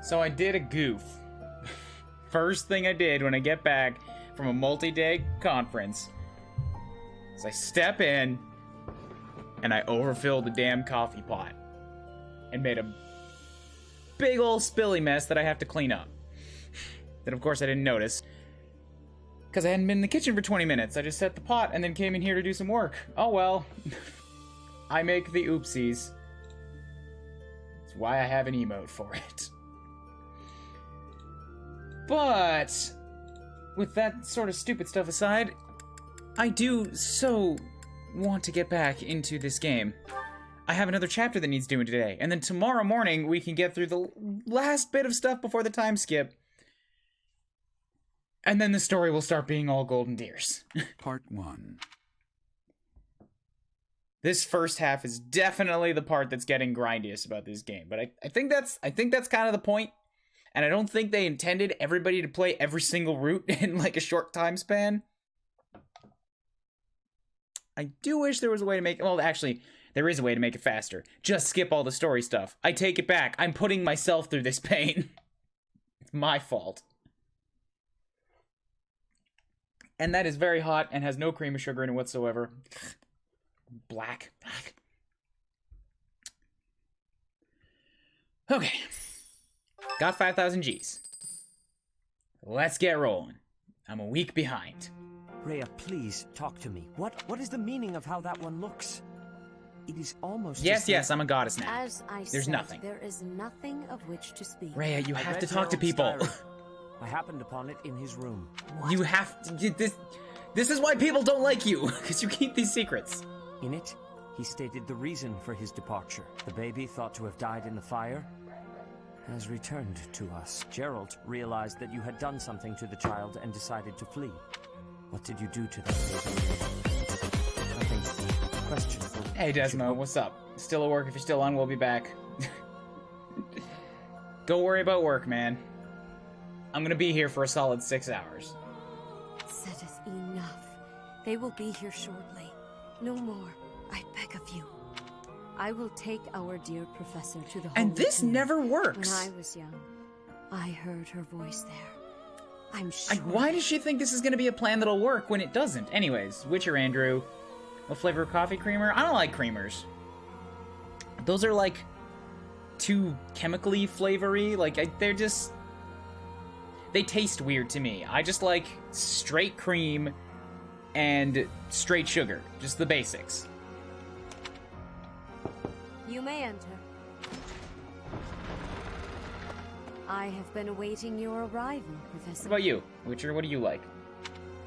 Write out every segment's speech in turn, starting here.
So I did a goof. First thing I did when I get back from a multi-day conference is I step in and I overfilled the damn coffee pot and made a big old spilly mess that I have to clean up. That of course I didn't notice because I hadn't been in the kitchen for 20 minutes. I just set the pot and then came in here to do some work. Oh well. I make the oopsies. That's why I have an emote for it. But with that sort of stupid stuff aside, I do so want to get back into this game. I have another chapter that needs doing today, and then tomorrow morning we can get through the last bit of stuff before the time skip. And then the story will start being all golden deers. Part 1. This first half is definitely the part that's getting grindiest about this game, but I think that's kind of the point. And I don't think they intended everybody to play every single route in like a short time span. I do wish there was a way to make it. Well, actually, there is a way to make it faster. Just skip all the story stuff. I take it back. I'm putting myself through this pain. It's my fault. And that is very hot and has no cream or sugar in it whatsoever. Black. Okay. Got 5,000 Gs. Let's get rolling. I'm a week behind. Rhea, please talk to me. What is the meaning of how that one looks? It is almost Yes, I'm a goddess now. As I There's said, nothing. There is nothing of which to speak. Rhea, you I have read to talk to Gerald's people. diary. I happened upon it in his room. You have to. This is why people don't like you, because you keep these secrets. In it, he stated the reason for his departure. The baby, thought to have died in the fire, has returned to us. Gerald realized that you had done something to the child and decided to flee. What did you do to that baby? Nothing questionable. Hey, Desmo, what's up? Still at work. If you're still on, we'll be back. Go worry about work, man. I'm gonna be here for a solid 6 hours. Saideth, enough. They will be here shortly. No more. I beg of you. I will take our dear professor to the And Holy this Tomb. never works. When I was young, I heard her voice there. I'm sure. Why does she think this is gonna be a plan that'll work when it doesn't? Anyways, Witcher Andrew. What flavor of coffee creamer? I don't like creamers. Those are like too chemically flavory. Like they're just. They taste weird to me. I just like straight cream and straight sugar. Just the basics. You may enter. I have been awaiting your arrival, Professor. What about you, Witcher? What do you like?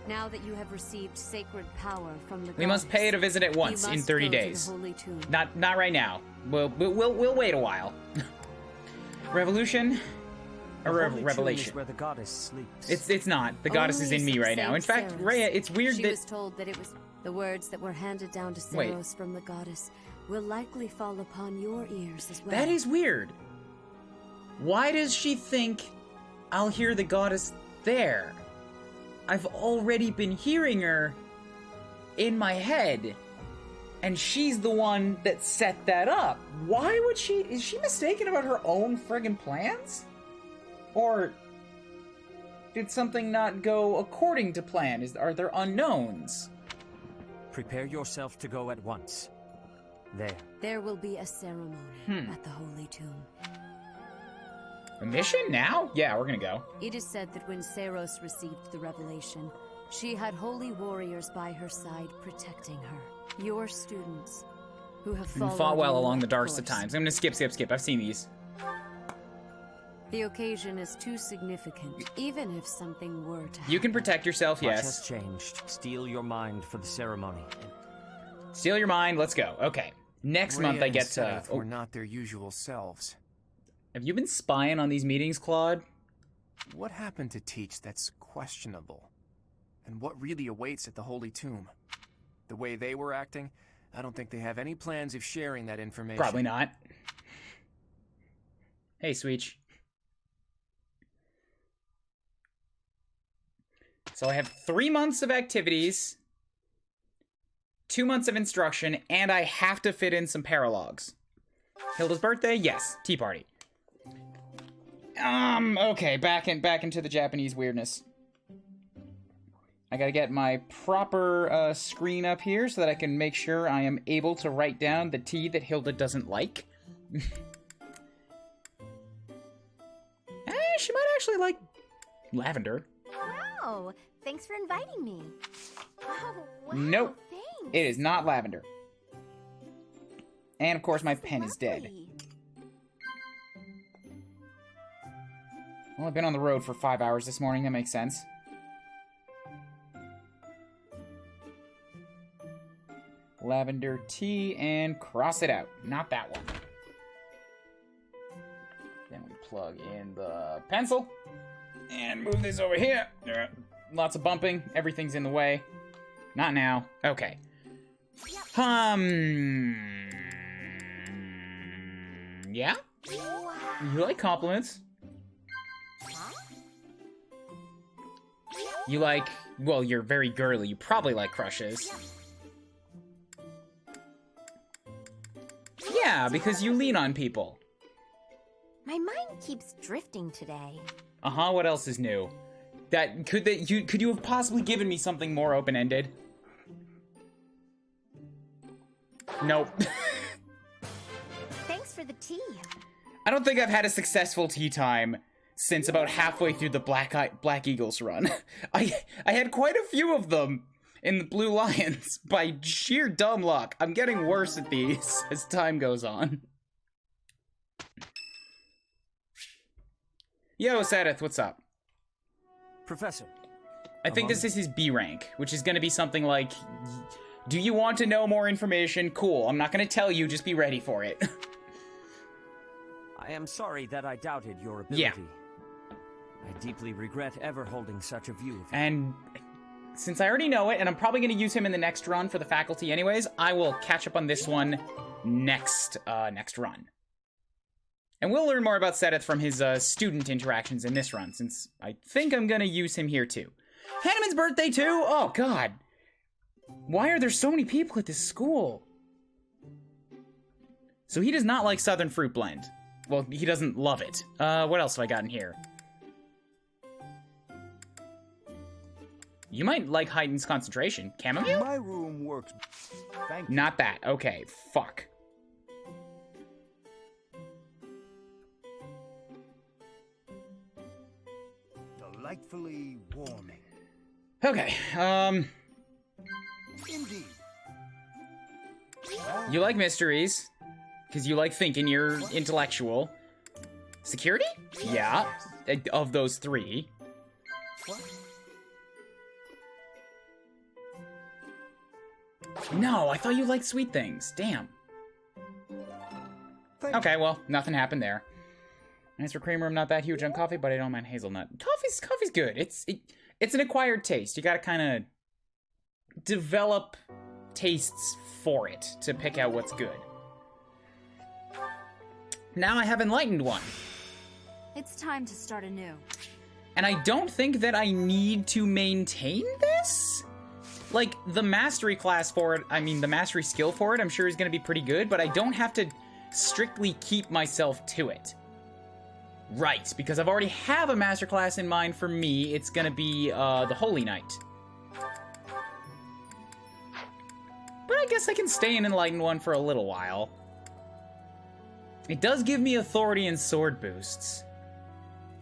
Now that you have received sacred power from the We must pay it a visit at once in 30 days. Not right now. We'll wait a while. Revolution. A revelation. Is where the goddess sleeps. It's not. The goddess is in me right now. In fact, Rhea, it's weird she that... was told that it was the words that were handed down to Cyril from the goddess will likely fall upon your ears as well. That is weird. Why does she think I'll hear the goddess there? I've already been hearing her in my head. And she's the one that set that up. Why would she... Is she mistaken about her own friggin' plans? Or did something not go according to plan? Are there unknowns? Prepare yourself to go at once. There will be a ceremony at the Holy Tomb. A mission now? Yeah, we're gonna go. It is said that when Saros received the revelation, she had holy warriors by her side protecting her. Your students, who have fought well along the darkest of times. I'm gonna skip. I've seen these. The occasion is too significant, even if something were to happen. You can protect yourself, Much yes. has changed. Steel your mind for the ceremony. Steal your mind, let's go. Okay. Next month I get to... We're not their usual selves. Have you been spying on these meetings, Claude? What happened to teach that's questionable? And what really awaits at the Holy Tomb? The way they were acting, I don't think they have any plans of sharing that information. Probably not. Hey, Sweech. So I have 3 months of activities, 2 months of instruction, and I have to fit in some paralogs. Hilda's birthday? Yes. Tea party. Okay, back into the Japanese weirdness. I gotta get my proper screen up here so that I can make sure I am able to write down the tea that Hilda doesn't like. She might actually like lavender. Wow, thanks for inviting me. Oh, wow, Nope, thanks. it is not lavender. And of course my pen is dead. Lovely. Well, I've been on the road for 5 hours this morning, that makes sense. Lavender tea, and cross it out. Not that one. Then we plug in the pencil, and move this over here. Lots of bumping, everything's in the way. Not now. Okay. Yeah? Wow. You like compliments. You like, well, you're very girly. You probably like crushes. Yeah, because you lean on people. My mind keeps drifting today. Uh-huh, what else is new? Could you have possibly given me something more open-ended? Nope. Thanks for the tea. I don't think I've had a successful tea time since about halfway through the Black Eagles run. I had quite a few of them in the Blue Lions by sheer dumb luck. I'm getting worse at these as time goes on. Yo, Sadith, what's up? Professor. I think this is his B rank, which is going to be something like, do you want to know more information? Cool, I'm not going to tell you, just be ready for it. I am sorry that I doubted your ability. Yeah. I deeply regret ever holding such a view of you. And since I already know it, and I'm probably going to use him in the next run for the faculty anyways, I will catch up on this one next run. And we'll learn more about Seth from his student interactions in this run, since I think I'm going to use him here too. Hanneman's birthday too? Oh, God. Why are there so many people at this school? So he does not like Southern Fruit Blend. Well, he doesn't love it. What else have I got in here? You might like Heightened Concentration. Chamomile? My room works. Thank you. Not that. Okay, fuck. Delightfully warming. Okay, Indeed. you like mysteries, because you like thinking, you're intellectual. Security? Yeah, of those three. What? No, I thought you liked sweet things. Damn. Thank Okay, well, nothing happened there. As for creamer, I'm not that huge on coffee, but I don't mind hazelnut. Coffee's good. It's an acquired taste. You gotta kind of develop tastes for it to pick out what's good. Now I have Enlightened one. It's time to start anew. And I don't think that I need to maintain this? Like, the mastery class for it, I mean, the mastery skill for it, I'm sure is gonna be pretty good, but I don't have to strictly keep myself to it. Right, because I've already have a master class in mind for me. It's gonna be, the Holy Knight. But I guess I can stay in Enlightened one for a little while. It does give me authority and sword boosts.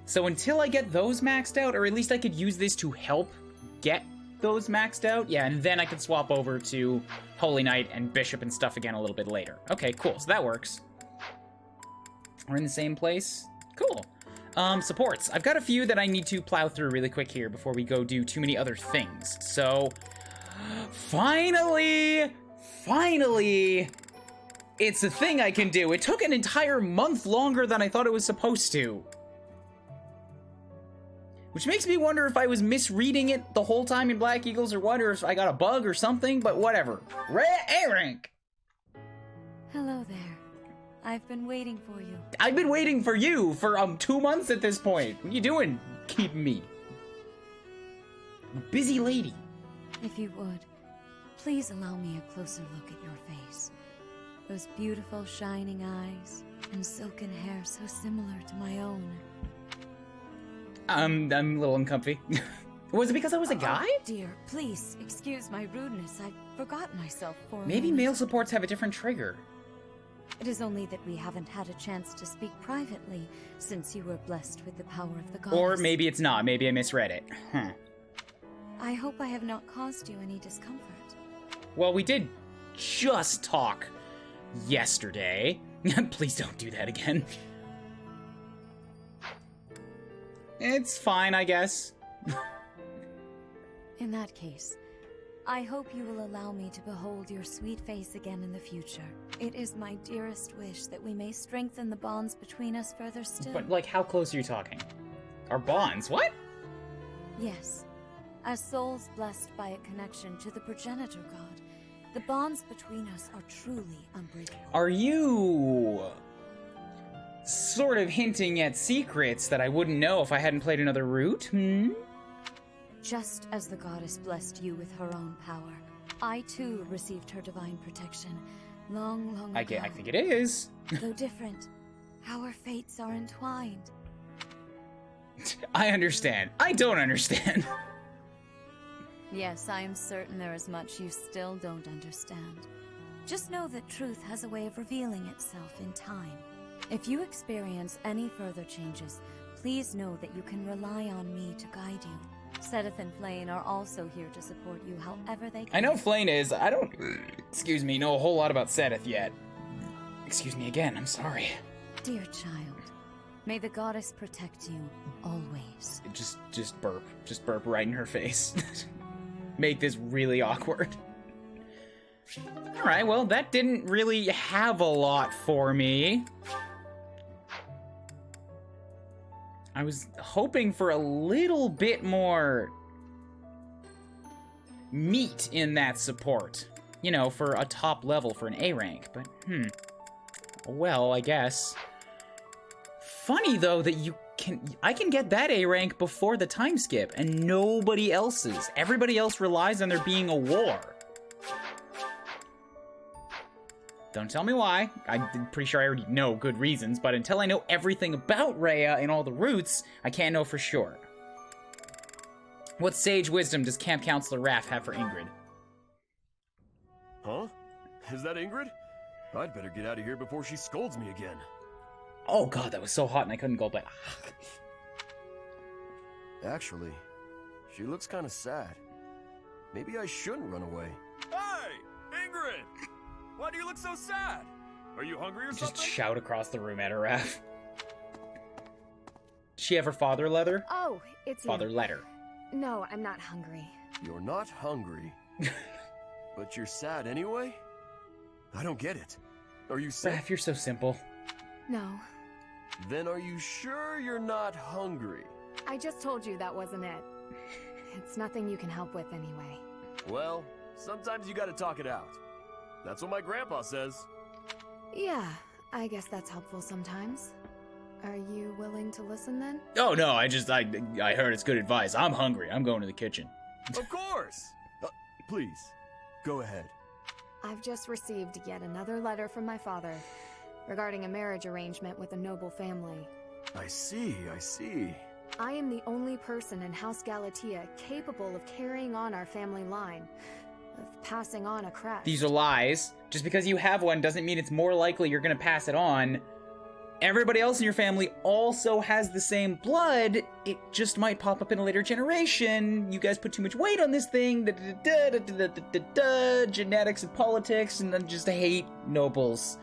So until I get those maxed out, or at least I could use this to help get those maxed out, yeah, and then I can swap over to Holy Knight and Bishop and stuff again a little bit later. Okay, cool, so that works. We're in the same place. Cool. Supports. I've got a few that I need to plow through really quick here before we go do too many other things. So, finally, it's a thing I can do. It took an entire month longer than I thought it was supposed to. Which makes me wonder if I was misreading it the whole time in Black Eagles or what, or if I got a bug or something, but whatever. A rank! Hello there. I've been waiting for you. I've been waiting for you for 2 months at this point. What are you doing? Keeping me. I'm a busy lady. If you would, please allow me a closer look at your face. Those beautiful shining eyes and silken hair so similar to my own. I'm a little uncomfy. Was it because I was a guy? Oh, dear, please excuse my rudeness. I forgot myself for a Maybe moment. male supports have a different trigger. It is only that we haven't had a chance to speak privately since you were blessed with the power of the goddess. Or maybe it's not. Maybe I misread it. Huh. I hope I have not caused you any discomfort. Well, we did just talk yesterday. Please don't do that again. It's fine, I guess. In that case, I hope you will allow me to behold your sweet face again in the future. It is my dearest wish that we may strengthen the bonds between us further still. But, like, how close are you talking? Our bonds? What? Yes. As souls blessed by a connection to the progenitor god, the bonds between us are truly unbreakable. Are you sort of hinting at secrets that I wouldn't know if I hadn't played another route? Just as the goddess blessed you with her own power, I too received her divine protection long, long ago. I think it is. Though different, our fates are entwined. I understand. I don't understand. Yes, I am certain there is much you still don't understand. Just know that truth has a way of revealing itself in time. If you experience any further changes, please know that you can rely on me to guide you. Seth and Flane are also here to support you however they can. I know Flane is. I don't, excuse me, know a whole lot about Seth yet. Excuse me again, I'm sorry. Dear child, may the goddess protect you always. Just burp. Just burp right in her face. Make this really awkward. Alright, well, that didn't really have a lot for me. I was hoping for a little bit more meat in that support. You know, for a top level for an A rank, but well, I guess. Funny though that I can get that A rank before the time skip and nobody else's. Everybody else relies on there being a war. Don't tell me why. I'm pretty sure I already know good reasons, but until I know everything about Rhea and all the routes, I can't know for sure. What sage wisdom does Camp Counselor Raph have for Ingrid? Huh? Is that Ingrid? I'd better get out of here before she scolds me again. Oh god, that was so hot and I couldn't go back. Actually, she looks kind of sad. Maybe I shouldn't run away. Hey! Ingrid! Why do you look so sad? Are you hungry or something? Just shout across the room at her, Raph. Does she have her father leather? Oh, it's Father you. letter. No, I'm not hungry. You're not hungry, but you're sad anyway? I don't get it. Are you sick? Raph, you're so simple. No. Then are you sure you're not hungry? I just told you that wasn't it. It's nothing you can help with anyway. Well, sometimes you gotta talk it out. That's what my grandpa says. Yeah, I guess that's helpful sometimes. Are you willing to listen then? Oh no, I heard it's good advice. I'm hungry. I'm going to the kitchen. Of course! Please, go ahead. I've just received yet another letter from my father regarding a marriage arrangement with a noble family. I see. I am the only person in House Galatea capable of carrying on our family line, of passing on a crest. These are lies. Just because you have one doesn't mean it's more likely you're gonna pass it on. Everybody else in your family also has the same blood. It just might pop up in a later generation. You guys put too much weight on this thing. Genetics and politics, and then just hate nobles.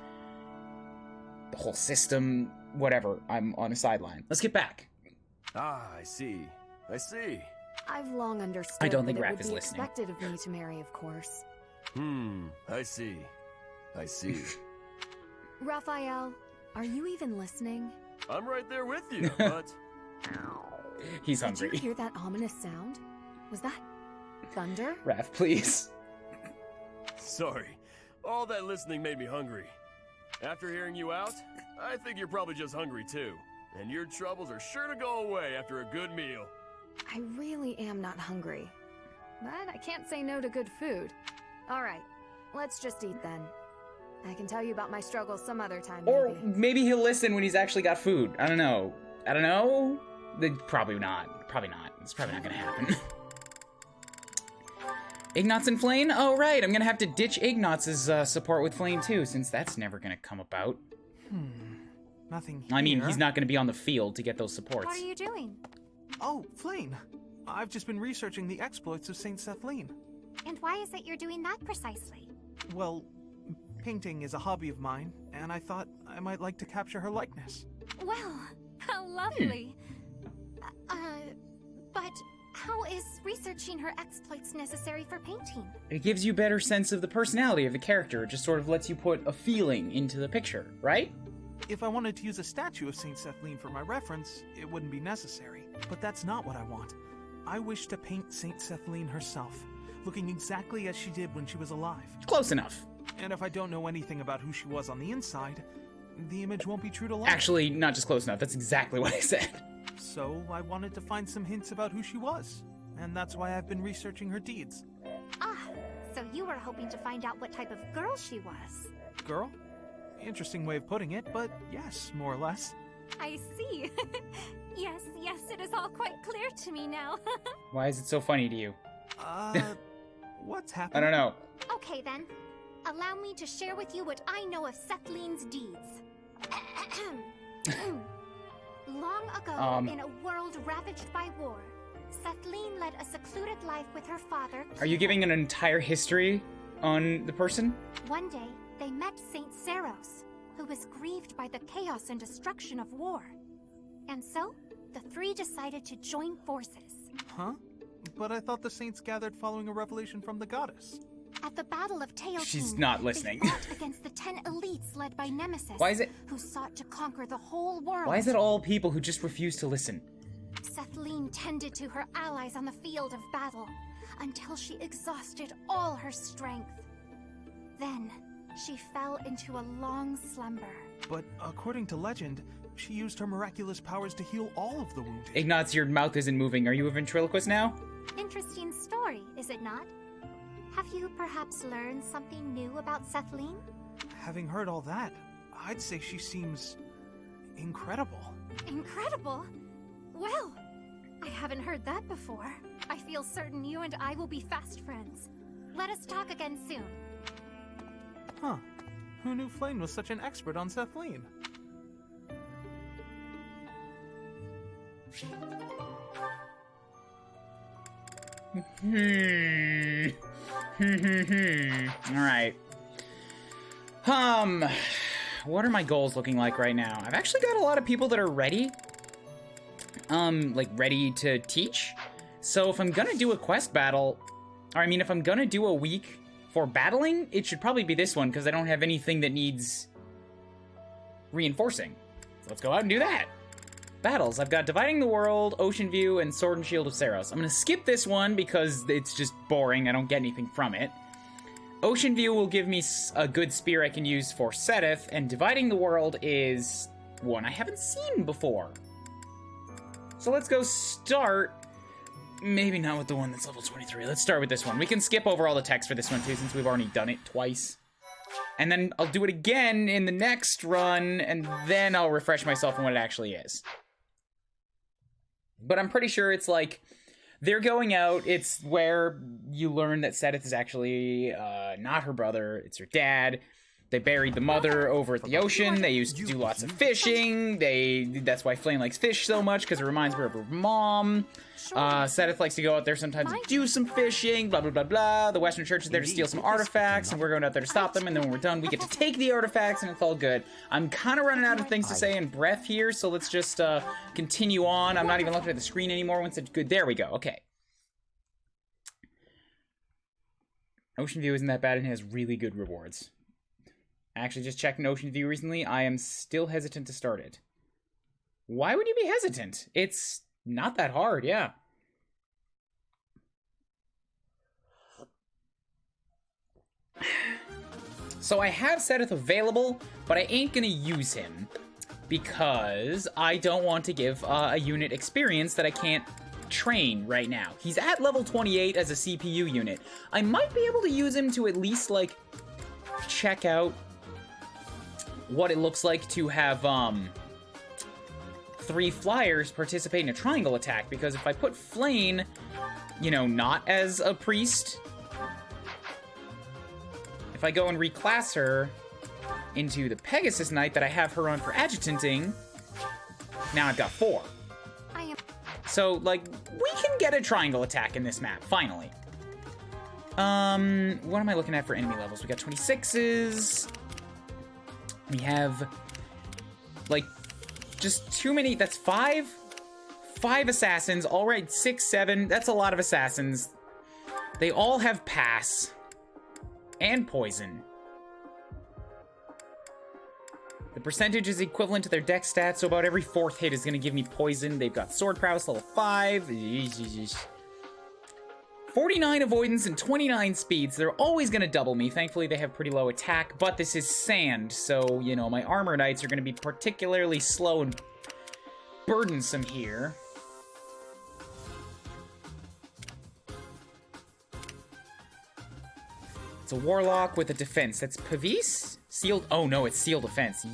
The whole system, whatever. I'm on a sideline. Let's get back. Ah, I see. I've long understood I don't think that it Raph would is be listening. expected of me to marry, of course. I see. Raphael, are you even listening? I'm right there with you, but... He's Did hungry. you hear that ominous sound? Was that thunder? Raph, please. Sorry. All that listening made me hungry. After hearing you out, I think you're probably just hungry too. And your troubles are sure to go away after a good meal. I really am not hungry. But I can't say no to good food. Alright, let's just eat then. I can tell you about my struggles some other time, Or maybe. maybe he'll listen when he's actually got food. I don't know. Probably not. Probably not. It's probably not gonna happen. Ignatz and Flame? Oh, right. I'm gonna have to ditch Ignatz's support with Flame, too, since that's never gonna come about. Nothing here. I mean, he's not gonna be on the field to get those supports. What are you doing? Oh, Flame. I've just been researching the exploits of Saint Sethlene. And why is it you're doing that precisely? Well, painting is a hobby of mine, and I thought I might like to capture her likeness. Well, how lovely. But how is researching her exploits necessary for painting? It gives you a better sense of the personality of the character. It just sort of lets you put a feeling into the picture, right? If I wanted to use a statue of Saint Sethlene for my reference, it wouldn't be necessary. But that's not what I want. I wish to paint Saint Sethlene herself, looking exactly as she did when she was alive. Close enough. And if I don't know anything about who she was on the inside, the image won't be true to life. Actually, not just close enough. That's exactly what I said. So I wanted to find some hints about who she was, and that's why I've been researching her deeds. Ah, so you were hoping to find out what type of girl she was. Girl? Interesting way of putting it, but yes, more or less. I see. Yes, it is all quite clear to me now. Why is it so funny to you? What's happening? I don't know. Okay then. Allow me to share with you what I know of Sethlene's deeds. Long ago, in a world ravaged by war, Sethlene led a secluded life with her father. Are you giving an entire history on the person? One day, they met Saint Seros, who was grieved by the chaos and destruction of war. And so, the three decided to join forces. Huh? But I thought the saints gathered following a revelation from the goddess. At the Battle of Teotihuacan, She's not listening. They fought against the 10 elites led by Nemesis, Why is it? who sought to conquer the whole world. Why is it all people who just refuse to listen? Sethlene tended to her allies on the field of battle until she exhausted all her strength. Then, she fell into a long slumber. But according to legend, she used her miraculous powers to heal all of the wounded. Ignatz, your mouth isn't moving. Are you a ventriloquist now? Interesting story, is it not? Have you perhaps learned something new about Sethlene? Having heard all that, I'd say she seems incredible. Incredible? Well, I haven't heard that before. I feel certain you and I will be fast friends. Let us talk again soon. Huh. Who knew Flame was such an expert on Sethlene? Alright. What are my goals looking like right now? I've actually got a lot of people that are ready. Like, ready to teach. So if I'm gonna do a quest battle, or I mean, if I'm gonna do a week for battling, it should probably be this one, because I don't have anything that needs reinforcing. So let's go out and do that. Battles. I've got Dividing the World, Ocean View, and Sword and Shield of Seros. I'm gonna skip this one because it's just boring. I don't get anything from it. Ocean View will give me a good spear I can use for Setith, and Dividing the World is one I haven't seen before. So let's go start. Maybe not with the one that's level 23. Let's start with this one. We can skip over all the text for this one too, since we've already done it twice. And then I'll do it again in the next run, and then I'll refresh myself on what it actually is. But I'm pretty sure it's like, they're going out, it's where you learn that Setith is actually not her brother, it's her dad. They buried the mother over at the ocean. They used to do lots of fishing. That's why Flame likes fish so much, because it reminds her of her mom. Setith likes to go out there sometimes and do some fishing, blah, blah, blah, blah. The Western Church is there to steal some artifacts, and we're going out there to stop them, and then when we're done, we get to take the artifacts, and it's all good. I'm kind of running out of things to say in breath here, so let's just continue on. I'm not even looking at the screen anymore once it's good. There we go. Okay. Ocean View isn't that bad and has really good rewards. Actually, just checked an Ocean View recently. I am still hesitant to start it. Why would you be hesitant? It's not that hard, yeah. So I have Setith available, but I ain't gonna use him because I don't want to give a unit experience that I can't train right now. He's at level 28 as a CPU unit. I might be able to use him to at least, like, check out what it looks like to have 3 flyers participate in a triangle attack, because if I put Flane, you know, not as a priest, if I go and reclass her into the Pegasus Knight that I have her on for adjutanting, now I've got 4. So, like, we can get a triangle attack in this map, finally. What am I looking at for enemy levels? We got 26s. We have, like, just too many. That's 5? 5 assassins. All right, 6, 7. That's a lot of assassins. They all have pass and poison. The percentage is equivalent to their dex stats, so about every 4th hit is going to give me poison. They've got sword prowess level 5. 49 avoidance and 29 speeds. They're always going to double me. Thankfully, they have pretty low attack, but this is sand, so, you know, my armor knights are going to be particularly slow and burdensome here. It's a warlock with a defense. That's Pavis? Sealed? Oh no, it's sealed defense.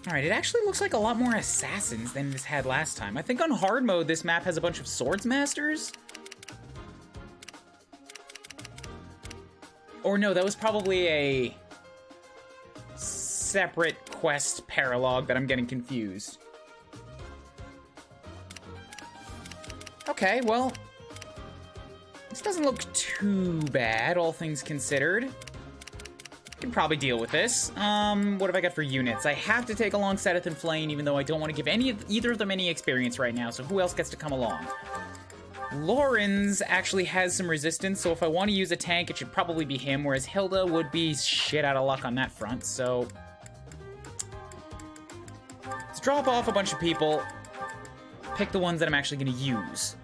Alright, it actually looks like a lot more assassins than this had last time. I think on hard mode, this map has a bunch of swords masters. Or no, that was probably a separate quest paralog that I'm getting confused. Okay, well, this doesn't look too bad, all things considered. Can probably deal with this. What have I got for units? I have to take along Sittin and Flane, even though I don't want to give either of them any experience right now, so who else gets to come along? Lauren's actually has some resistance, so if I want to use a tank, it should probably be him, whereas Hilda would be shit out of luck on that front, so... let's drop off a bunch of people. Pick the ones that I'm actually going to use.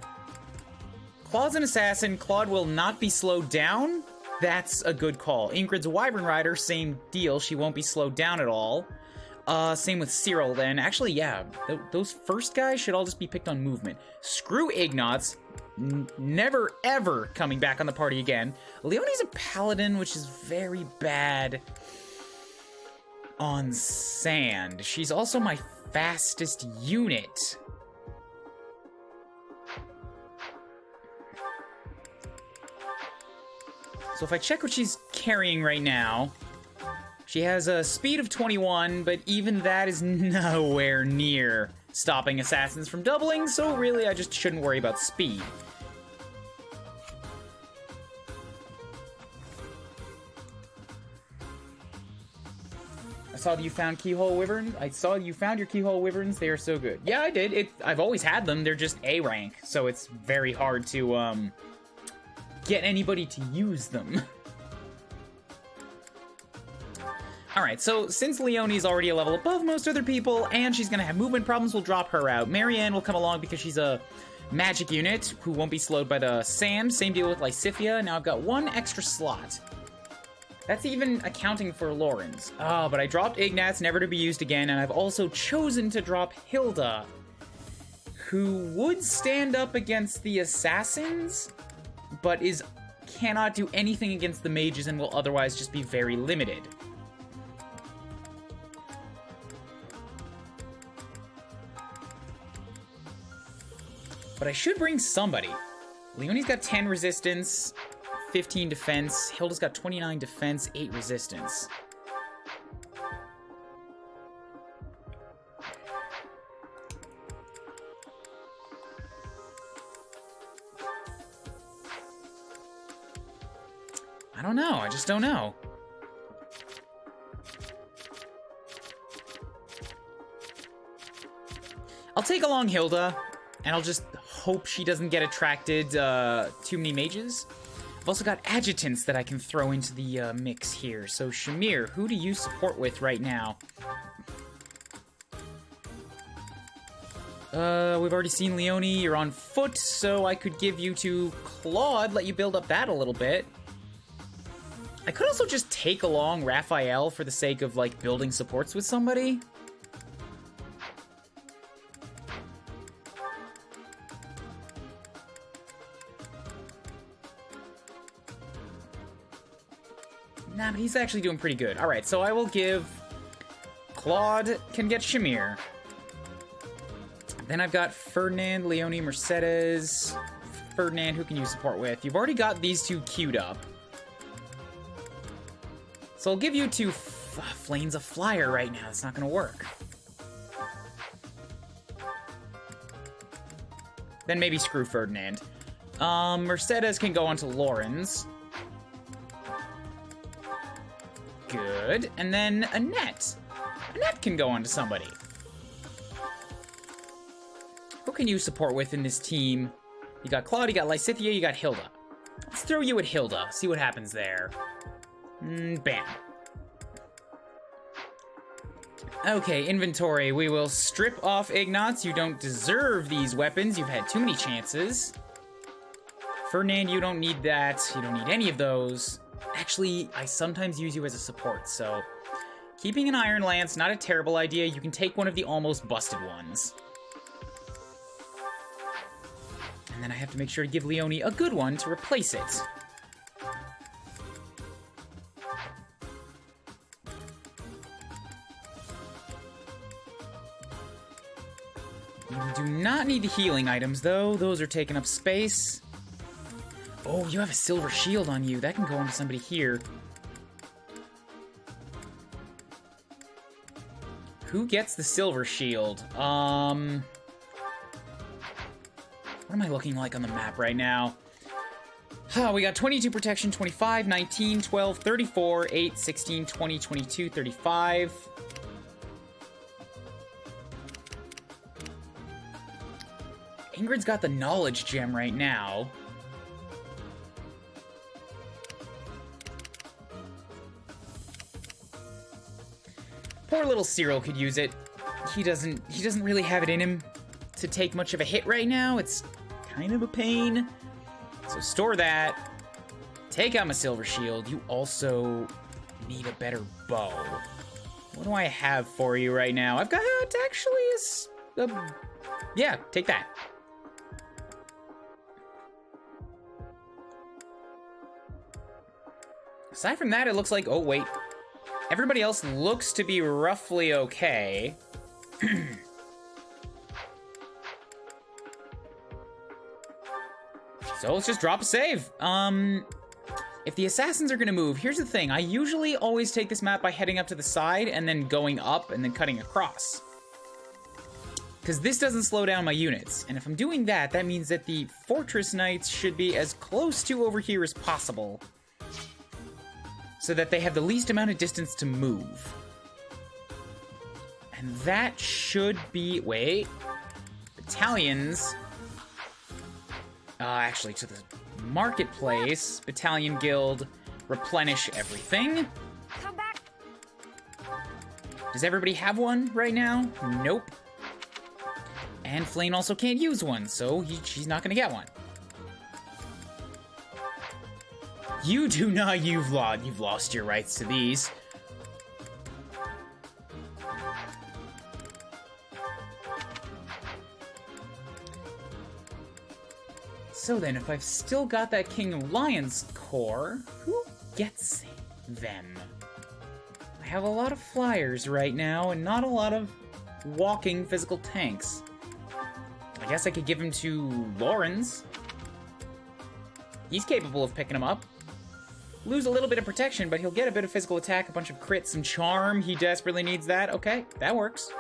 Claude's an assassin. Claude will not be slowed down. That's a good call. Ingrid's a Wyvern Rider. Same deal. She won't be slowed down at all. Same with Cyril then. Actually, yeah. Those first guys should all just be picked on movement. Screw Ignatz. Never, ever coming back on the party again. Leonie's a Paladin, which is very bad on sand. She's also my fastest unit. So if I check what she's carrying right now, she has a speed of 21, but even that is nowhere near stopping assassins from doubling, so really I just shouldn't worry about speed. I saw that you found keyhole wyverns. I saw you found your keyhole wyverns. They are so good. Yeah, I did. I've always had them. They're just A rank, so it's very hard to, get anybody to use them. Alright, so since Leonie's already a level above most other people, and she's gonna have movement problems, we'll drop her out. Marianne will come along because she's a magic unit who won't be slowed by the sand. Same deal with Lysithia. Now I've got 1 extra slot. That's even accounting for Lauren's. Oh, but I dropped Ignatz, never to be used again, and I've also chosen to drop Hilda, who would stand up against the assassins, but cannot do anything against the mages and will otherwise just be very limited. But I should bring somebody. Leonie's got 10 resistance, 15 defense. Hilda's got 29 defense, 8 resistance. I don't know. I just don't know. I'll take along Hilda, and I'll just hope she doesn't get attracted too many mages. I've also got adjutants that I can throw into the mix here. So Shamir, who do you support with right now? We've already seen Leonie. You're on foot, so I could give you to Claude, let you build up that a little bit. I could also just take along Raphael for the sake of, like, building supports with somebody. Nah, but he's actually doing pretty good. Alright, so I will give... Claude can get Shamir. Then I've got Ferdinand, Leonie, Mercedes. Ferdinand, who can you support with? You've already got these two queued up. So I'll give you two... Flane's a flyer right now. It's not gonna work. Then maybe screw Ferdinand. Mercedes can go on to Lawrence. Good. And then Annette. Annette can go on to somebody. Who can you support with in this team? You got Claude, you got Lysithea, you got Hilda. Let's throw you at Hilda. See what happens there. Bam. Okay, inventory. We will strip off Ignatz. You don't deserve these weapons. You've had too many chances. Ferdinand, you don't need that. You don't need any of those. Actually, I sometimes use you as a support, so... Keeping an Iron Lance, not a terrible idea. You can take one of the almost busted ones. And then I have to make sure to give Leonie a good one to replace it. You do not need the healing items, though. Those are taking up space. Oh, you have a silver shield on you. That can go onto somebody here. Who gets the silver shield? What am I looking like on the map right now? We got 22 protection, 25, 19, 12, 34, 8, 16, 20, 22, 35. Ingrid's got the knowledge gem right now. Poor little Cyril could use it. He doesn't really have it in him to take much of a hit right now. It's kind of a pain. So store that. Take out my silver shield. You also need a better bow. What do I have for you right now? I've got actually yeah, take that. Aside from that, it looks like, oh wait. Everybody else looks to be roughly okay. So let's just drop a save. If the assassins are gonna move, here's the thing. I usually always take this map by heading up to the side and then going up and then cutting across. Because this doesn't slow down my units. And if I'm doing that, that means that the Fortress Knights should be as close to over here as possible, so that they have the least amount of distance to move. And that should be... Wait. Battalions. Actually, to the marketplace. Battalion guild. Replenish everything. Come back. Does everybody have one right now? Nope. And Flane also can't use one, so she's not gonna get one. You do not, you've lost your rights to these. So then, if I've still got that King of Lions core, who gets them? I have a lot of flyers right now, and not a lot of walking physical tanks. I guess I could give him to Lawrence. He's capable of picking them up. Lose a little bit of protection, but he'll get a bit of physical attack, a bunch of crits and charm. He desperately needs that. Okay, that works.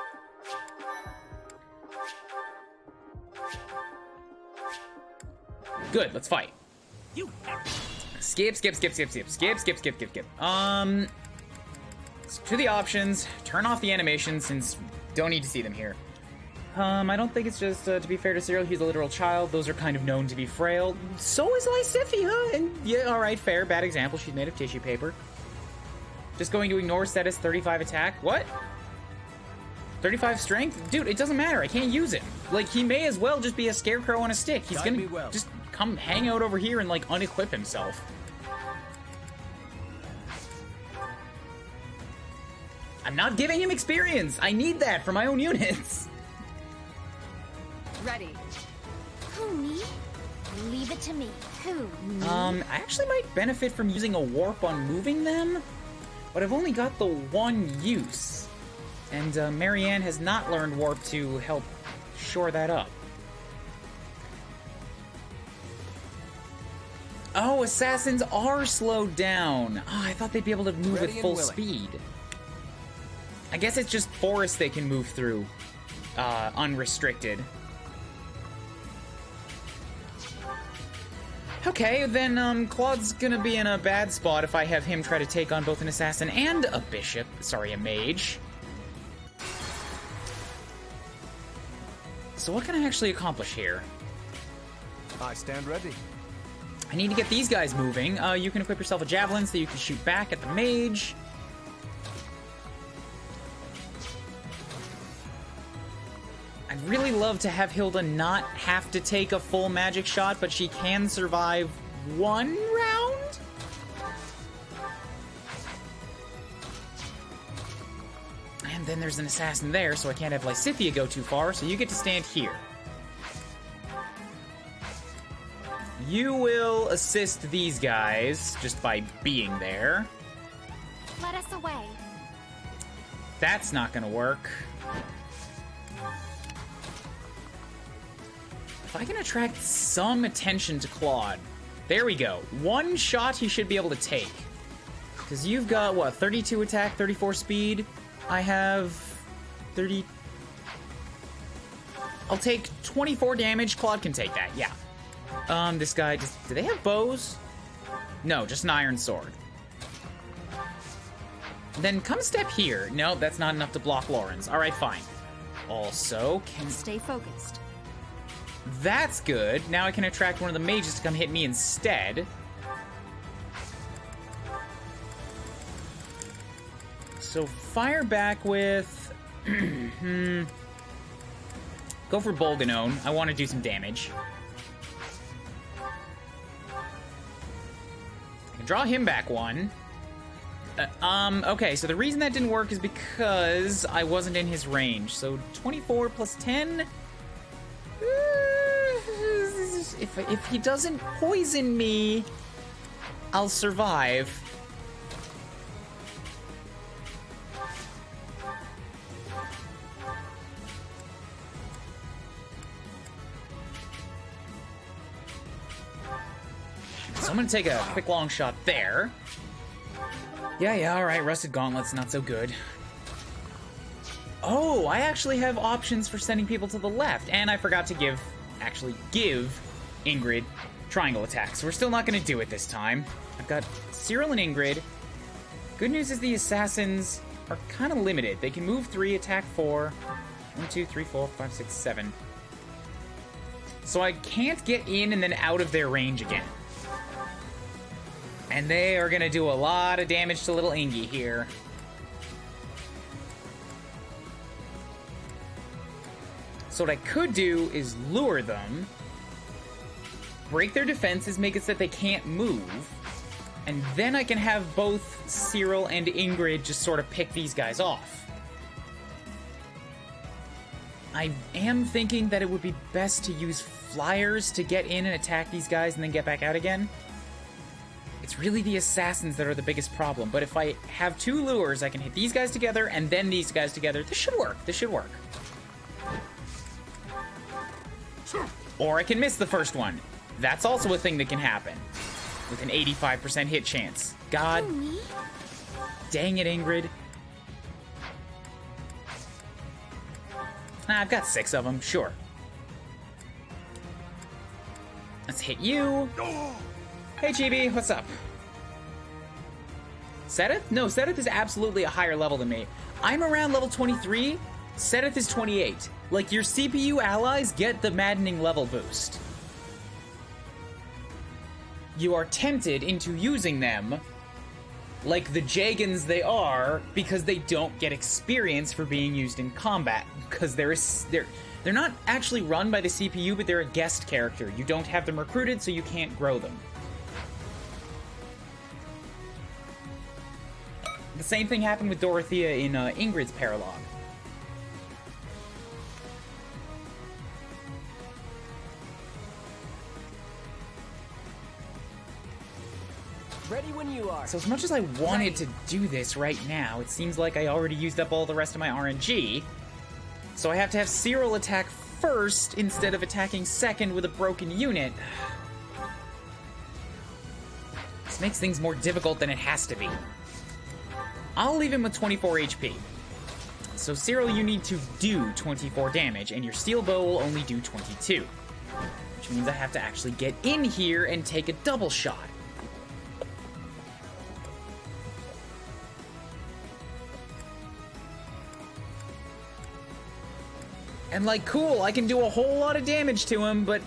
Good, let's fight. Skip. To the options. Turn off the animation since don't need to see them here. I don't think it's just, to be fair to Cyril, he's a literal child. Those are kind of known to be frail. So is Lysithea, and yeah, alright, fair. Bad example, she's made of tissue paper. Just going to ignore status 35 attack. What? 35 strength? Dude, it doesn't matter, I can't use him. Like, he may as well just be a scarecrow on a stick. He's gonna just come hang out over here and, like, unequip himself. I'm not giving him experience! I need that for my own units! Ready. Who, me? Leave it to me. Who, me? I actually might benefit from using a warp on moving them. but I've only got the one use. And Marianne has not learned Warp to help shore that up. Oh, assassins are slowed down. Oh, I thought they'd be able to move at full speed. I guess it's just forests they can move through, unrestricted. Okay, then Claude's gonna be in a bad spot if I have him try to take on both an assassin and a bishop. Sorry, a mage. So what can I actually accomplish here? I stand ready. I need to get these guys moving. You can equip yourself a javelin so you can shoot back at the mage. I'd really love to have Hilda not have to take a full magic shot, but she can survive one round? And then there's an assassin there, so I can't have Lysithea go too far, so you get to stand here. You will assist these guys just by being there. Let us away. That's not gonna work. If I can attract some attention to Claude. There we go. One shot he should be able to take. Because you've got, what, 32 attack, 34 speed? I have 30... I'll take 24 damage. Claude can take that, yeah. This guy, do they have bows? No, just an iron sword. Then come step here. No, that's not enough to block Lauren's. Alright, fine. Also, can... Stay focused. That's good. Now I can attract one of the mages to come hit me instead. So fire back with... Go for Bolganone. I want to do some damage. I can draw him back one. Okay, so the reason that didn't work is because I wasn't in his range. So 24 plus 10... If he doesn't poison me, I'll survive. So I'm gonna take a quick long shot there. Yeah, alright, Rusted Gauntlets, not so good. Oh, I actually have options for sending people to the left, and I forgot to give Ingrid triangle attacks. So we're still not going to do it this time. I've got Cyril and Ingrid. Good news is the assassins are kind of limited. They can move 3, attack 4. 1, 2, 3, 4, 5, 6, 7. So I can't get in and then out of their range again. And they are going to do a lot of damage to little Ingy here. So what I could do is lure them, break their defenses, make it so that they can't move, and then I can have both Cyril and Ingrid just sort of pick these guys off. I am thinking that it would be best to use flyers to get in and attack these guys and then get back out again. It's really the assassins that are the biggest problem, but if I have 2 lures, I can hit these guys together and then these guys together. This should work. This should work. Or I can miss the first one. That's also a thing that can happen. With an 85% hit chance. God dang it, Ingrid. I've got 6 of them, sure. Let's hit you. Hey, Chibi, what's up? Seteth? No, Seteth is absolutely a higher level than me. I'm around level 23. Seteth is 28. Like, your CPU allies get the maddening level boost. You are tempted into using them like the Jagans they are because they don't get experience for being used in combat. Because they're not actually run by the CPU, but they're a guest character. You don't have them recruited, so you can't grow them. The same thing happened with Dorothea in Ingrid's Paralogue. Ready when you are. So as much as I wanted to do this right now, it seems like I already used up all the rest of my RNG. So I have to have Cyril attack first instead of attacking second with a broken unit. This makes things more difficult than it has to be. I'll leave him with 24 HP. So Cyril, you need to do 24 damage, and your steel bow will only do 22. Which means I have to actually get in here and take a double shot. And like, cool, I can do a whole lot of damage to him, but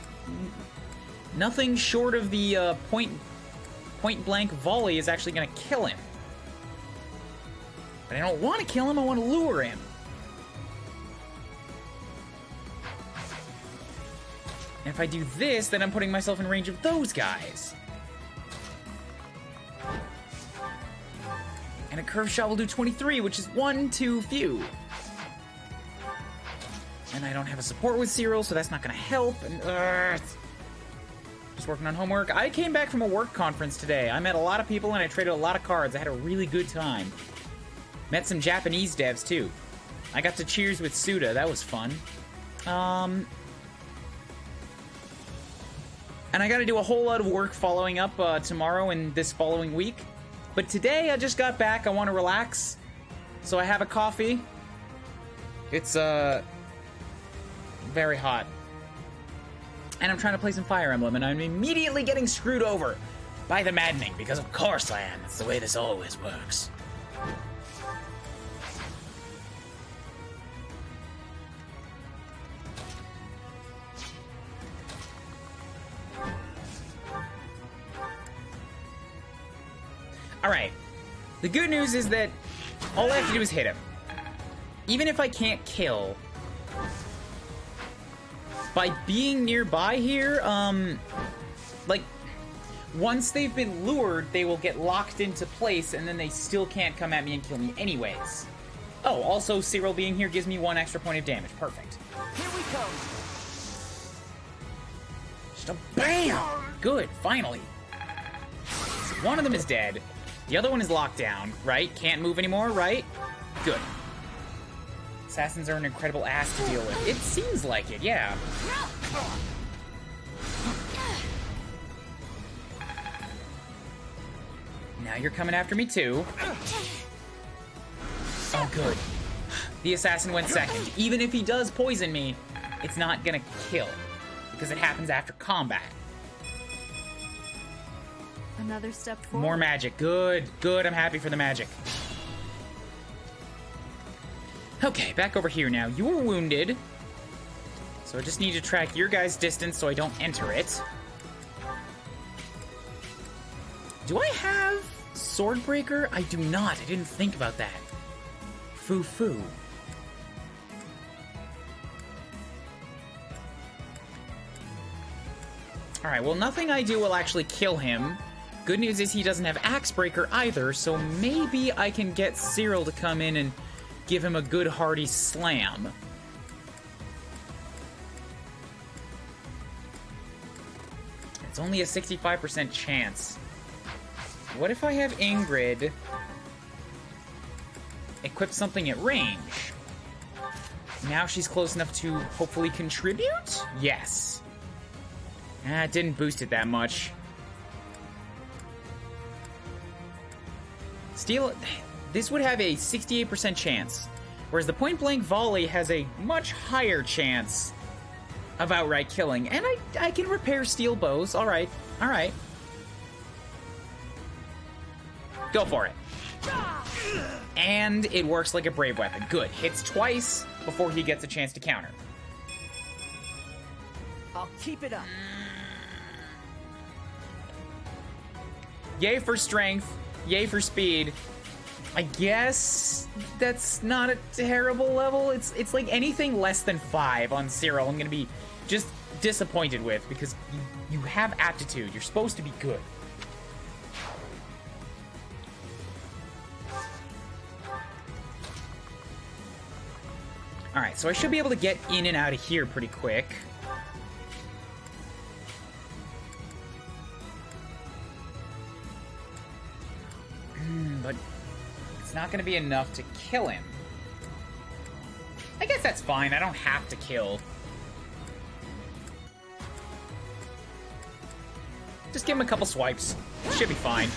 nothing short of the point blank volley is actually gonna kill him. But I don't want to kill him, I want to lure him. And if I do this, then I'm putting myself in range of those guys. And a curve shot will do 23, which is one too few. And I don't have a support with Cyril, so that's not gonna help. And just working on homework. I came back from a work conference today. I met a lot of people and I traded a lot of cards. I had a really good time. Met some Japanese devs too. I got to cheers with Suda. That was fun. And I gotta do a whole lot of work following up tomorrow and this following week. But today I just got back. I want to relax. So I have a coffee. It's very hot. And I'm trying to play some Fire Emblem, and I'm immediately getting screwed over by the maddening, because of course I am. It's the way this always works. Alright. The good news is that all I have to do is hit him. Even if I can't kill, by being nearby here, like, once they've been lured, they will get locked into place, and then they still can't come at me and kill me anyways. Oh, also, Cyril being here gives me 1 extra point of damage. Perfect. Here we come. Just a BAM! Good, finally. So one of them is dead. The other one is locked down, right? Can't move anymore, right? Good. Assassins are an incredible ass to deal with. It seems like it, yeah. Now you're coming after me too. Oh, good. The assassin went second. Even if he does poison me, it's not gonna kill, because it happens after combat. Another step forward. More magic. Good, good. I'm happy for the magic. Okay, back over here now. You were wounded, so I just need to track your guys' distance so I don't enter it. Do I have Swordbreaker? I do not. I didn't think about that. Foo-foo. Alright, well, nothing I do will actually kill him. Good news is he doesn't have Axebreaker either, so maybe I can get Cyril to come in and give him a good hearty slam. It's only a 65% chance. What if I have Ingrid equip something at range? Now she's close enough to hopefully contribute? Yes. It didn't boost it that much. Steel, this would have a 68% chance, whereas the point-blank volley has a much higher chance of outright killing. And I can repair steel bows. All right, all right. Go for it. And it works like a brave weapon. Good. Hits twice before he gets a chance to counter. I'll keep it up. Yay for strength. Yay for speed. I guess that's not a terrible level. It's like anything less than 5 on Cyril I'm gonna be just disappointed with, because you have aptitude. You're supposed to be good. Alright, so I should be able to get in and out of here pretty quick. gonna be enough to kill him. I guess that's fine. I don't have to kill. Just give him a couple swipes. Should be fine.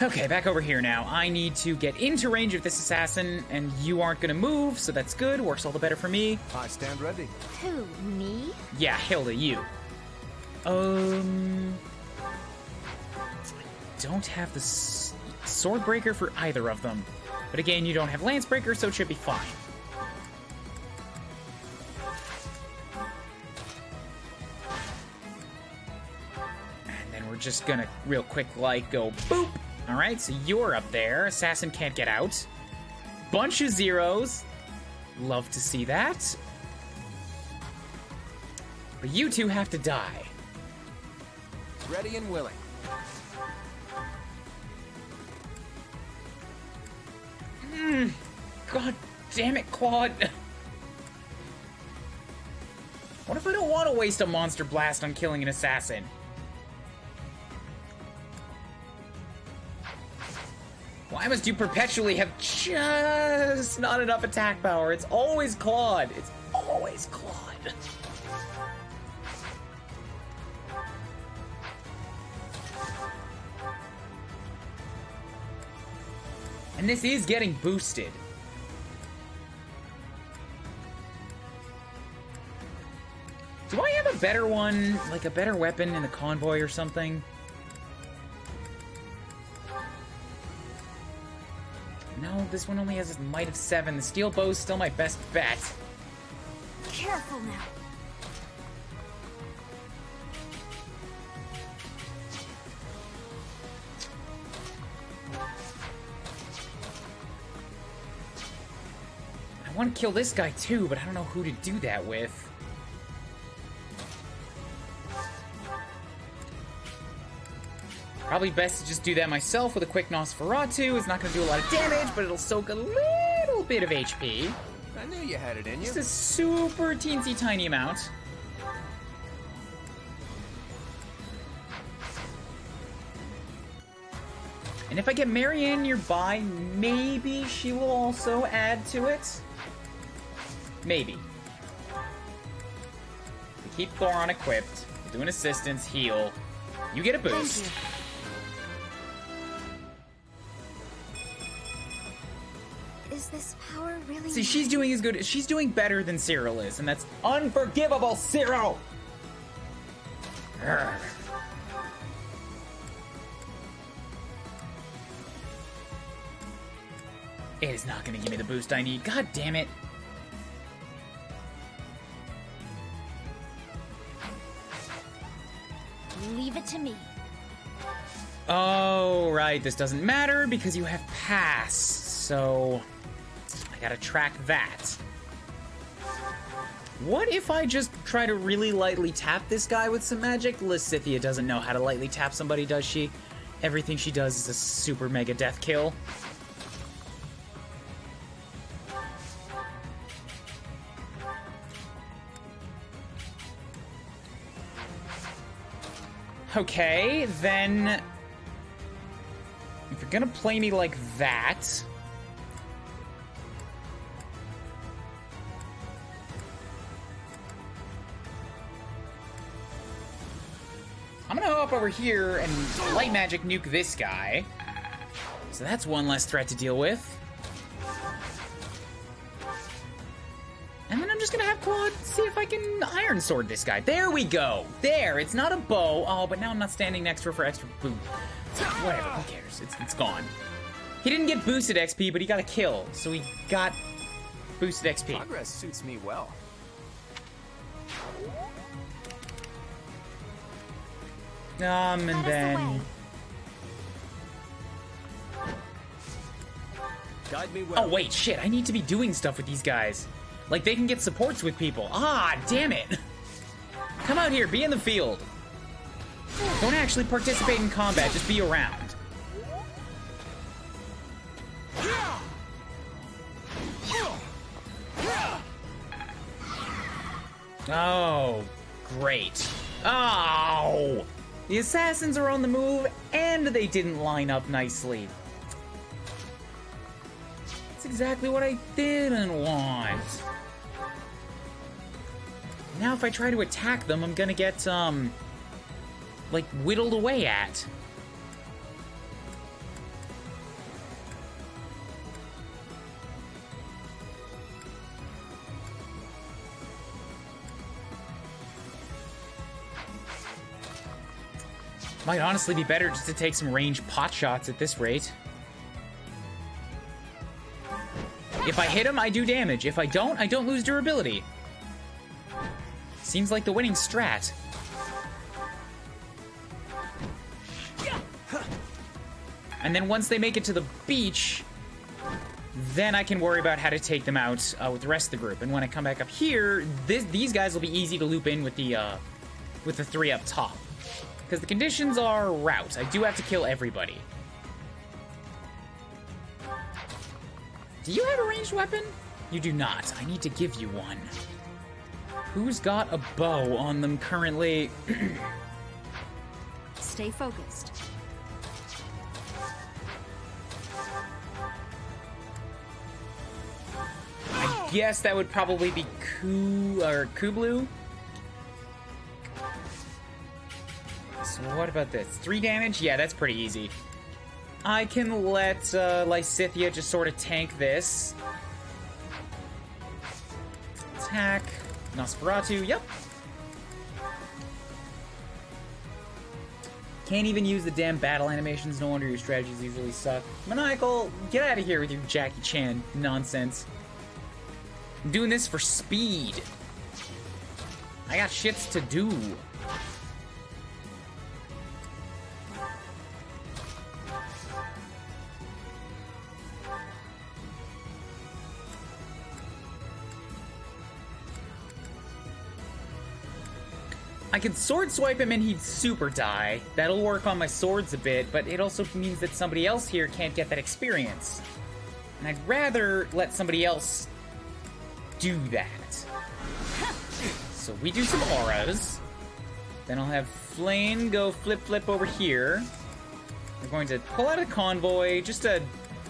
Okay, back over here now. I need to get into range of this assassin, and you aren't gonna move, so that's good. Works all the better for me. I stand ready. Who, me? Yeah, Hilda, you. I don't have the sword breaker for either of them. But again, you don't have lance breaker, so it should be fine. And then we're just gonna real quick like go boop. All right, so you're up there. Assassin can't get out. Bunch of zeros. Love to see that. But you two have to die. Ready and willing. God damn it, Claude. What if I don't want to waste a monster blast on killing an assassin? Why must you perpetually have just not enough attack power? It's always Claude. It's always Claude. And this is getting boosted. Do I have a better one, like a better weapon in the convoy or something? No, this one only has a might of 7. The steel bow's still my best bet. Careful now. I want to kill this guy too, but I don't know who to do that with. Probably best to just do that myself with a quick Nosferatu. It's not going to do a lot of damage, but it'll soak a little bit of HP. I knew you had it in you. Just a super teensy tiny amount. And if I get Marianne nearby, maybe she will also add to it. Maybe. We keep Thoron equipped. We'll do an assistance, heal. You get a boost. Thank you. Is this power really? See, she's doing as good. She's doing better than Cyril is, and that's unforgivable, Cyril. Urgh. It is not going to give me the boost I need. God damn it. Leave it to me. Oh, right. This doesn't matter because you have pass. So I gotta track that. What if I just try to really lightly tap this guy with some magic? Lysithia doesn't know how to lightly tap somebody, does she? Everything she does is a super mega death kill. Okay, then if you're gonna play me like that, I'm gonna go up over here and light magic nuke this guy. So that's one less threat to deal with. And then I'm just gonna have Claude see if I can Iron Sword this guy. There we go. There, it's not a bow. Oh, but now I'm not standing next to her for extra boot. Whatever, who cares? It's gone. He didn't get boosted XP, but he got a kill. So he got boosted XP. Progress suits me well. And That is the then... way. Guide me well. Oh, wait, shit. I need to be doing stuff with these guys. Like, they can get supports with people. Ah, damn it. Come out here. Be in the field. Don't actually participate in combat. Just be around. Oh, great. Oh! The assassins are on the move, and they didn't line up nicely. That's exactly what I didn't want. Now if I try to attack them, I'm gonna get, like, whittled away at. Might honestly be better just to take some ranged pot shots at this rate. If I hit him, I do damage. If I don't lose durability. Seems like the winning strat. And then once they make it to the beach, then I can worry about how to take them out with the rest of the group. And when I come back up here, these guys will be easy to loop in with the 3 up top. Because the conditions are rout. I do have to kill everybody. Do you have a ranged weapon? You do not. I need to give you one. Who's got a bow on them currently? Stay focused. I guess that would probably be Kuuribro. So what about this? 3 damage? Yeah, that's pretty easy. I can let Lysithea just sort of tank this. Attack. Nosferatu, yep. Can't even use the damn battle animations. No wonder your strategies usually suck. Maniacal, get out of here with your Jackie Chan nonsense. I'm doing this for speed. I got shits to do. I could sword swipe him and he'd super die. That'll work on my swords a bit, but it also means that somebody else here can't get that experience. And I'd rather let somebody else do that. So we do some auras. Then I'll have Flame go flip over here. We're going to pull out a convoy, just a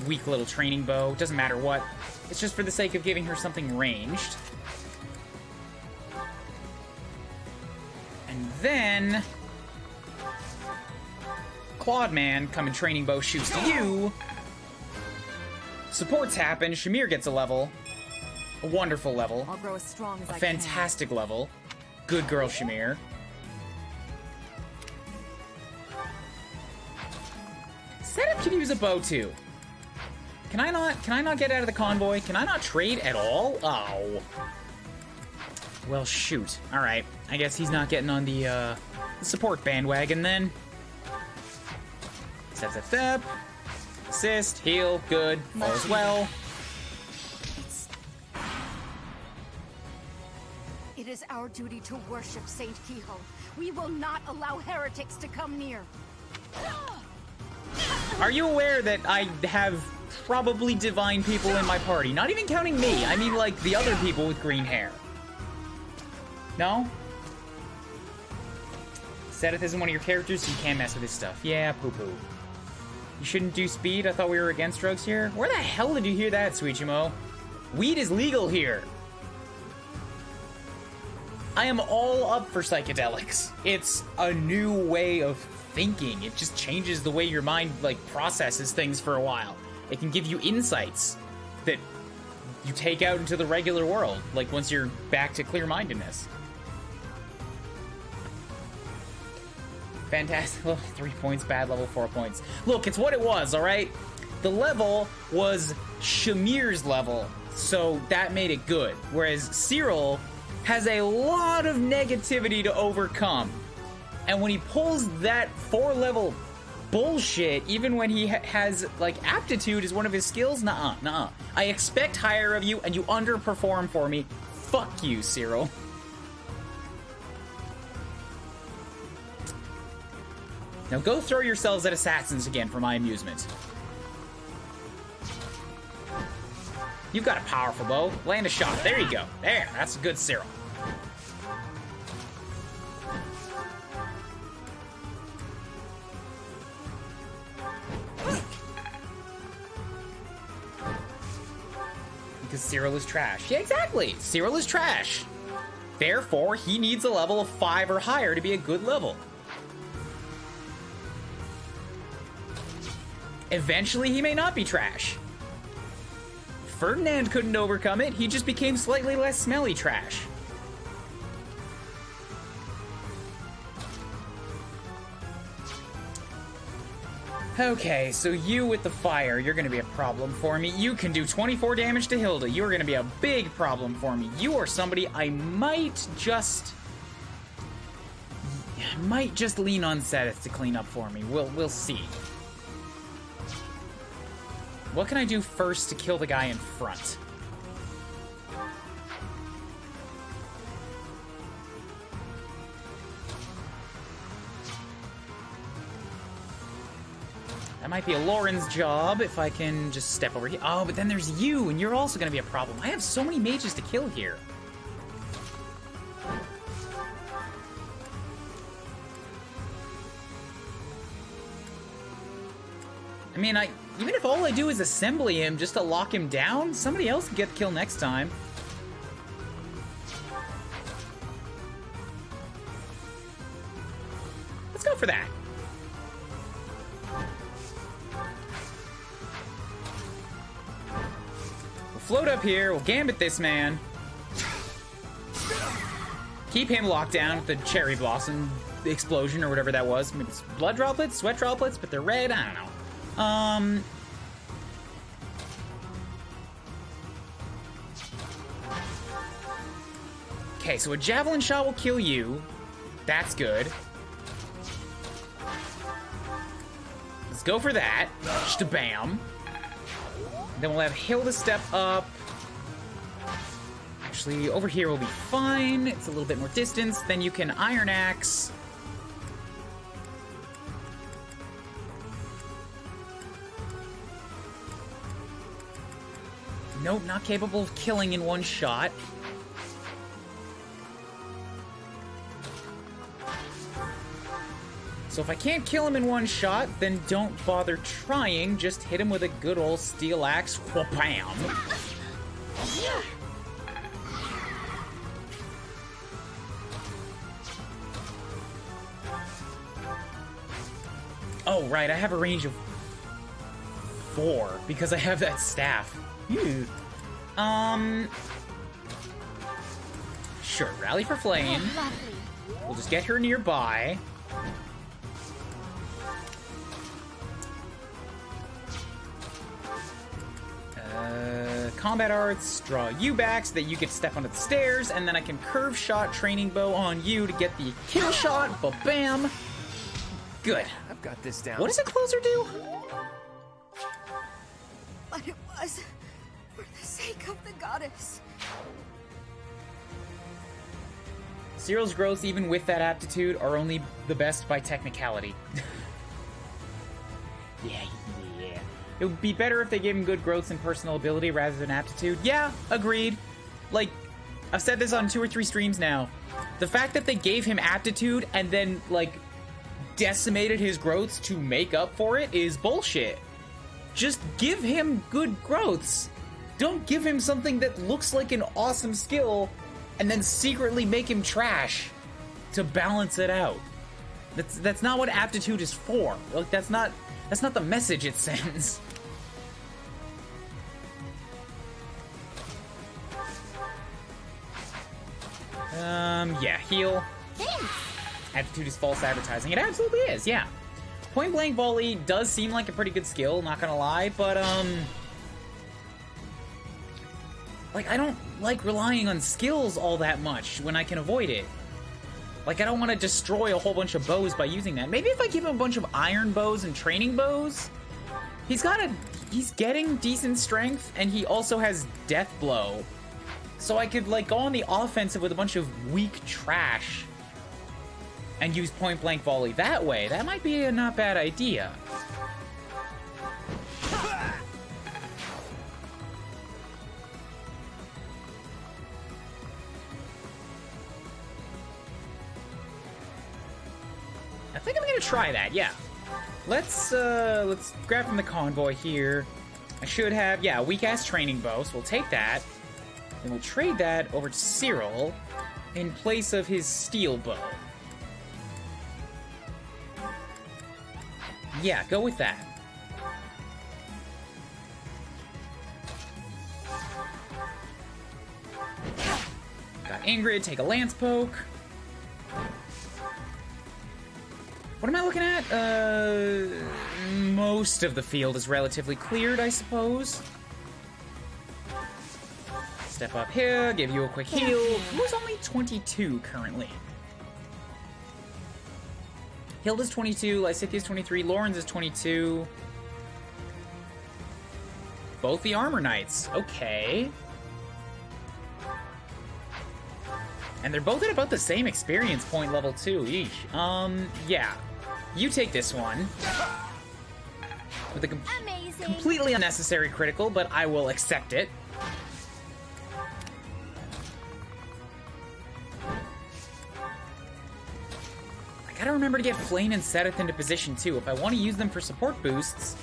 weak little training bow. Doesn't matter what. It's just for the sake of giving her something ranged. And then Clawman, coming training bow, shoots to you. Supports happen. Shamir gets a level. A wonderful level. I'll grow as strong as a fantastic level. Good girl, Shamir. Setup can use a bow too. Can I not get out of the convoy? Can I not trade at all? Oh. Well, shoot. All right. I guess he's not getting on the support bandwagon then. Step. Assist, heal, good, all is well. It is our duty to worship Saint Kehoe. We will not allow heretics to come near. Are you aware that I have probably divine people in my party? Not even counting me. I mean, like, the other people with green hair. No? Seth isn't one of your characters, so you can't mess with his stuff. Yeah, poo-poo. You shouldn't do speed? I thought we were against drugs here. Where the hell did you hear that, Suichimo? Weed is legal here. I am all up for psychedelics. It's a new way of thinking. It just changes the way your mind, like, processes things for a while. It can give you insights that you take out into the regular world, like, once you're back to clear-mindedness. Fantastic level 3 points, bad level 4 points. Look, it's what it was, alright? The level was Shamir's level, so that made it good. Whereas Cyril has a lot of negativity to overcome. And when he pulls that 4-level bullshit, even when he has, like, aptitude is one of his skills, nuh-uh. I expect higher of you, and you underperform for me. Fuck you, Cyril. Now go throw yourselves at assassins again for my amusement. You've got a powerful bow. Land a shot. There you go. There. That's a good Cyril. Because Cyril is trash. Yeah, exactly. Cyril is trash. Therefore, he needs a level of 5 or higher to be a good level. Eventually, he may not be trash. Ferdinand couldn't overcome it. He just became slightly less smelly trash. Okay, so you with the fire, you're gonna be a problem for me. You can do 24 damage to Hilda. You're gonna be a big problem for me. You are somebody I might just lean on Seth to clean up for me. We'll see. What can I do first to kill the guy in front? That might be a Lauren's job if I can just step over here. Oh, but then there's you, and you're also going to be a problem. I have so many mages to kill here. I mean, even if all I do is assembly him just to lock him down, somebody else can get the kill next time. Let's go for that. Float up here, we'll gambit this man. Keep him locked down with the cherry blossom explosion or whatever that was. Maybe it's blood droplets, sweat droplets, but they're red, I don't know. Okay, so a javelin shot will kill you. That's good. Let's go for that. Just a bam. Then we'll have Hilda step up. Actually, over here will be fine. It's a little bit more distance. Then you can Iron Axe. Nope, not capable of killing in one shot. So if I can't kill him in one shot, then don't bother trying. Just hit him with a good old steel axe. Wha-bam! Oh, right, I have a range of 4 because I have that staff. Sure, rally for flame. We'll just get her nearby. Combat arts, draw you back so that you get to step onto the stairs, and then I can curve shot training bow on you to get the kill shot, ba-bam! Good. I've got this down. What does a closer do? But it was for the sake of the goddess. Cyril's growths, even with that aptitude, are only the best by technicality. Yeah. It would be better if they gave him good growths and personal ability rather than aptitude. Yeah, agreed. Like, I've said this on 2 or 3 streams now. The fact that they gave him aptitude and then, like, decimated his growths to make up for it is bullshit. Just give him good growths. Don't give him something that looks like an awesome skill and then secretly make him trash to balance it out. That's not what aptitude is for. Like, that's not the message it sends. Yeah, heal. Aptitude is false advertising. It absolutely is, yeah. Point blank volley does seem like a pretty good skill, not gonna lie, but, like, I don't like relying on skills all that much when I can avoid it. Like, I don't want to destroy a whole bunch of bows by using that. Maybe if I give him a bunch of iron bows and training bows, he's getting decent strength, and he also has death blow. So I could, like, go on the offensive with a bunch of weak trash and use point blank volley that way. That might be a not bad idea. I think I'm gonna try that, yeah. Let's grab from the convoy here. I should have, yeah, a weak-ass training bow, so we'll take that. And we'll trade that over to Cyril in place of his steel bow. Yeah, go with that. Got Ingrid, take a lance poke. What am I looking at? Most of the field is relatively cleared, I suppose. Step up here, give you a quick heal. Who's only 22 currently? Hilda's 22, Lysithia's 23, Lauren's is 22. Both the Armor Knights, okay. And they're both at about the same experience point level too, eesh. Yeah. You take this one. With a completely unnecessary critical, but I will accept it. I gotta remember to get Flame and Sittin into position too. If I want to use them for support boosts,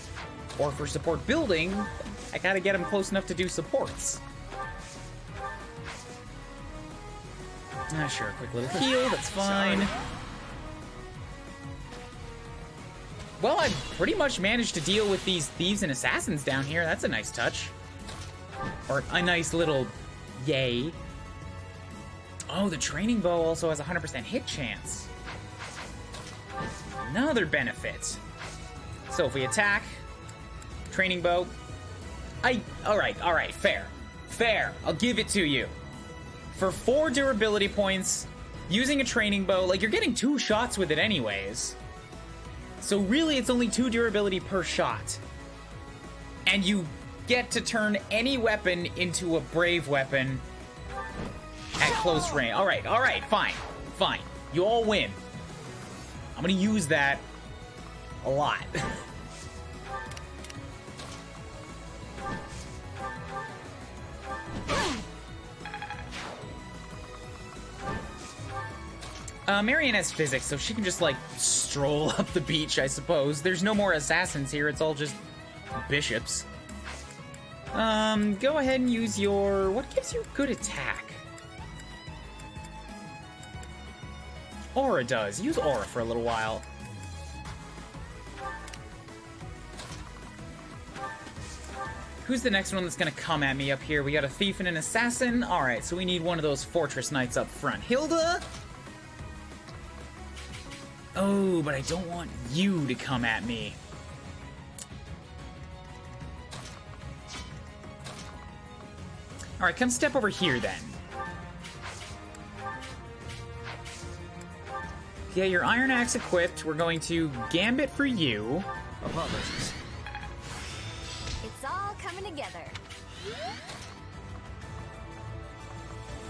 or for support building, I gotta get them close enough to do supports. Sure, a quick little heal, that's fine. Well, I've pretty much managed to deal with these thieves and assassins down here. That's a nice touch. Or a nice little yay. Oh, the training bow also has a 100% hit chance. Another benefit. So if we attack, training bow, all right, fair. Fair, I'll give it to you. For 4 durability points, using a training bow, like you're getting 2 shots with it anyways. So really, it's only 2 durability per shot. And you get to turn any weapon into a brave weapon at close range. All right, fine. You all win. I'm gonna use that a lot. Marianne has physics, so she can just, like, stroll up the beach, I suppose. There's no more assassins here, it's all just bishops. Go ahead and use your... What gives you good attack? Aura does. Use Aura for a little while. Who's the next one that's gonna come at me up here? We got a thief and an assassin. Alright, so we need one of those fortress knights up front. Hilda? Oh, but I don't want you to come at me. Alright, come step over here then. Yeah, your Iron Axe equipped. We're going to Gambit for you. Apologies. It's all coming together.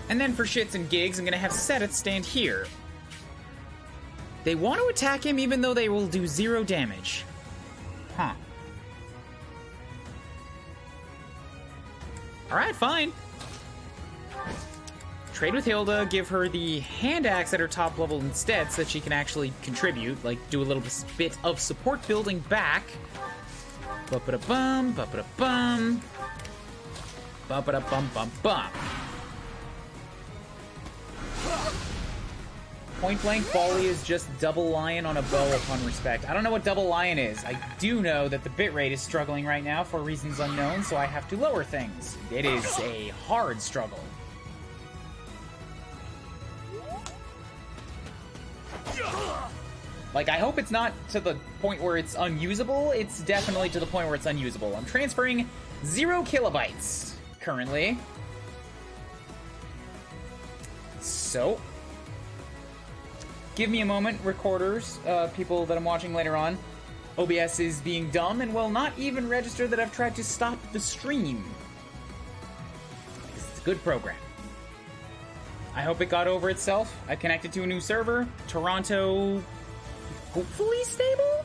And then for shits and gigs, I'm gonna have Sittin stand here. They want to attack him even though they will do 0 damage. Huh. Alright, fine. Trade with Hilda, give her the hand axe at her top level instead so that she can actually contribute, like do a little bit of support building back. Ba-ba-da-bum, ba-ba-da-bum. Ba-ba-da-bum-bum-bum. Point blank volley is just double lion on a bow upon respect. I don't know what double lion is. I do know that the bitrate is struggling right now for reasons unknown, so I have to lower things. It is a hard struggle. Like, I hope it's not to the point where it's unusable. It's definitely to the point where it's unusable. I'm transferring 0 kilobytes currently. So... give me a moment, recorders, people that I'm watching later on. OBS is being dumb and will not even register that I've tried to stop the stream. It's a good program. I hope it got over itself. I connected to a new server. Toronto, hopefully stable?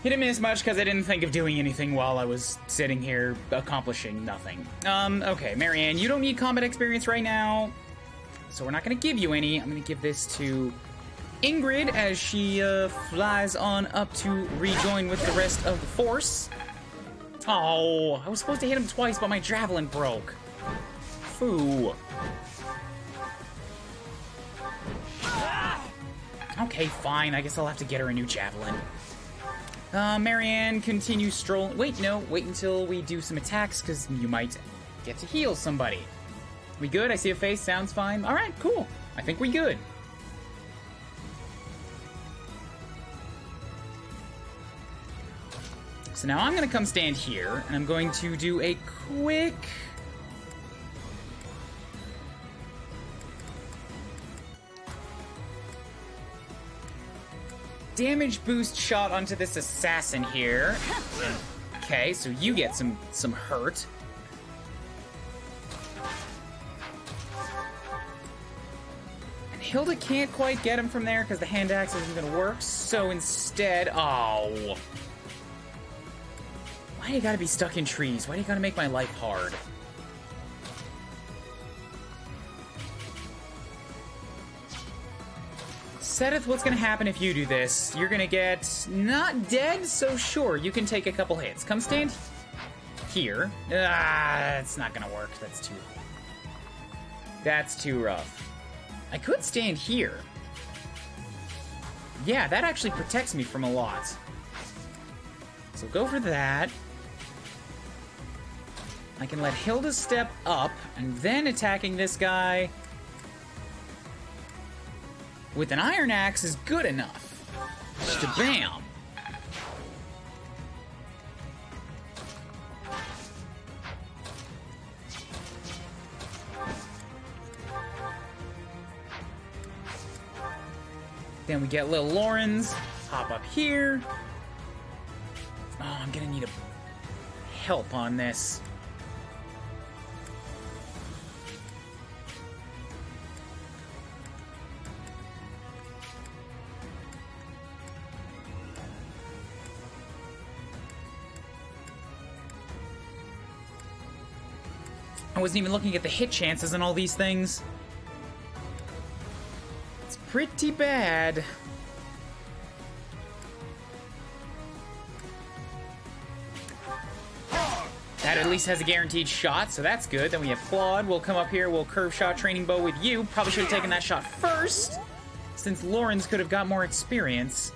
Didn't miss much because I didn't think of doing anything while I was sitting here accomplishing nothing. Okay, Marianne, you don't need combat experience right now. So we're not going to give you any. I'm going to give this to Ingrid as she flies on up to rejoin with the rest of the force. Oh, I was supposed to hit him twice, but my javelin broke. Foo. Okay, fine. I guess I'll have to get her a new javelin. Marianne continues strolling. Wait, no. Wait until we do some attacks, because you might get to heal somebody. We good? I see a face. Sounds fine. All right, cool. I think we good. So now I'm going to come stand here, and I'm going to do a quick... damage boost shot onto this assassin here. Okay, so you get some hurt. And Hilda can't quite get him from there because the hand axe isn't going to work. So instead, oh. Why do you gotta be stuck in trees? Why do you gotta make my life hard? Sedith, what's gonna happen if you do this? You're gonna get not dead, so sure, you can take a couple hits. Come stand here. It's not gonna work. That's too rough. I could stand here. Yeah, that actually protects me from a lot. So go for that. I can let Hilda step up, and then attacking this guy with an iron axe is good enough. Just a bam. Then we get little Lawrence. Hop up here. Oh, I'm gonna need help on this. I wasn't even looking at the hit chances and all these things. It's pretty bad. That at least has a guaranteed shot, so that's good. Then we have Claude. We'll come up here. We'll curve shot training bow with you. Probably should have taken that shot first, since Lawrence could have got more experience.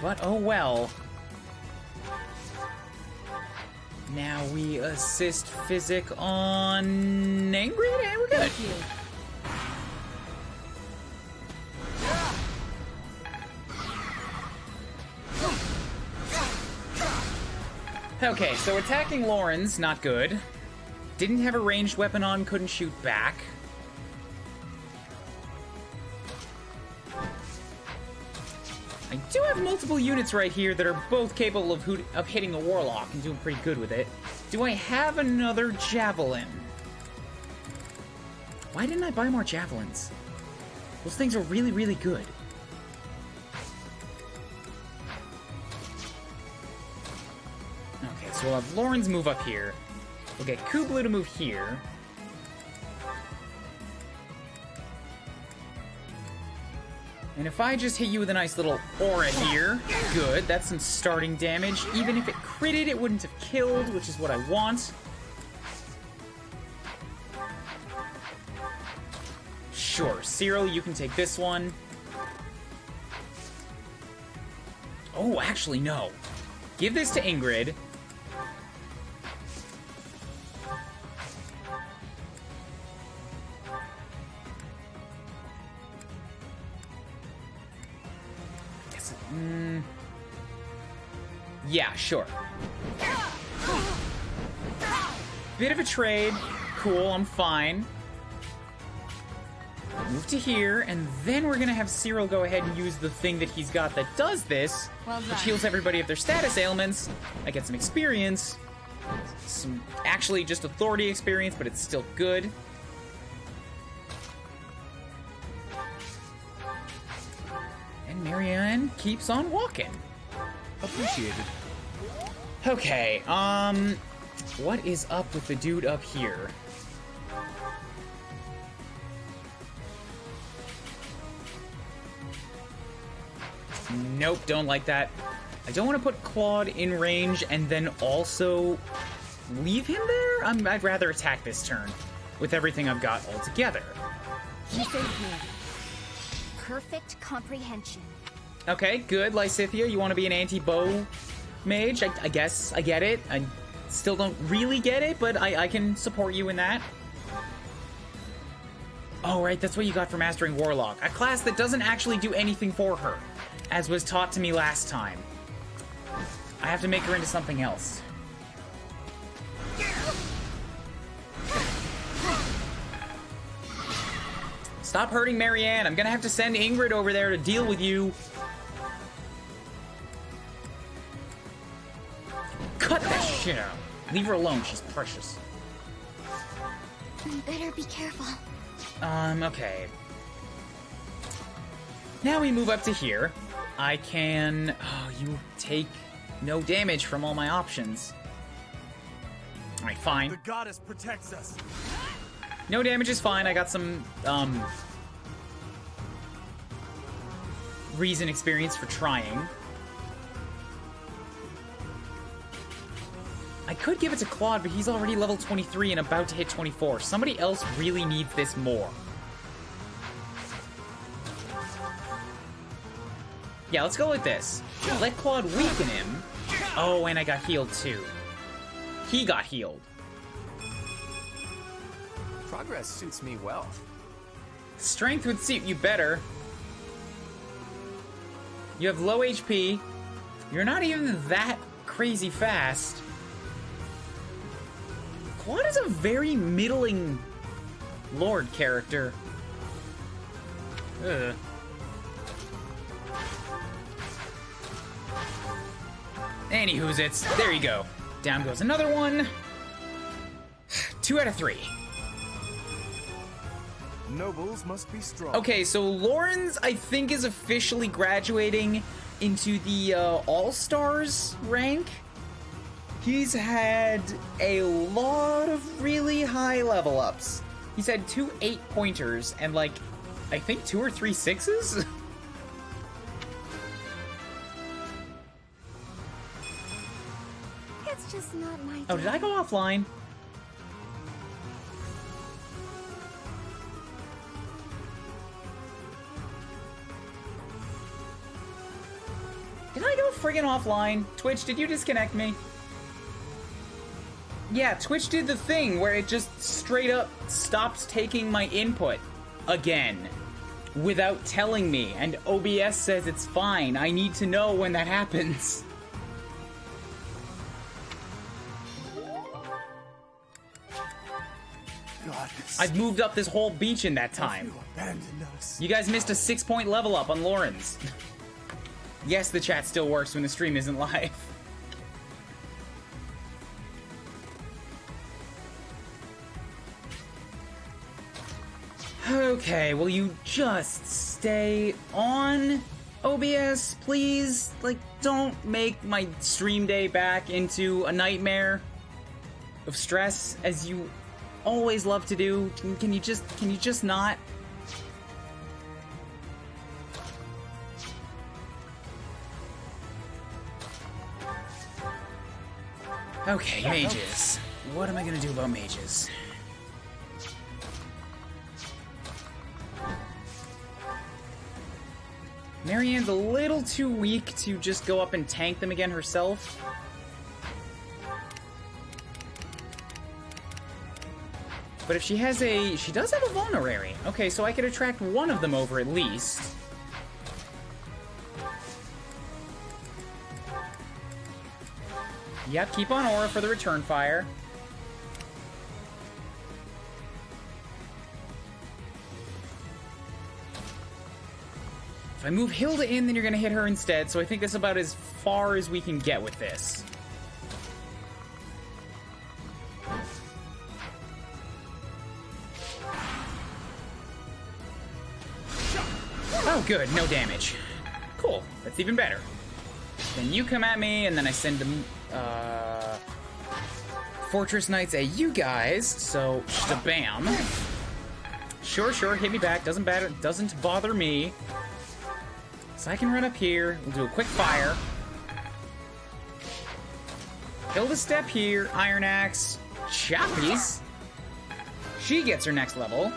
But oh well. Now we assist Physic on Ingrid, and we're good. Thank you. Okay, so attacking Lawrence, not good. Didn't have a ranged weapon on, couldn't shoot back. I do have multiple units right here that are both capable of hitting a warlock and doing pretty good with it. Do I have another javelin? Why didn't I buy more javelins? Those things are really, really good. Okay, so we'll have Lawrence move up here. We'll get Kuuribro to move here. And if I just hit you with a nice little aura here, good. That's some starting damage. Even if it critted, it wouldn't have killed, which is what I want. Sure, Cyril, you can take this one. Oh, actually, no. Give this to Ingrid. Yeah, sure. Bit of a trade. Cool, I'm fine. Move to here, and then we're gonna have Cyril go ahead and use the thing that he's got that does this, which heals everybody of their status ailments. I get some experience. Some actually just authority experience, but it's still good. And Marianne keeps on walking. Appreciated. Okay, what is up with the dude up here? Nope, don't like that. I don't want to put Claude in range and then also leave him there. I'd rather attack this turn with everything I've got all together. You saved me. Perfect comprehension. Okay, good, Lysithea. You want to be an anti-bow mage? I guess I get it. I still don't really get it, but I can support you in that. Oh, right, that's what you got for Mastering Warlock. A class that doesn't actually do anything for her, as was taught to me last time. I have to make her into something else. Stop hurting Marianne. I'm gonna have to send Ingrid over there to deal with you. Cut that shit out. Leave her alone. She's precious. You better be careful. Okay. Now we move up to here. I can... Oh, you take no damage from all my options. Alright, fine. The goddess protects us. No damage is fine. I got some, reason experience for trying. I could give it to Claude, but he's already level 23 and about to hit 24. Somebody else really needs this more. Yeah, let's go with this. Let Claude weaken him. Oh, and I got healed too. He got healed. Progress suits me well. Strength would suit you better. You have low HP. You're not even that crazy fast. Claude is a very middling Lord character. Ugh. Anywhoozits, there you go. Down goes another one. 2 out of 3. Nobles must be strong. Okay, so Lawrence, I think, is officially graduating into the All-Stars rank. He's had a lot of really high level ups. He's had 2 8-pointers and, like, I think 2 or 3 6s? It's just not my Oh, did I go offline? Did I go friggin' offline? Twitch, did you disconnect me? Yeah, Twitch did the thing where it just straight up stops taking my input again without telling me, and OBS says it's fine. I need to know when that happens. I've moved up this whole beach in that time. You guys missed a 6-point level up on Lawrence. Yes, the chat still works when the stream isn't live. Okay, will you just stay on OBS, please? Like, don't make my stream day back into a nightmare of stress, as you always love to do. Can you just not? Okay, mages. What am I gonna do about mages? Marianne's a little too weak to just go up and tank them again herself. But if she has a... She does have a vulnerary. Okay, so I could attract one of them over at least. Yep, keep on aura for the return fire. If I move Hilda in, then you're gonna hit her instead, so I think that's about as far as we can get with this. Oh, good, no damage. Cool, that's even better. Then you come at me, and then I send them, Fortress Knights at you guys, so bam. Sure, hit me back, doesn't bother me. So I can run up here, we'll do a quick fire. Hilda step here, Iron Axe, Chappies. She gets her next level.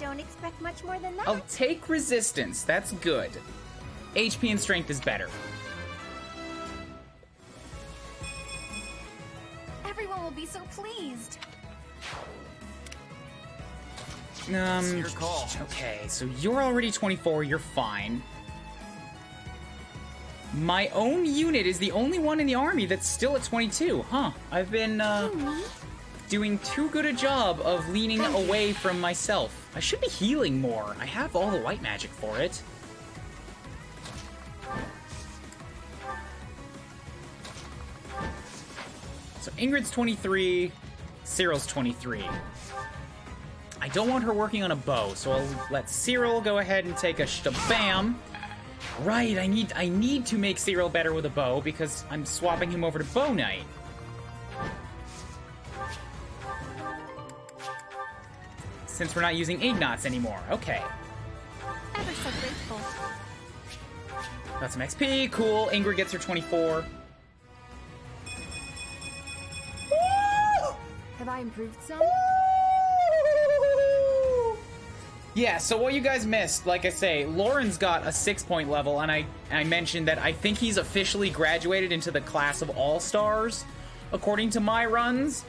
Don't expect much more than that. I'll take resistance, that's good. HP and strength is better. Everyone will be so pleased. It's your call. Okay, so you're already 24, you're fine. My own unit is the only one in the army that's still at 22, huh? I've been, doing too good a job of leaning away from myself. I should be healing more. I have all the white magic for it. So Ingrid's 23, Cyril's 23. I don't want her working on a bow, so I'll let Cyril go ahead and take a shabam. Right, I need to make Cyril better with a bow because I'm swapping him over to Bow Knight. Since we're not using 8 knots anymore. Okay. Ever so grateful. Got some XP, cool. Ingrid gets her 24. Have I improved some? Yeah, so what you guys missed, like I say, Lauren's got a 6-point level, and I mentioned that I think he's officially graduated into the class of All-Stars, according to my runs,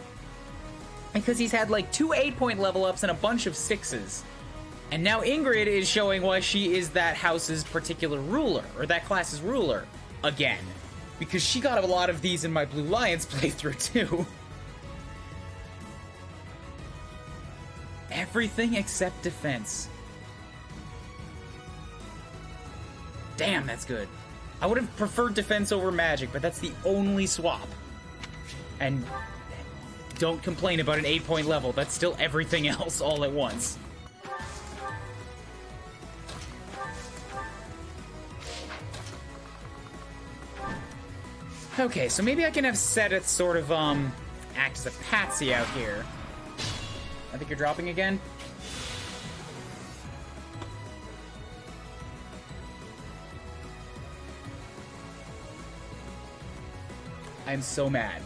because he's had like 2 8-point level ups and a bunch of 6s. And now Ingrid is showing why she is that house's particular ruler, or that class's ruler, again. Because she got a lot of these in my Blue Lions playthrough, too. Everything except defense. Damn, that's good. I would have preferred defense over magic, but that's the only swap. And don't complain about an 8-point level. That's still everything else all at once. Okay, so maybe I can have Sittin sort of, act as a patsy out here. I think you're dropping again. I'm so mad.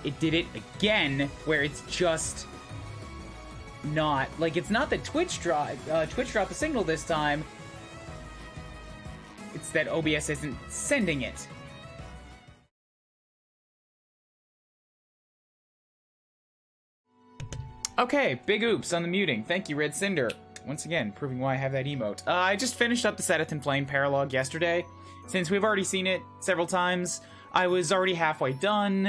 It did it again, where it's just not like it's not that Twitch dropped the signal this time. It's that OBS isn't sending it. Okay, big oops on the muting. Thank you, Red Cinder. Once again, proving why I have that emote. I just finished up the Sittin Flame Paralogue yesterday. Since we've already seen it several times, I was already halfway done.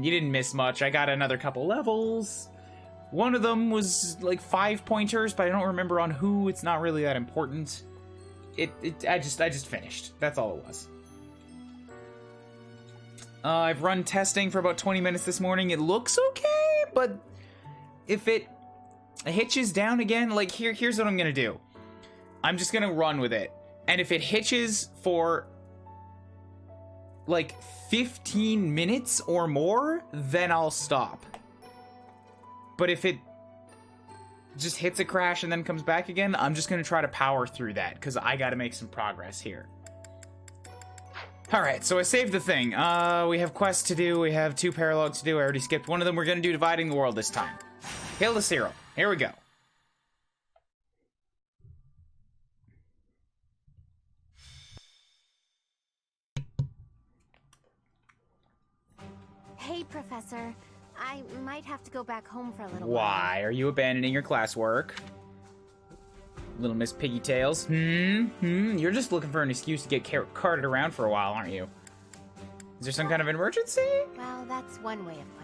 You didn't miss much. I got another couple levels. One of them was like 5-pointers, but I don't remember on who. It's not really that important. I just finished. That's all it was. I've run testing for about 20 minutes this morning. It looks okay, but if it hitches down again, like here's what I'm gonna do. I'm just gonna run with it. And if it hitches for like 15 minutes or more, then I'll stop. But if it just hits a crash and then comes back again, I'm just gonna try to power through that, because I gotta make some progress here. Alright, so I saved the thing. We have quests to do, we have 2 paralogs to do, I already skipped one of them. We're gonna do Dividing the World this time. Hilda Cyril. Here we go. Hey, Professor. I might have to go back home for a little while. Why are you abandoning your classwork? Little Miss Piggy Tails. You're just looking for an excuse to get carted around for a while, aren't you? Is there some kind of emergency? Well, that's one way of putting it.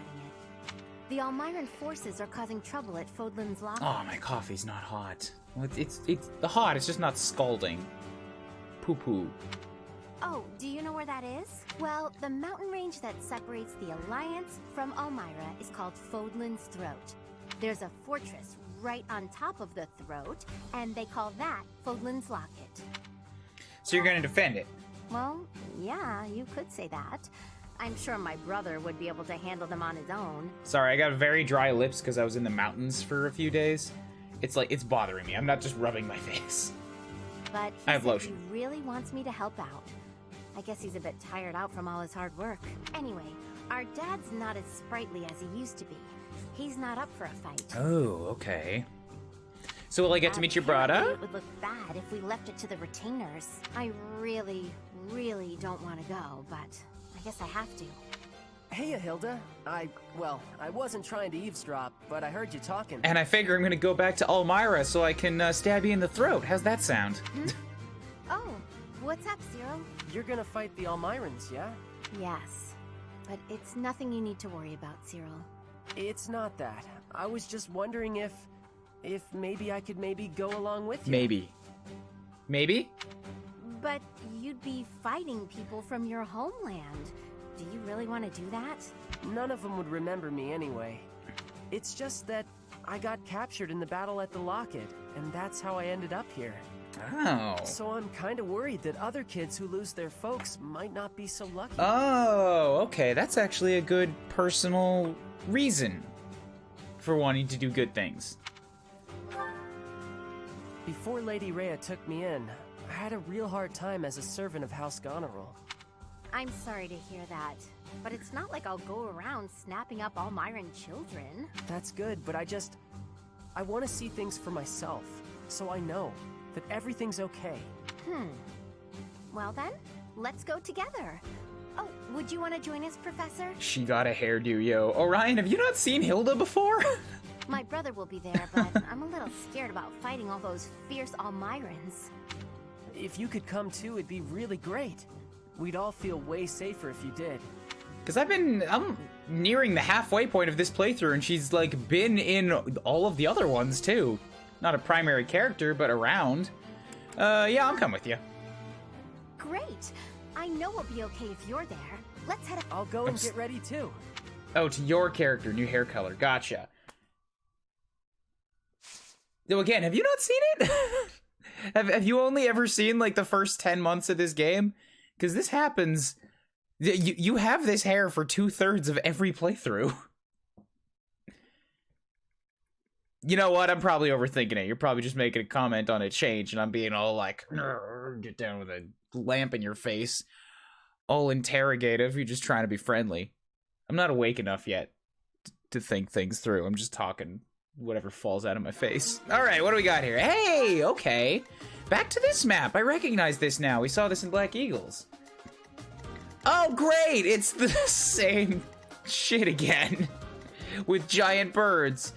The Almiran forces are causing trouble at Fodlan's Lock. Oh, my coffee's not hot. Well, it's the hot, it's just not scalding. Poo-poo. Oh, do you know where that is? Well, the mountain range that separates the Alliance from Almyra is called Fodlan's Throat. There's a fortress right on top of the throat, and they call that Fodlan's Locket. So you're gonna defend it? Well, yeah, you could say that. I'm sure my brother would be able to handle them on his own. Sorry, I got very dry lips because I was in the mountains for a few days. It's like, it's bothering me. I'm not just rubbing my face. But I have lotion. he really wants me to help out. I guess he's a bit tired out from all his hard work. Anyway, our dad's not as sprightly as he used to be. He's not up for a fight. Oh, okay. So will I get to meet your brother? It would look bad if we left it to the retainers. I really don't want to go, but I guess I have to. Hey, Hilda. I wasn't trying to eavesdrop, but I heard you talking. And I figure I'm gonna go back to Elmira so I can stab you in the throat. How's that sound? Oh, what's up, Cyril? You're gonna fight the Almirans, yeah? Yes, but it's nothing you need to worry about, Cyril. It's not that. I was just wondering if maybe I could go along with you. Maybe? But you'd be fighting people from your homeland. Do you really want to do that? None of them would remember me anyway. It's just that I got captured in the battle at the Locket, and that's how I ended up here. Oh. So I'm kind of worried that other kids who lose their folks might not be so lucky. Oh, okay. That's actually a good personal reason for wanting to do good things. Before Lady Rhea took me in, I had a real hard time as a servant of House Goneril. I'm sorry to hear that, but it's not like I'll go around snapping up Almiran children. That's good, but I want to see things for myself, so I know that everything's okay. Well then, let's go together. Oh, would you want to join us, Professor? She got a hairdo, yo. Orion, have you not seen Hilda before? My brother will be there, but I'm a little scared about fighting all those fierce Almirans. If you could come too, it'd be really great. We'd all feel way safer if you did. Because I'm nearing the halfway point of this playthrough, and she's, like, been in all of the other ones, too. Not a primary character, but around. Yeah, I'll come with you. Great! I know we'll be okay if you're there. Let's head up. I'll go and get ready, too. Oh, to your character, new hair color. Gotcha. So again, have you not seen it? have you only ever seen, like, the first 10 months of this game? Because this happens... You have this hair for 2/3 of every playthrough. You know what? I'm probably overthinking it. You're probably just making a comment on a change, and I'm being all like, get down with a lamp in your face. All interrogative. You're just trying to be friendly. I'm not awake enough yet to think things through. I'm just talking whatever falls out of my face. Alright, what do we got here? Hey, okay. Back to this map. I recognize this now. We saw this in Black Eagles. Oh, great! It's the same shit again. With giant birds.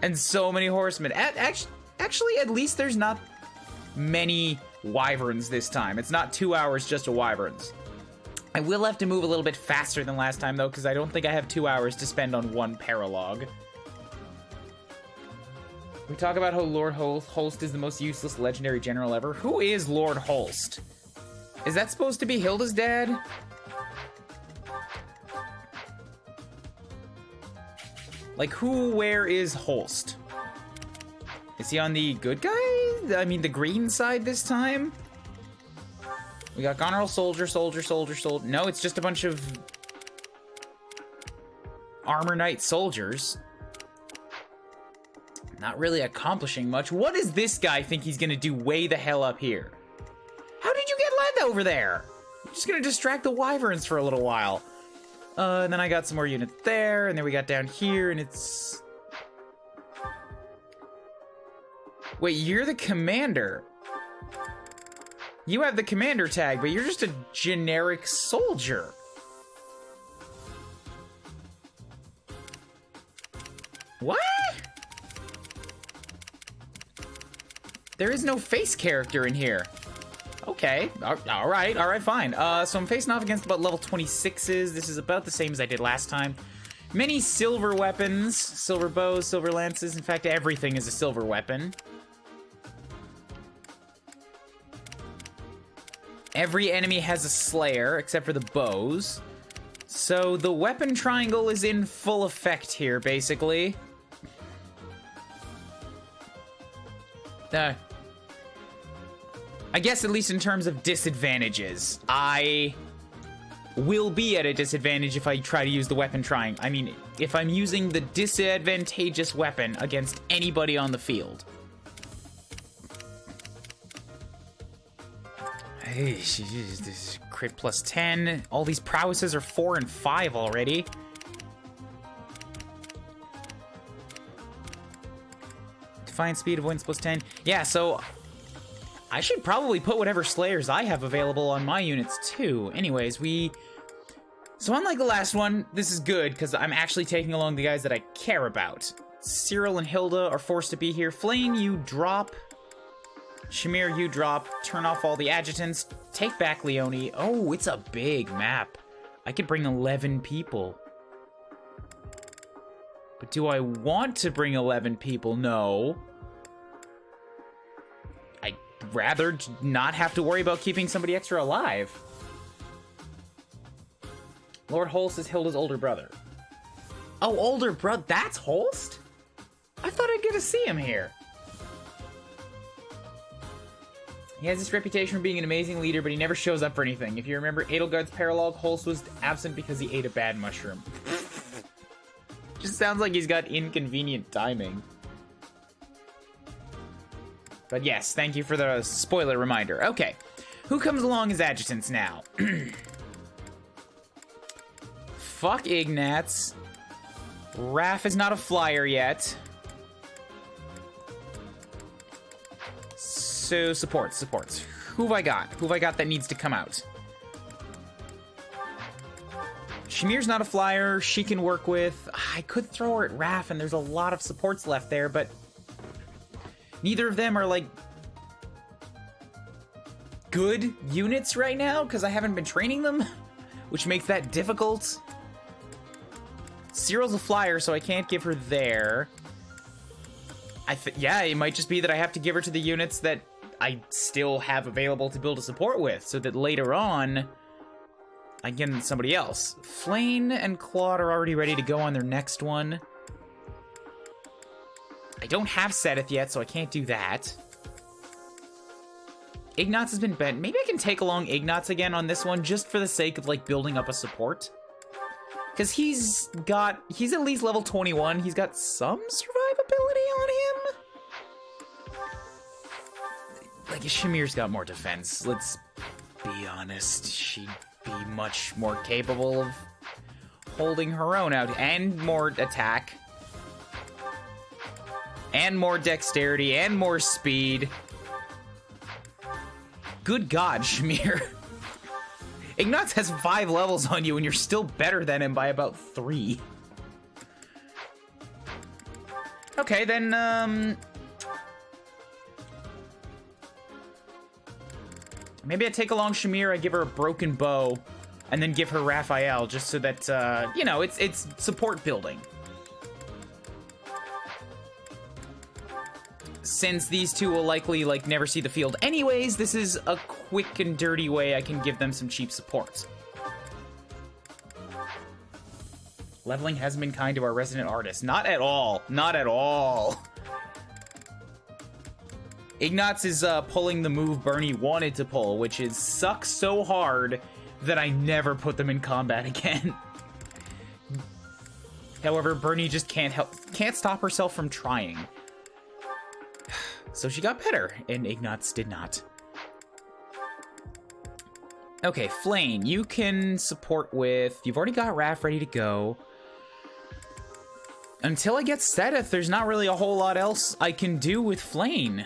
And so many horsemen. Actually, at least there's not many wyverns this time. It's not 2 hours just of wyverns. I will have to move a little bit faster than last time, though, because I don't think I have 2 hours to spend on one paralog. We talk about how Lord Holst is the most useless legendary general ever. Who is Lord Holst? Is that supposed to be Hilda's dad? Like, where is Holst? Is he on the good guy? I mean, the green side this time? We got Goneril soldier. No, it's just a bunch of Armor Knight soldiers. Not really accomplishing much. What does this guy think he's gonna do way the hell up here? How did you get led over there? I'm just gonna distract the wyverns for a little while. And then I got some more units there, and then we got down here, and it's... Wait, you're the commander. You have the commander tag, but you're just a generic soldier. What? There is no face character in here. Okay, all right, fine. So I'm facing off against about level 26s. This is about the same as I did last time. Many silver weapons, silver bows, silver lances. In fact, everything is a silver weapon. Every enemy has a slayer, except for the bows. So the weapon triangle is in full effect here, basically. I guess at least in terms of disadvantages, I will be at a disadvantage if I try to use the weapon triangle. I mean, if I'm using the disadvantageous weapon against anybody on the field. Hey, this is Crit plus 10. All these prowesses are 4 and 5 already. Defiant speed, avoidance plus 10. Yeah, so I should probably put whatever Slayers I have available on my units too. Anyways, so unlike the last one, this is good because I'm actually taking along the guys that I care about. Cyril and Hilda are forced to be here. Flame, you drop. Shamir, you drop. Turn off all the adjutants. Take back Leone. Oh, it's a big map. I could bring 11 people. But do I want to bring 11 people? No. I'd rather not have to worry about keeping somebody extra alive. Lord Holst is Hilda's older brother. Oh, older brother. That's Holst? I thought I'd get to see him here. He has this reputation for being an amazing leader, but he never shows up for anything. If you remember Edelgard's paralogue, Holst was absent because he ate a bad mushroom. Just sounds like he's got inconvenient timing. But yes, thank you for the spoiler reminder. Okay, who comes along as adjutants now? Fuck Ignatz. Raph is not a flyer yet. So, supports. Who have I got? Who have I got that needs to come out? Shamir's not a flyer. She can work with... I could throw her at Raph, and there's a lot of supports left there, but... neither of them are, like... good units right now, because I haven't been training them, which makes that difficult. Cyril's a flyer, so I can't give her there. Yeah, it might just be that I have to give her to the units that I still have available to build a support with, so that later on, I can get somebody else. Flane and Claude are already ready to go on their next one. I don't have Seth yet, so I can't do that. Ignatz has been bent. Maybe I can take along Ignatz again on this one, just for the sake of, like, building up a support. Because he's at least level 21. He's got some survivability on him. Like, Shamir's got more defense. Let's be honest. She'd be much more capable of holding her own out. And more attack. And more dexterity. And more speed. Good God, Shamir. Ignatz has 5 levels on you, and you're still better than him by about 3. Okay, then, maybe I take along Shamir, I give her a broken bow, and then give her Raphael, just so that, you know, it's support building. Since these two will likely, like, never see the field anyways, this is a quick and dirty way I can give them some cheap support. Leveling hasn't been kind to our resident artist. Not at all. Not at all. Ignatz is pulling the move Bernie wanted to pull, which is suck so hard that I never put them in combat again. However, Bernie just can't stop herself from trying. So she got better, and Ignatz did not. Okay, Flane, you can support with... You've already got Raph ready to go. Until I get Sedith, there's not really a whole lot else I can do with Flane.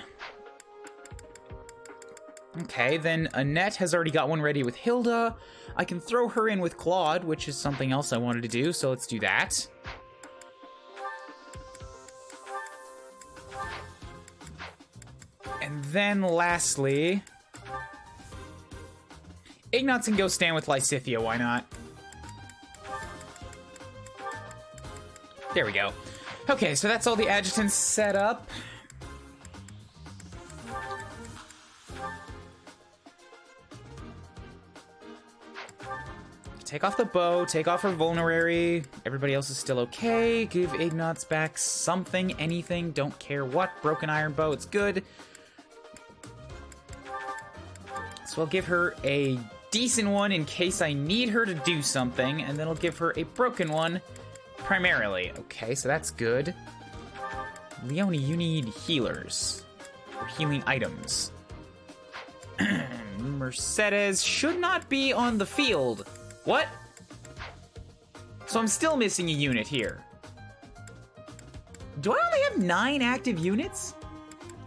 Okay, then Annette has already got one ready with Hilda. I can throw her in with Claude, which is something else I wanted to do, so let's do that. And then lastly, Ignatz can go stand with Lysithia, why not? There we go. Okay, so that's all the adjutants set up. Take off the bow, take off her vulnerary. Everybody else is still okay. Give Ignatz back something, anything, don't care what. Broken iron bow, it's good. So I'll give her a decent one in case I need her to do something, and then I'll give her a broken one primarily. Okay, so that's good. Leone, you need healers. Or healing items. Mercedes should not be on the field. What? So I'm still missing a unit here. Do I only have 9 active units?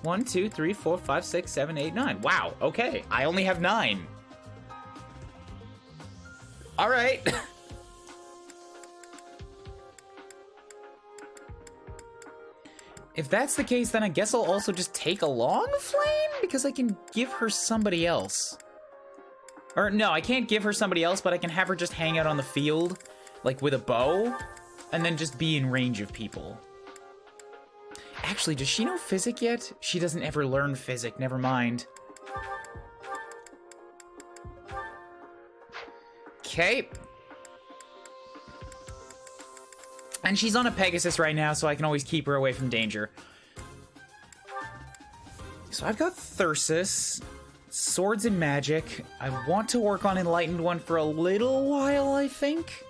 1, 2, 3, 4, 5, 6, 7, 8, 9. Wow, okay. I only have 9. All right. If that's the case, then I guess I'll also just take along Flame, because I can give her somebody else. Or no, I can't give her somebody else, but I can have her just hang out on the field, like with a bow, and then just be in range of people. Actually, does she know Physic yet? She doesn't ever learn Physic, never mind. Okay. And she's on a Pegasus right now, so I can always keep her away from danger. So I've got Thyrsus, Swords and Magic. I want to work on Enlightened One for a little while, I think.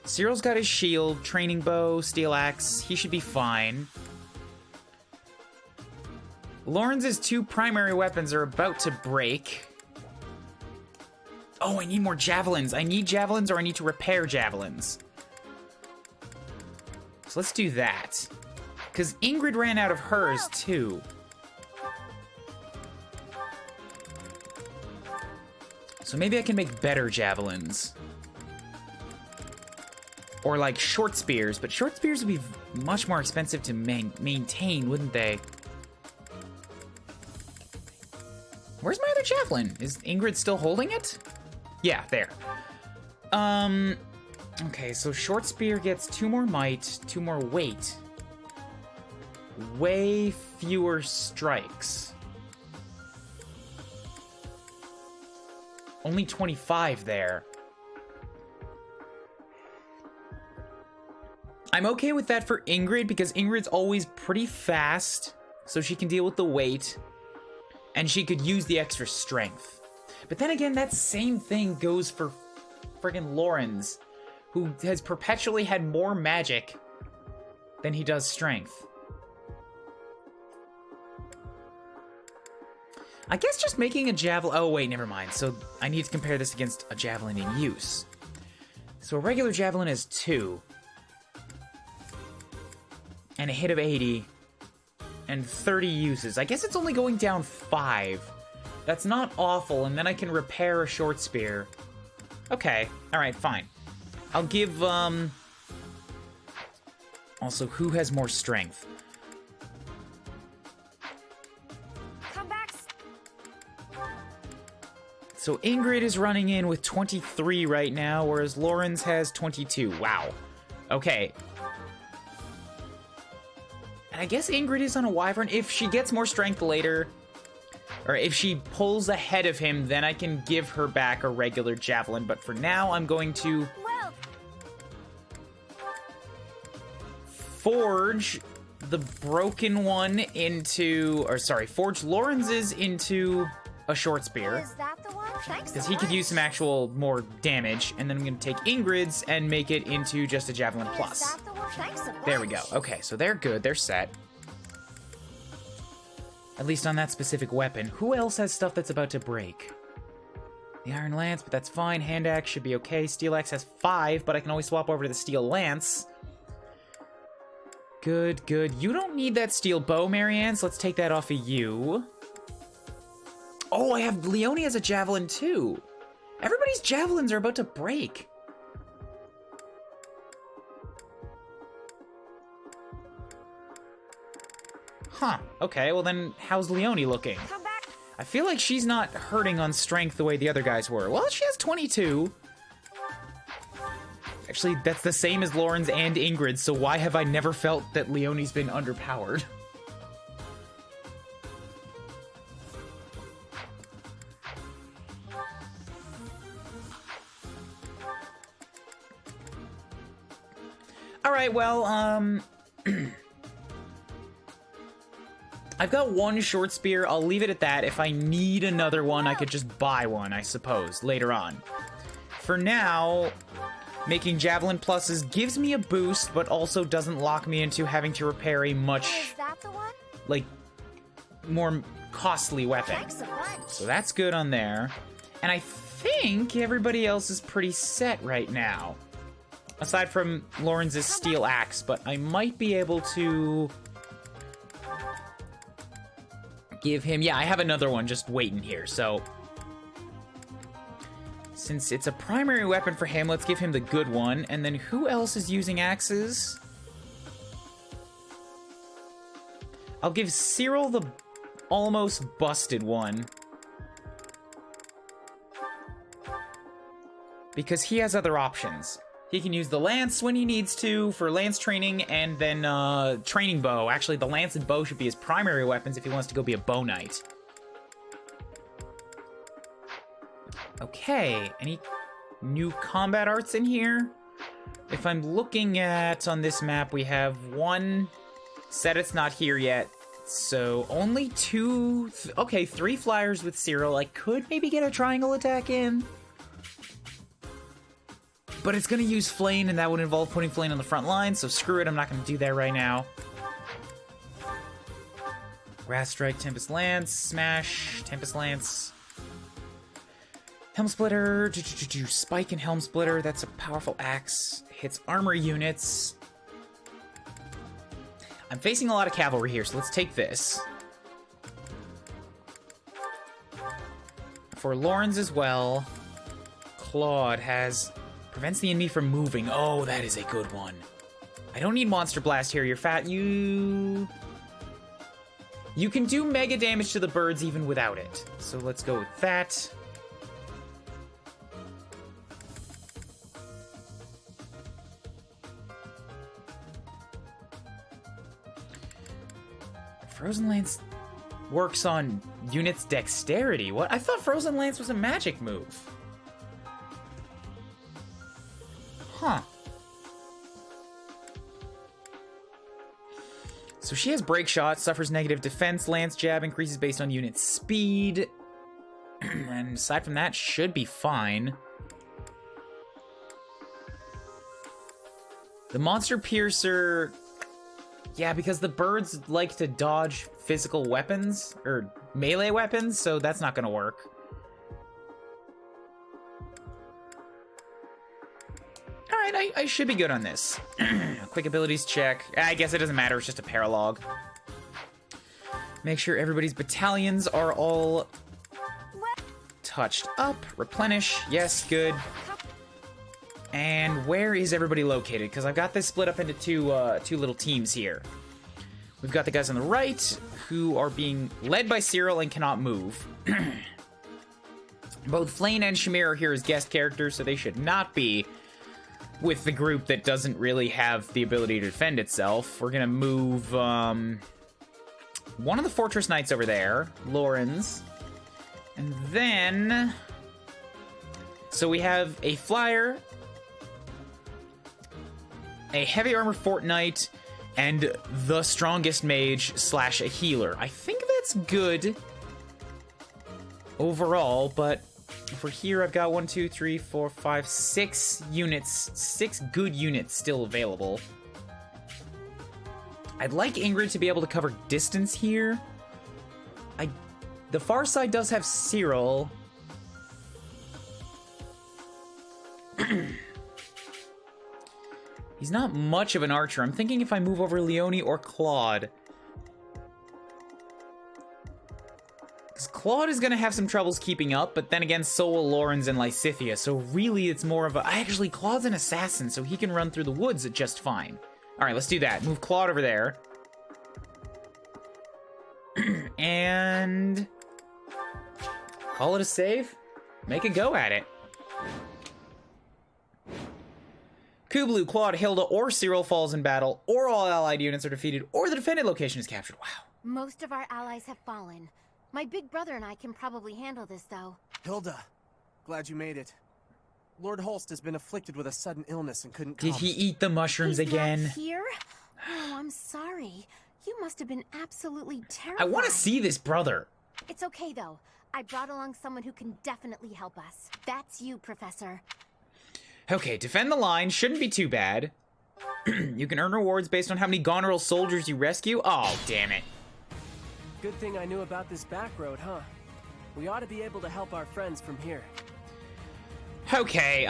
Cyril's got his shield, training bow, steel axe. He should be fine. Lawrence's 2 primary weapons are about to break. Oh, I need more javelins. I need javelins, or I need to repair javelins. So let's do that. Because Ingrid ran out of hers, too. So maybe I can make better javelins. Or like short spears, but short spears would be much more expensive to maintain, wouldn't they? Where's my other javelin? Is Ingrid still holding it? Yeah, there. Okay, so short spear gets 2 more might, 2 more weight. Way fewer strikes. Only 25 there. I'm okay with that for Ingrid, because Ingrid's always pretty fast, so she can deal with the weight, and she could use the extra strength. But then again, that same thing goes for friggin' Lawrence, who has perpetually had more magic than he does strength. I guess just making a javelin... Oh, wait, never mind. So I need to compare this against a javelin in use. So a regular javelin is 2. And a hit of 80. And 30 uses. I guess it's only going down 5. That's not awful, and then I can repair a short spear. Okay, alright, fine. I'll give, Also, who has more strength? Come back. So Ingrid is running in with 23 right now, whereas Lawrence has 22. Wow. Okay. And I guess Ingrid is on a wyvern. If she gets more strength later... Or if she pulls ahead of him, then I can give her back a regular javelin. But for now, I'm going to forge the broken one into... Or sorry, forge Lawrence's into a short spear. Is that the one? Thanks. Because he could use some actual more damage. And then I'm going to take Ingrid's and make it into just a javelin plus. Is that the one? Thanks a There we bunch. go. Okay, so they're good. They're set. At least on that specific weapon. Who else has stuff that's about to break? The Iron Lance, but that's fine. Hand Axe should be okay. Steel Axe has 5, but I can always swap over to the Steel Lance. Good, good. You don't need that Steel Bow, Marianne, so let's take that off of you. Oh, I have... Leone has a Javelin, too. Everybody's Javelins are about to break. Huh, okay, well then, how's Leone looking? Come back. I feel like she's not hurting on strength the way the other guys were. Well, she has 22. Actually, that's the same as Lawrence and Ingrid, so why have I never felt that Leone's been underpowered? Alright, well, I've got 1 short spear. I'll leave it at that. If I need another one, I could just buy one, I suppose, later on. For now, making Javelin Pluses gives me a boost, but also doesn't lock me into having to repair a much, Is that the one? like, more costly weapon. So that's good on there. And I think everybody else is pretty set right now. Aside from Lawrence's steel axe, but I might be able to give him... Yeah, I have another one just waiting here, so... Since it's a primary weapon for him, let's give him the good one. And then who else is using axes? I'll give Cyril the almost busted one. Because he has other options. He can use the lance when he needs to for lance training, and then training bow. Actually, the lance and bow should be his primary weapons if he wants to go be a bow knight. Okay, any new combat arts in here? If I'm looking at on this map, we have one set. It's not here yet, so only two. Okay, 3 flyers with Cyril. I could maybe get a triangle attack in. But it's going to use Flame, and that would involve putting Flame on the front line, so screw it, I'm not going to do that right now. Wrath Strike, Tempest Lance, Smash, Tempest Lance. Helm Splitter, Spike and Helm Splitter, that's a powerful axe. Hits armor units. I'm facing a lot of cavalry here, so let's take this. For Lawrence as well, Claude has... Prevents the enemy from moving. Oh, that is a good one. I don't need Monster Blast here. You're fat. You can do mega damage to the birds even without it. So let's go with that. Frozen Lance works on units' dexterity. What? I thought Frozen Lance was a magic move. Huh. So she has break shot, suffers negative defense, lance jab increases based on unit speed. And aside from that, should be fine. The monster piercer... Yeah, because the birds like to dodge physical weapons, or melee weapons, so that's not gonna work. Alright, I should be good on this. Quick abilities check. I guess it doesn't matter, it's just a paralog. Make sure everybody's battalions are all touched up. Replenish, yes, good. And where is everybody located? Because I've got this split up into two little teams here. We've got the guys on the right, who are being led by Cyril and cannot move. Both Flame and Shamir are here as guest characters, so they should not be with the group that doesn't really have the ability to defend itself. We're gonna move one of the Fortress Knights over there, Lawrence. And then... So we have a Flyer, a Heavy Armor Fort Knight, and the Strongest Mage / a Healer. I think that's good overall, but... For here, I've got 1, 2, 3, 4, 5, 6 units. 6 good units still available. I'd like Ingrid to be able to cover distance here. The far side does have Cyril. He's not much of an archer. I'm thinking if I move over Leone or Claude. Claude is gonna have some troubles keeping up, but then again, so will Lawrence and Lysithia, so really it's more of a... Actually, Claude's an assassin, so he can run through the woods just fine. Alright, let's do that. Move Claude over there. And... call it a save. Make a go at it. Kuuribro, Claude, Hilda, or Cyril falls in battle, or all allied units are defeated, or the defended location is captured. Wow. Most of our allies have fallen. My big brother and I can probably handle this, though. Hilda, glad you made it. Lord Holst has been afflicted with a sudden illness and couldn't come. Did he eat the mushrooms He's again? Not here? Oh, I'm sorry. You must have been absolutely terrified. I want to see this brother. It's okay, though. I brought along someone who can definitely help us. That's you, Professor. Okay, defend the line. Shouldn't be too bad. You can earn rewards based on how many Goneril soldiers you rescue. Oh, damn it. Good thing I knew about this back road, huh? We ought to be able to help our friends from here. Okay,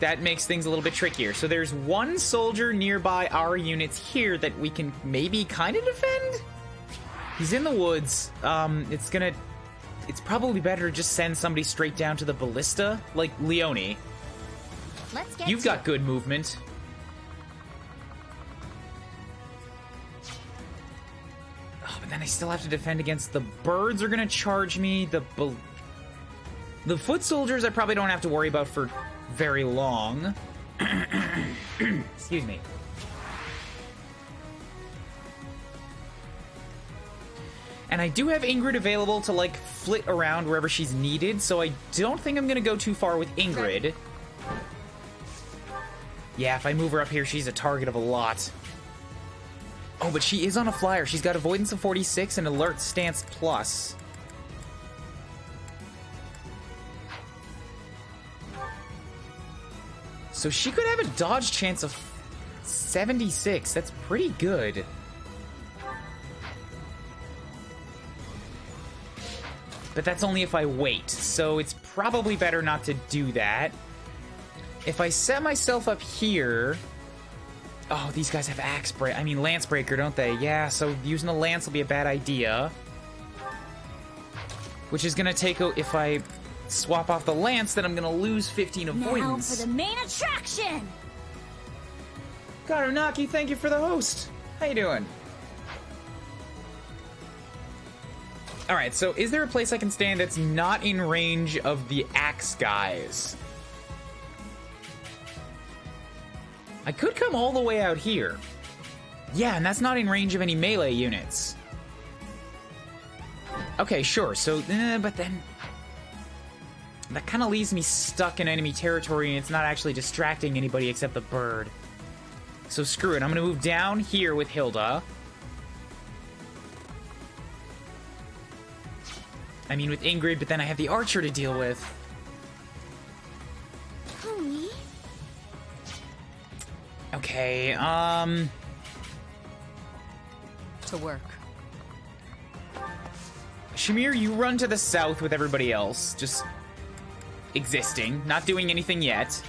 that makes things a little bit trickier. So there's one soldier nearby our units here that we can maybe kind of defend? He's in the woods. It's probably better to just send somebody straight down to the ballista, like Leone. Let's get You've got good movement. Oh, but then I still have to defend against the birds are gonna charge me. The foot soldiers I probably don't have to worry about for very long. Excuse me. And I do have Ingrid available to, like, flit around wherever she's needed, so I don't think I'm gonna go too far with Ingrid. Yeah, if I move her up here, she's a target of a lot. Oh, but she is on a flyer. She's got avoidance of 46 and alert stance plus. So she could have a dodge chance of 76. That's pretty good. But that's only if I wait, so it's probably better not to do that. If I set myself up here... Oh, these guys have Lance Breaker, don't they? Yeah, so using a lance will be a bad idea. Which is gonna take... If I swap off the lance, then I'm gonna lose 15 avoidance. Now for the main attraction! Karanaki, thank you for the host. How you doing? Alright, so is there a place I can stand that's not in range of the axe guys? I could come all the way out here. Yeah, and that's not in range of any melee units. Okay, sure, so, but then... That kind of leaves me stuck in enemy territory, and it's not actually distracting anybody except the bird. So screw it, I'm gonna move down here with Hilda. I mean with Ingrid, but then I have the archer to deal with. Honey? Okay, To work. Shamir, you run to the south with everybody else, just existing, not doing anything yet.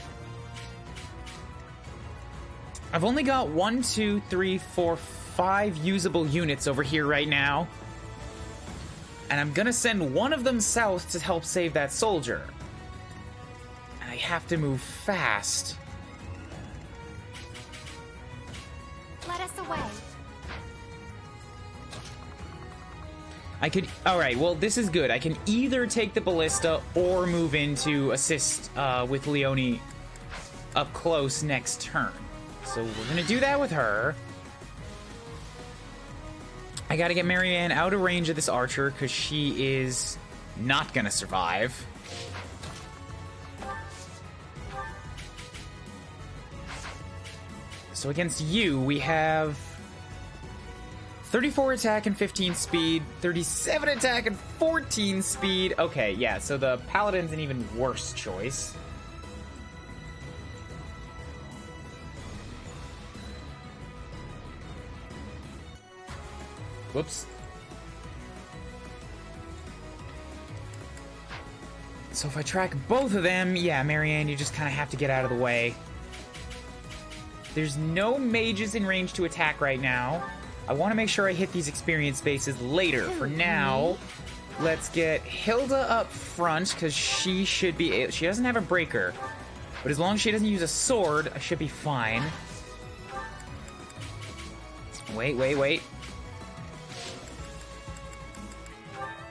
I've only got 1, 2, 3, 4, 5 usable units over here right now. And I'm gonna send one of them south to help save that soldier. And I have to move fast. Let us away. I could... Alright, well, this is good. I can either take the ballista or move in to assist with Leone up close next turn. So we're gonna do that with her. I gotta get Marianne out of range of this archer, because she is not gonna survive. So against you, we have 34 attack and 15 speed, 37 attack and 14 speed. Okay, yeah, so the Paladin's an even worse choice. Whoops. So if I track both of them, yeah, Marianne, you just kind of have to get out of the way. There's no mages in range to attack right now. I want to make sure I hit these experience bases later. For now, let's get Hilda up front, because she should be... She doesn't have a breaker. But as long as she doesn't use a sword, I should be fine. Wait.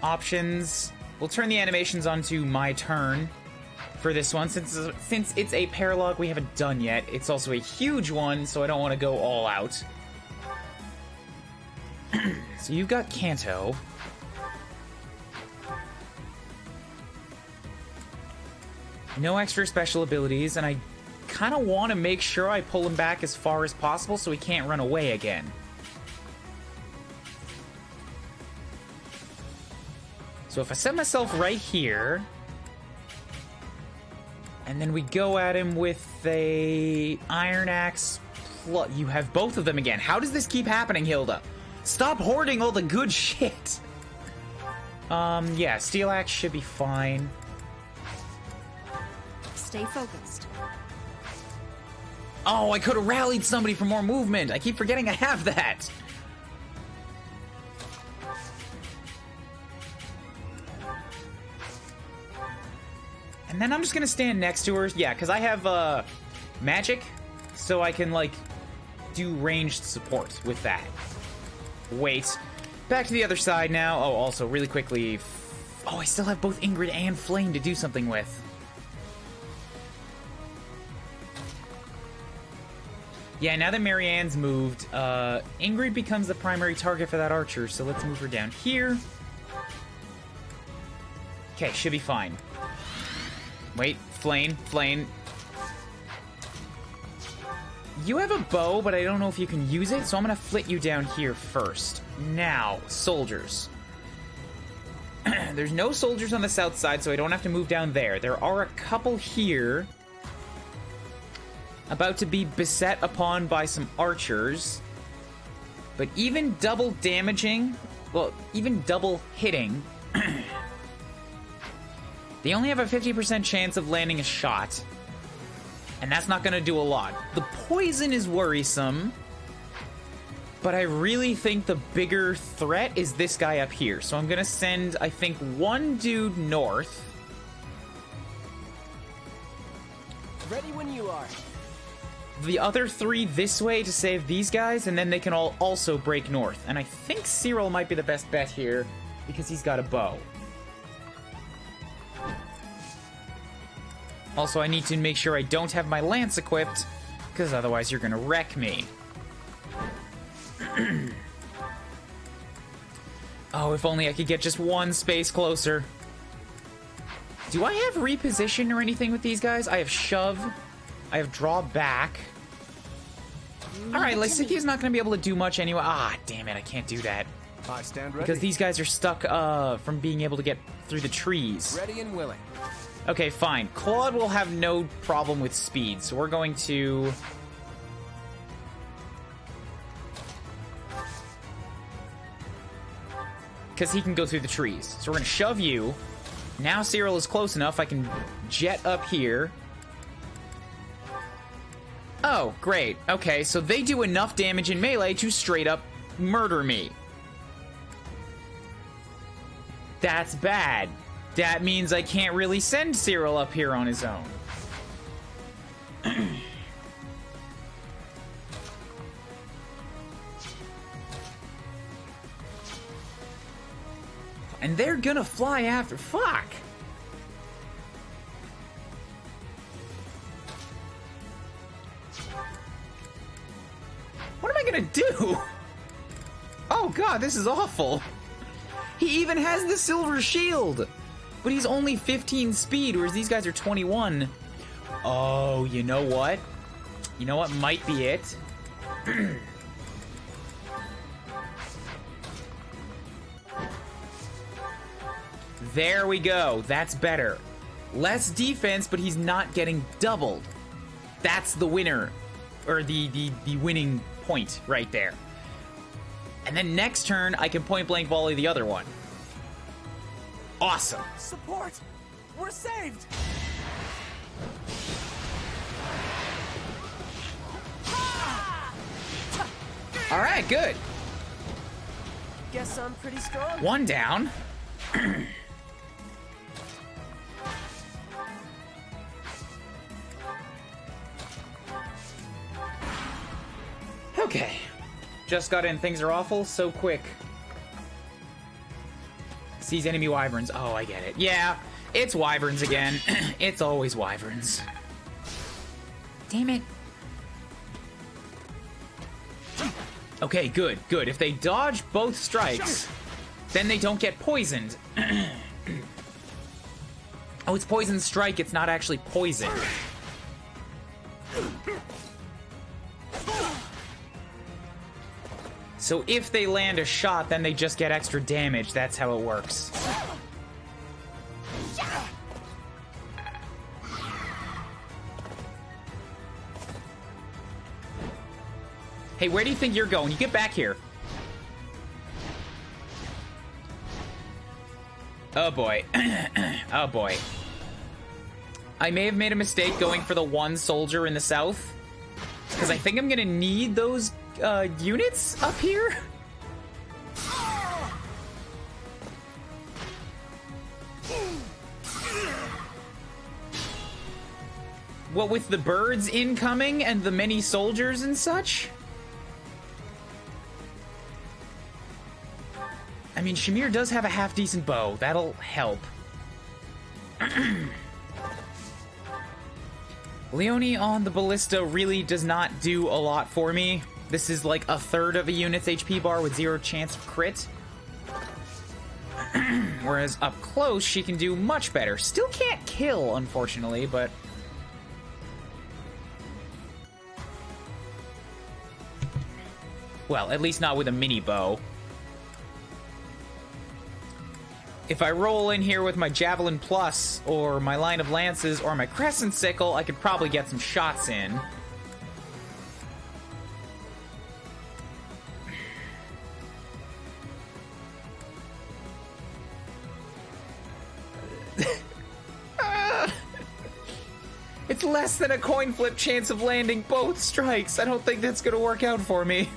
Options. We'll turn the animations onto my turn for this one. Since it's a paralog we haven't done yet, it's also a huge one, so I don't want to go all out. So you've got Kanto. No extra special abilities, and I kind of want to make sure I pull him back as far as possible so he can't run away again. So if I set myself right here, and then we go at him with a Iron Axe plus... You have both of them again. How does this keep happening, Hilda? Stop hoarding all the good shit. Yeah, steel axe should be fine. Stay focused. Oh, I could have rallied somebody for more movement. I keep forgetting I have that. And then I'm just gonna stand next to her. Yeah, because I have magic, so I can like do ranged support with that. Wait, back to the other side now. Oh, also really quickly. Oh, I still have both Ingrid and Flame to do something with. Yeah, now that Marianne's moved, Ingrid becomes the primary target for that archer, so let's move her down here. Okay, should be fine. Wait, Flame. You have a bow, but I don't know if you can use it, so I'm gonna flit you down here first. Now, soldiers. There's no soldiers on the south side, so I don't have to move down there. There are a couple here. About to be beset upon by some archers. But even double damaging, well, even double hitting, they only have a 50% chance of landing a shot. And that's not gonna do a lot. The poison is worrisome, but I really think the bigger threat is this guy up here. So I'm gonna send, I think, one dude north. Ready when you are. The other 3 this way to save these guys, and then they can all also break north. And I think Cyril might be the best bet here, because he's got a bow. Also, I need to make sure I don't have my lance equipped, because otherwise you're gonna wreck me. Oh, if only I could get just one space closer. Do I have reposition or anything with these guys? I have shove. I have draw back. Alright, Lysikia's not going to be able to do much anyway. Ah, damn it, I can't do that. I stand ready. Because these guys are stuck from being able to get through the trees. Ready and willing. Okay, fine. Claude will have no problem with speed, so we're going to... Because he can go through the trees. So we're going to shove you. Now Cyril is close enough, I can jet up here. Oh, great. Okay, so they do enough damage in melee to straight up murder me. That's bad. That means I can't really send Cyril up here on his own. And they're gonna fly after. Fuck! What am I gonna do? Oh god, this is awful. He even has the silver shield. But he's only 15 speed, whereas these guys are 21. Oh, you know what? You know what might be it? There we go. That's better. Less defense, but he's not getting doubled. That's the winner. Or the winning point right there. And then next turn, I can point blank volley the other one. Awesome. Support! We're saved! All right, good. Guess I'm pretty strong. One down. Okay. Just got in. Things are awful so quick. Sees enemy wyverns. Oh, I get it. Yeah, it's wyverns again. It's always wyverns. Damn it. Okay, good, good. If they dodge both strikes, then they don't get poisoned. Oh, it's poison strike. It's not actually poison. So if they land a shot, then they just get extra damage. That's how it works. Hey, where do you think you're going? You get back here. Oh boy. Oh boy. I may have made a mistake going for the one soldier in the south, because I think I'm gonna need those units up here. What with the birds incoming and the many soldiers and such? I mean, Shamir does have a half-decent bow. That'll help. Leone on the ballista really does not do a lot for me. This is like a third of a unit's HP bar with 0 chance of crit. Whereas up close, she can do much better. Still can't kill, unfortunately, but... well, at least not with a mini bow. If I roll in here with my Javelin Plus, or my Line of Lances, or my Crescent Sickle, I could probably get some shots in. It's less than a coin flip chance of landing both strikes. I don't think that's gonna work out for me.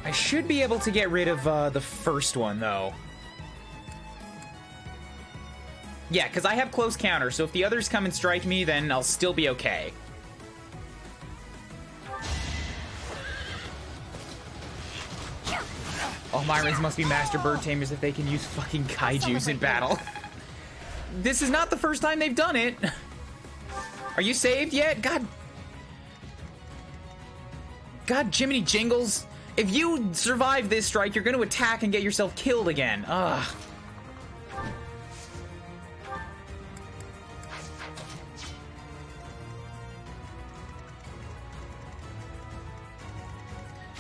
I should be able to get rid of the first one, though. Yeah, because I have close counter, so if the others come and strike me, then I'll still be okay. Oh, Myrans must be master bird tamers if they can use fucking kaijus in battle. This is not the first time they've done it. Are you saved yet? God, Jiminy Jingles. If you survive this strike, you're going to attack and get yourself killed again. Ugh.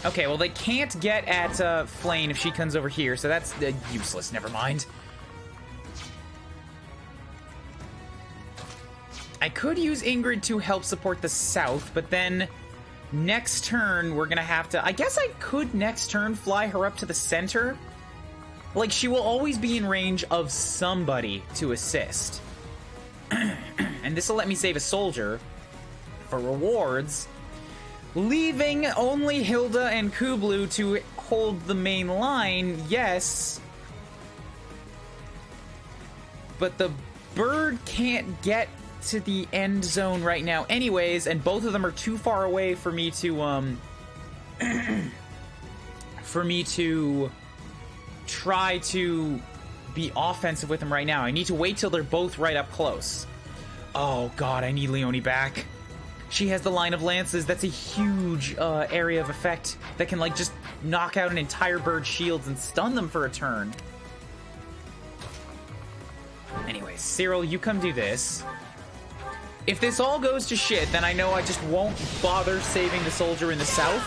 Okay, well, they can't get at Flane if she comes over here, so that's useless. Never mind. I could use Ingrid to help support the south, but then... next turn, we're gonna have to... I guess I could next turn fly her up to the center. Like, she will always be in range of somebody to assist. And this will let me save a soldier for rewards, leaving only Hilda and Kublu to hold the main line, yes. But the bird can't get to the end zone right now anyways, and both of them are too far away for me to try to be offensive with them right now. I need to wait till they're both right up close. Oh god, I need Leone back. She has the Line of Lances. That's a huge area of effect that can like just knock out an entire bird's shields and stun them for a turn. Anyways, Cyril, you come do this. If this all goes to shit, then I know I just won't bother saving the soldier in the south.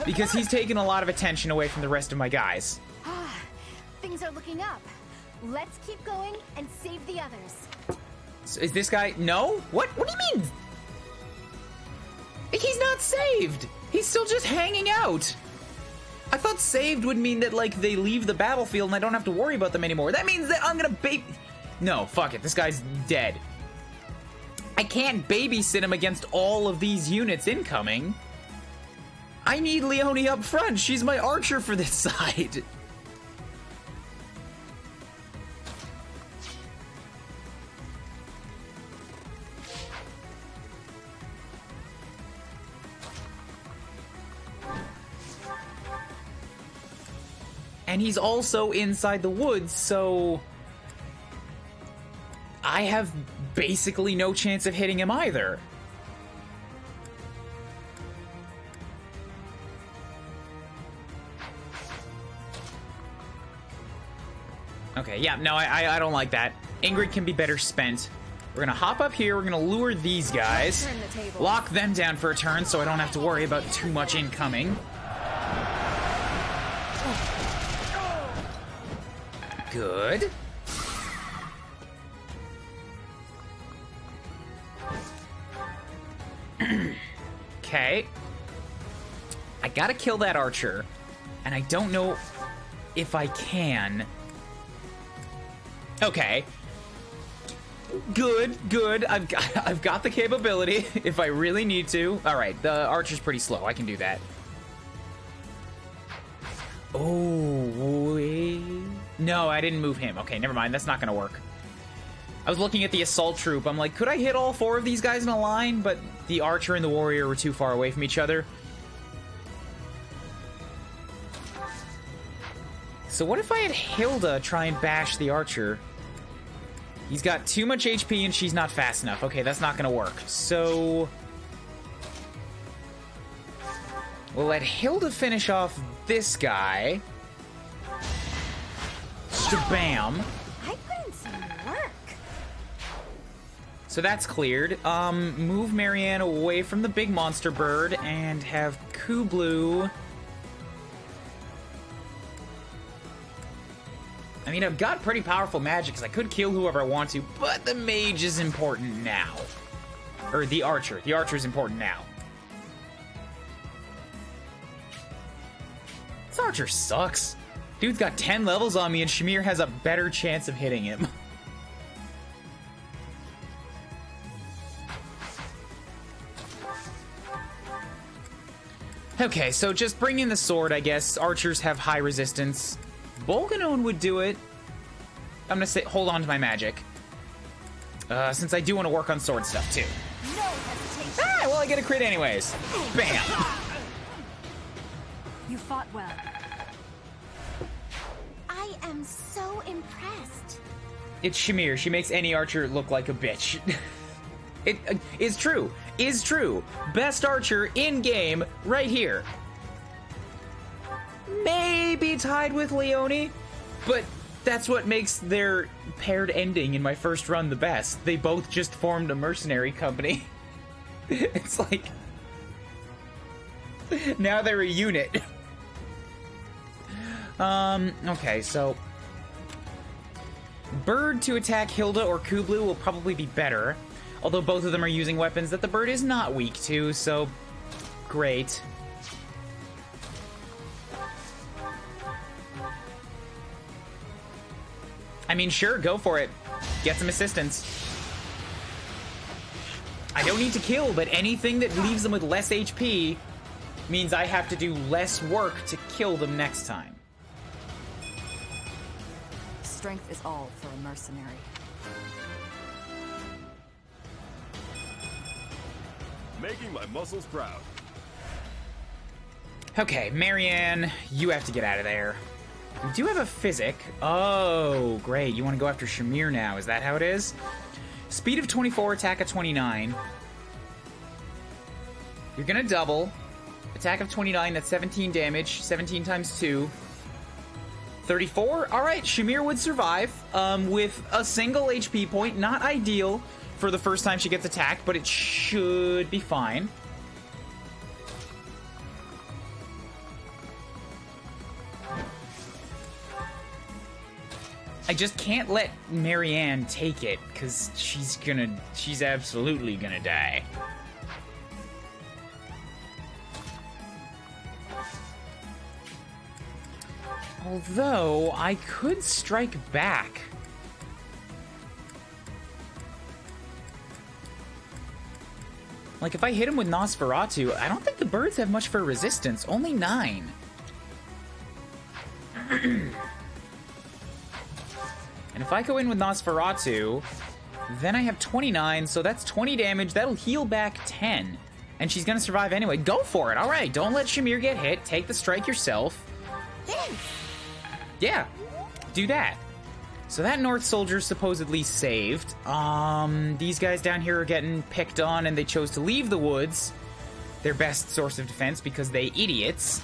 Because he's taken a lot of attention away from the rest of my guys. Things are looking up. Let's keep going and save the others. So is this guy... no? What? What do you mean? He's not saved! He's still just hanging out! I thought saved would mean that, like, they leave the battlefield and I don't have to worry about them anymore. That means that I'm gonna no, fuck it. This guy's dead. I can't babysit him against all of these units incoming. I need Leone up front. She's my archer for this side. And he's also inside the woods, so... I have basically no chance of hitting him either. Okay, yeah, no, I don't like that. Ingrid can be better spent. We're gonna hop up here, we're gonna lure these guys, lock them down for a turn so I don't have to worry about too much incoming. Good. Okay. I gotta kill that archer, and I don't know if I can. Okay. Good. I've got the capability if I really need to. All right, the archer's pretty slow. I can do that. Oh, no, I didn't move him. Okay, never mind. That's not gonna work. I was looking at the assault troop. I'm like, could I hit all 4 of these guys in a line? But the archer and the warrior were too far away from each other. So what if I had Hilda try and bash the archer? He's got too much HP and she's not fast enough. Okay, that's not gonna work. So we'll let Hilda finish off this guy. Shabam. I put in some work. So that's cleared. Move Marianne away from the big monster bird and have Kuuribro. I mean, I've got pretty powerful magic because I could kill whoever I want to, but the mage is important now. Or the archer. The archer is important now. This archer sucks. Dude's got 10 levels on me and Shamir has a better chance of hitting him. Okay, so just bring in the sword, I guess. Archers have high resistance. Bolganone would do it. I'm gonna say hold on to my magic. Since I do want to work on sword stuff too. No hesitation. Ah, well, I get a crit anyways. Bam! You fought well. I am so impressed. It's Shamir. She makes any archer look like a bitch. It is true. Is true. Best archer in game right here. Maybe tied with Leone, but that's what makes their paired ending in my first run the best. They both just formed a mercenary company. It's like now they're a unit. Okay, so bird to attack Hilda or Kuuribro will probably be better, although both of them are using weapons that the bird is not weak to, so great. I mean, sure, go for it. Get some assistance. I don't need to kill, but anything that leaves them with less HP means I have to do less work to kill them next time. Strength is all for a mercenary. Making my muscles proud. Okay, Marianne, you have to get out of there. We do have a physic. Oh, great. You want to go after Shamir now. Is that how it is? Speed of 24, attack of 29. You're going to double. Attack of 29, that's 17 damage. 17 times 2. 34. All right, Shamir would survive with a single HP point. Not ideal for the first time she gets attacked, but it should be fine. I just can't let Marianne take it, because she's absolutely gonna die. Although, I could strike back. Like, if I hit him with Nosferatu, I don't think the birds have much for resistance. Only 9. And if I go in with Nosferatu, then I have 29, so that's 20 damage. That'll heal back 10. And she's gonna survive anyway. Go for it. All right, don't let Shamir get hit. Take the strike yourself. Yeah, do that. So that North soldier's supposedly saved. These guys down here are getting picked on, and they chose to leave the woods. Their best source of defense because they idiots.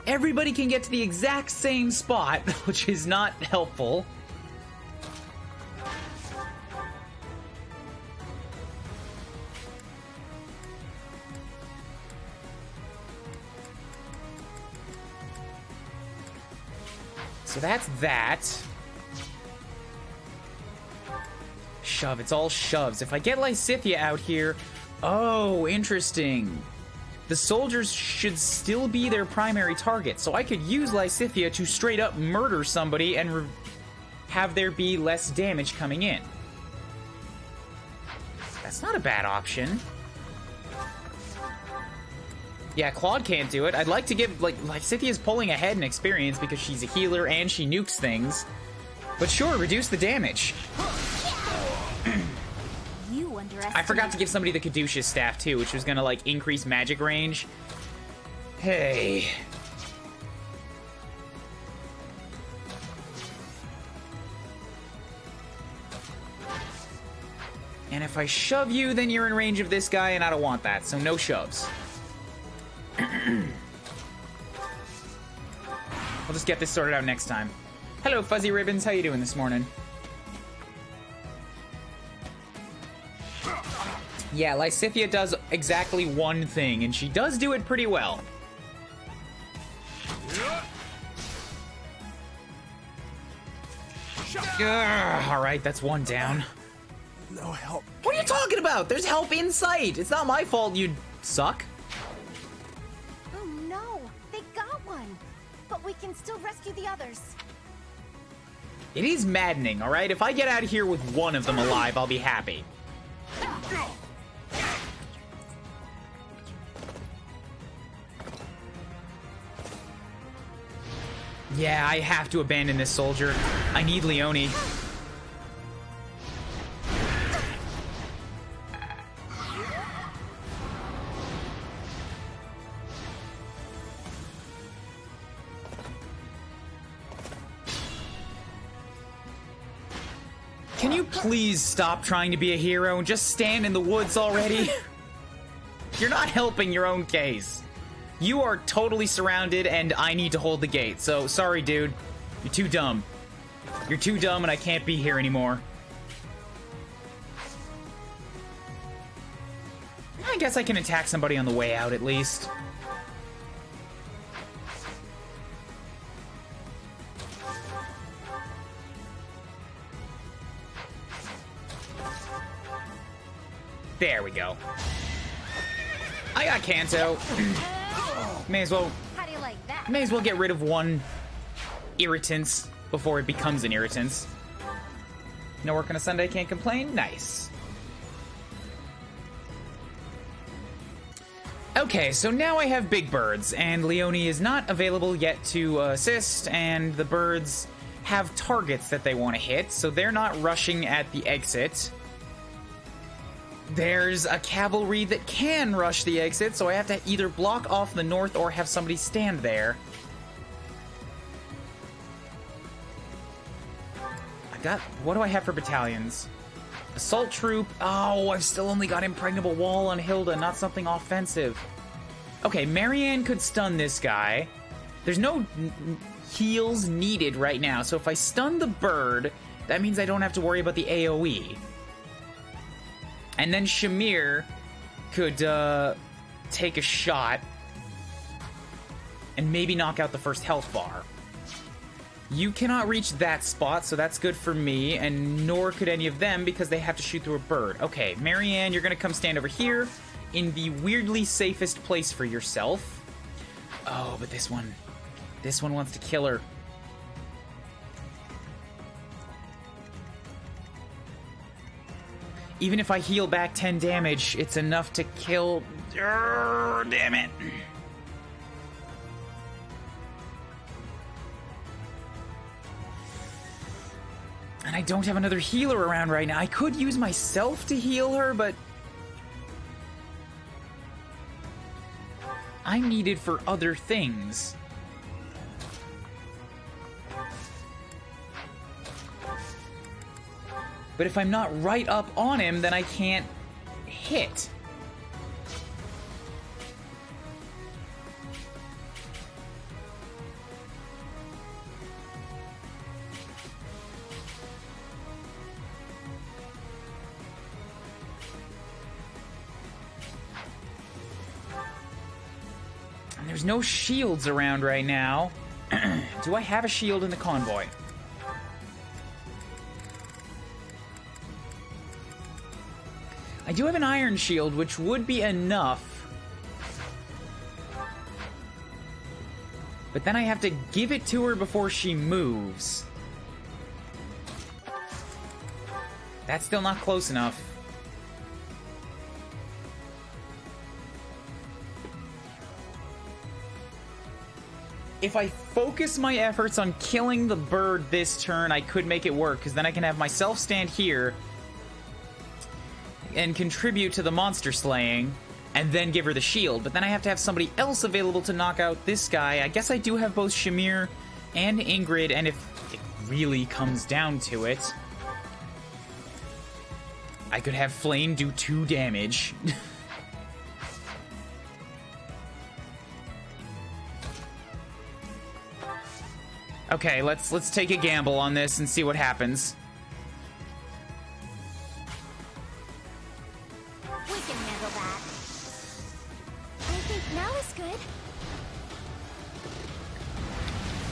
Everybody can get to the exact same spot, which is not helpful. So that's that. shove. It's all shoves. If I get Lysithea out here... Oh, interesting. The soldiers should still be their primary target, so I could use Lysithea to straight up murder somebody and have there be less damage coming in. That's not a bad option. Yeah, Claude can't do it. I'd like to give, like, Lysithea's pulling ahead in experience because she's a healer and she nukes things. But sure, reduce the damage. I forgot to give somebody the Caduceus staff too, which was gonna like increase magic range. Hey. And if I shove you, then you're in range of this guy, and I don't want that, so no shoves. We'll just get this sorted out next time. Hello, Fuzzy Ribbons. How you doing this morning? Yeah, Lysithea does exactly one thing, and she does do it pretty well. Alright, that's one down. No help. What are you talking about? There's help in sight. It's not my fault you suck. Oh no, they got one. But we can still rescue the others. It is maddening, alright? If I get out of here with one of them alive, I'll be happy. Yeah, I have to abandon this soldier. I need Leone. Can you please stop trying to be a hero and just stand in the woods already? You're not helping your own case. You are totally surrounded, and I need to hold the gate. So, sorry, dude. You're too dumb. You're too dumb, and I can't be here anymore. I guess I can attack somebody on the way out, at least. There we go. I got Kanto. May as well. How do you like that? May as well get rid of one irritance before it becomes an irritance. No work on a Sunday, can't complain. Nice. Okay, so now I have big birds, and Leone is not available yet to assist, and the birds have targets that they want to hit, so they're not rushing at the exit. There's a cavalry that can rush the exit, so I have to either block off the north or have somebody stand there. What do I have for battalions? Assault troop. Oh, I've still only got impregnable wall on Hilda, not something offensive. Okay, Marianne could stun this guy. There's no heals needed right now, so if I stun the bird, that means I don't have to worry about the AoE. And then Shamir could take a shot and maybe knock out the first health bar. You cannot reach that spot, so that's good for me, and nor could any of them because they have to shoot through a bird. Okay, Marianne, you're gonna come stand over here in the weirdly safest place for yourself. Oh, but this one wants to kill her. Even if I heal back 10 damage, it's enough to kill... damn it. And I don't have another healer around right now. I could use myself to heal her, but... I'm needed for other things. But if I'm not right up on him, then I can't hit. And there's no shields around right now. Do I have a shield in the convoy? I do have an iron shield, which would be enough. But then I have to give it to her before she moves. That's still not close enough. If I focus my efforts on killing the bird this turn, I could make it work, because then I can have myself stand here and contribute to the monster slaying, and then give her the shield. But then I have to have somebody else available to knock out this guy. I guess I do have both Shamir and Ingrid, and if it really comes down to it, I could have Flame do 2 damage. Okay, let's take a gamble on this and see what happens. We can handle that. I think now is good.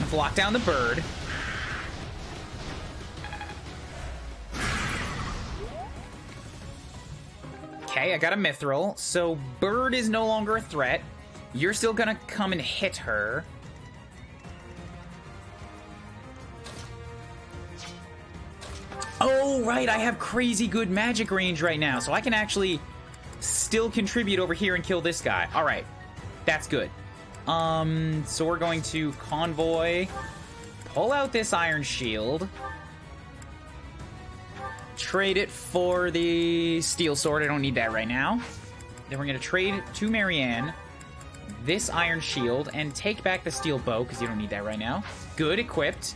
Let's lock down the bird. Okay, I got a mithril, so bird is no longer a threat. You're still gonna come and hit her. Oh, right, I have crazy good magic range right now, so I can actually still contribute over here and kill this guy. All right, that's good. So we're going to convoy, pull out this iron shield, trade it for the steel sword. I don't need that right now. Then we're going to trade to Marianne this iron shield and take back the steel bow, because you don't need that right now. Good, equipped.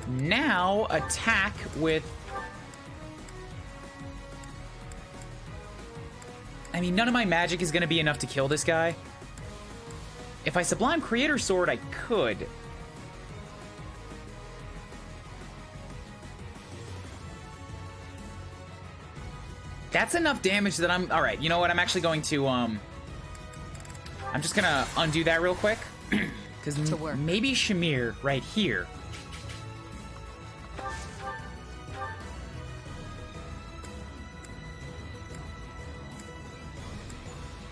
Now attack with... I mean, none of my magic is going to be enough to kill this guy. If I Sublime Creator Sword, I could. That's enough damage that I'm... Alright, you know what? I'm actually going to, I'm just going to undo that real quick. Because maybe Shamir right here.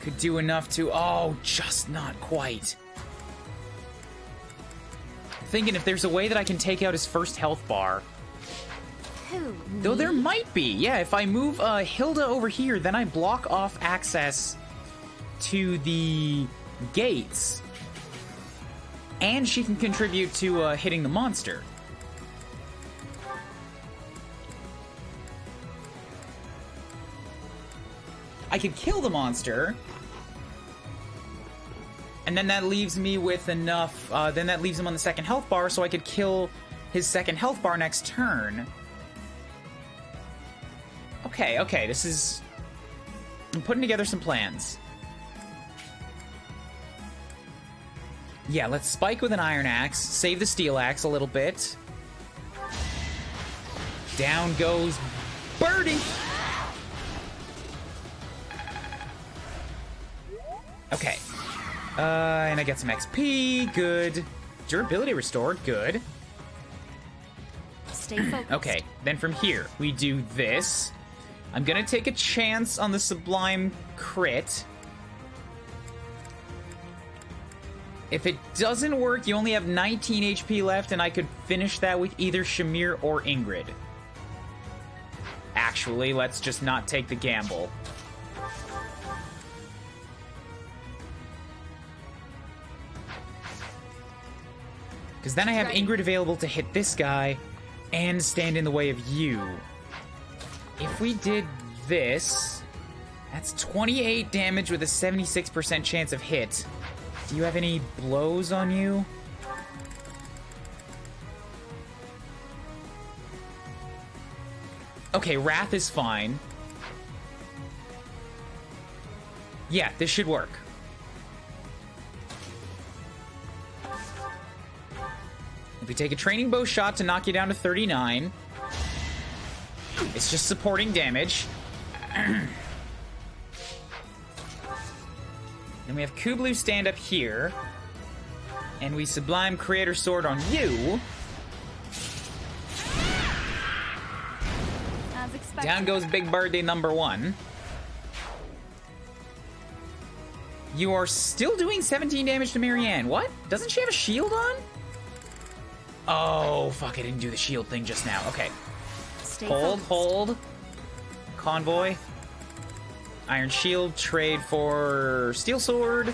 Could do enough to... Oh, just not quite. Thinking if there's a way that I can take out his first health bar. Who? Though there might be. Yeah, if I move Hilda over here, then I block off access to the gates. And she can contribute to hitting the monster. I could kill the monster. And then that leaves me with enough, then that leaves him on the second health bar, so I could kill his second health bar next turn. Okay, this is... I'm putting together some plans. Yeah, let's spike with an iron axe, save the steel axe a little bit. Down goes Birdie! Okay. And I get some XP, good. Durability restored, good. Stay focused. Okay, then from here, we do this. I'm gonna take a chance on the Sublime crit. If it doesn't work, you only have 19 HP left, and I could finish that with either Shamir or Ingrid. Actually, let's just not take the gamble. Because then I have Ingrid available to hit this guy and stand in the way of you. If we did this, that's 28 damage with a 76% chance of hit. Do you have any blows on you? Okay, Wrath is fine. Yeah, this should work. If we take a training bow shot to knock you down to 39, it's just supporting damage. Then we have Kublu stand up here. And we Sublime Creator Sword on you. As expected. Down goes Big Birdie number 1. You are still doing 17 damage to Marianne. What? Doesn't she have a shield on? Oh, fuck, I didn't do the shield thing just now. Okay. Hold. Convoy. Iron Shield, trade for Steel Sword.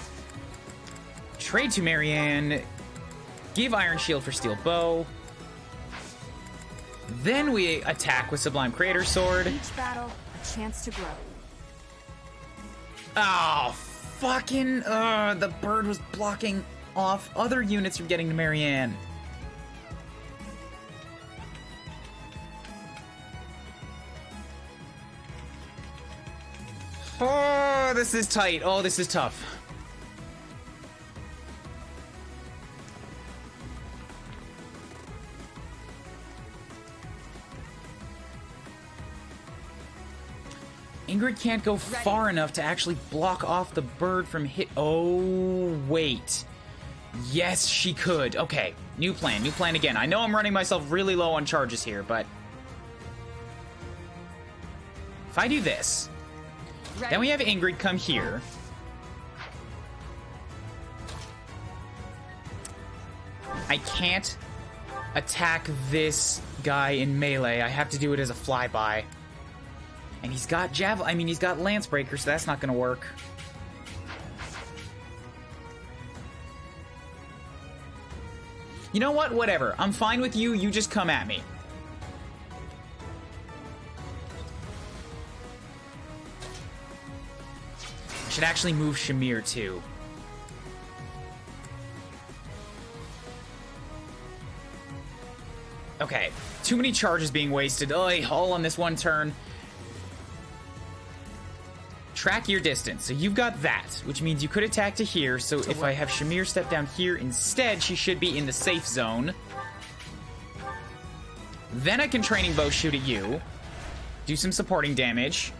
Trade to Marianne. Give Iron Shield for Steel Bow. Then we attack with Sublime Creator Sword. Each battle, a chance to grow. Oh, fucking... the bird was blocking off other units from getting to Marianne. Oh, this is tight. Oh, this is tough. Ingrid can't go far enough to actually block off the bird from hit. Oh, wait. Yes, she could. Okay, new plan again. I know I'm running myself really low on charges here, but if I do this, then we have Ingrid come here. I can't attack this guy in melee. I have to do it as a flyby. And he's got he's got Lancebreaker, so that's not gonna work. You know what? Whatever. I'm fine with you. You just come at me. I should actually move Shamir, too. Okay. Too many charges being wasted. Ugh, all on this one turn. Track your distance. So you've got that, which means you could attack to here. So if I have Shamir step down here instead, she should be in the safe zone. Then I can training bow shoot at you. Do some supporting damage.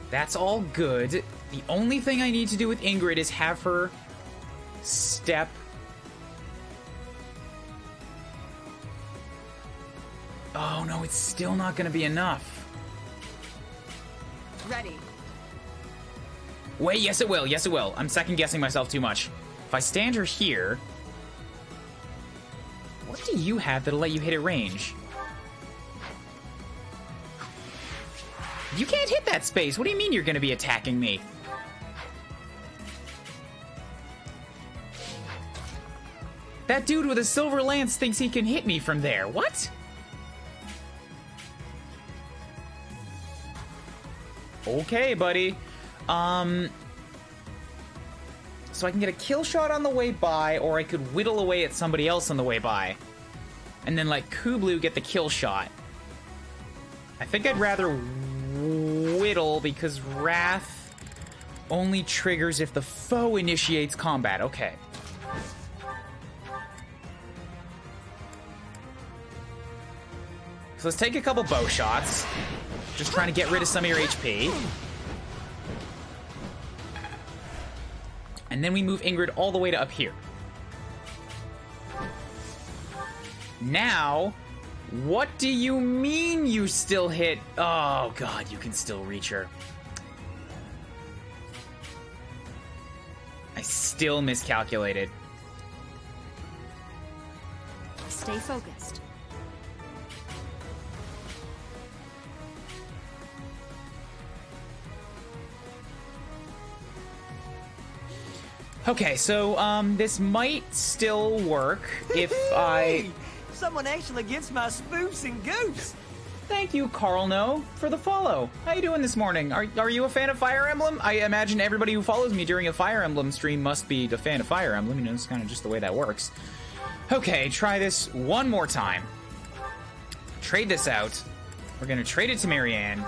That's all good. The only thing I need to do with Ingrid is have her step. Oh no, it's still not gonna be enough. Ready. Wait, yes it will, yes it will. I'm second guessing myself too much. If I stand her here, what do you have that'll let you hit at range? You can't hit that space. What do you mean you're gonna be attacking me? That dude with a silver lance thinks he can hit me from there. What? Okay, buddy. So I can get a kill shot on the way by, or I could whittle away at somebody else on the way by. And then let Kubloo get the kill shot. I think I'd rather whittle because Wrath only triggers if the foe initiates combat. Okay. So let's take a couple bow shots. Just trying to get rid of some of your HP. And then we move Ingrid all the way to up here. Now, what do you mean you still hit? Oh, God, you can still reach her. I still miscalculated. Stay focused. Okay, so, this might still work if I... Someone actually gets my spoofs and goose! Thank you, Carl No, for the follow. How you doing this morning? Are you a fan of Fire Emblem? I imagine everybody who follows me during a Fire Emblem stream must be a fan of Fire Emblem. You know, it's kind of just the way that works. Okay, try this one more time. Trade this out. We're gonna trade it to Marianne.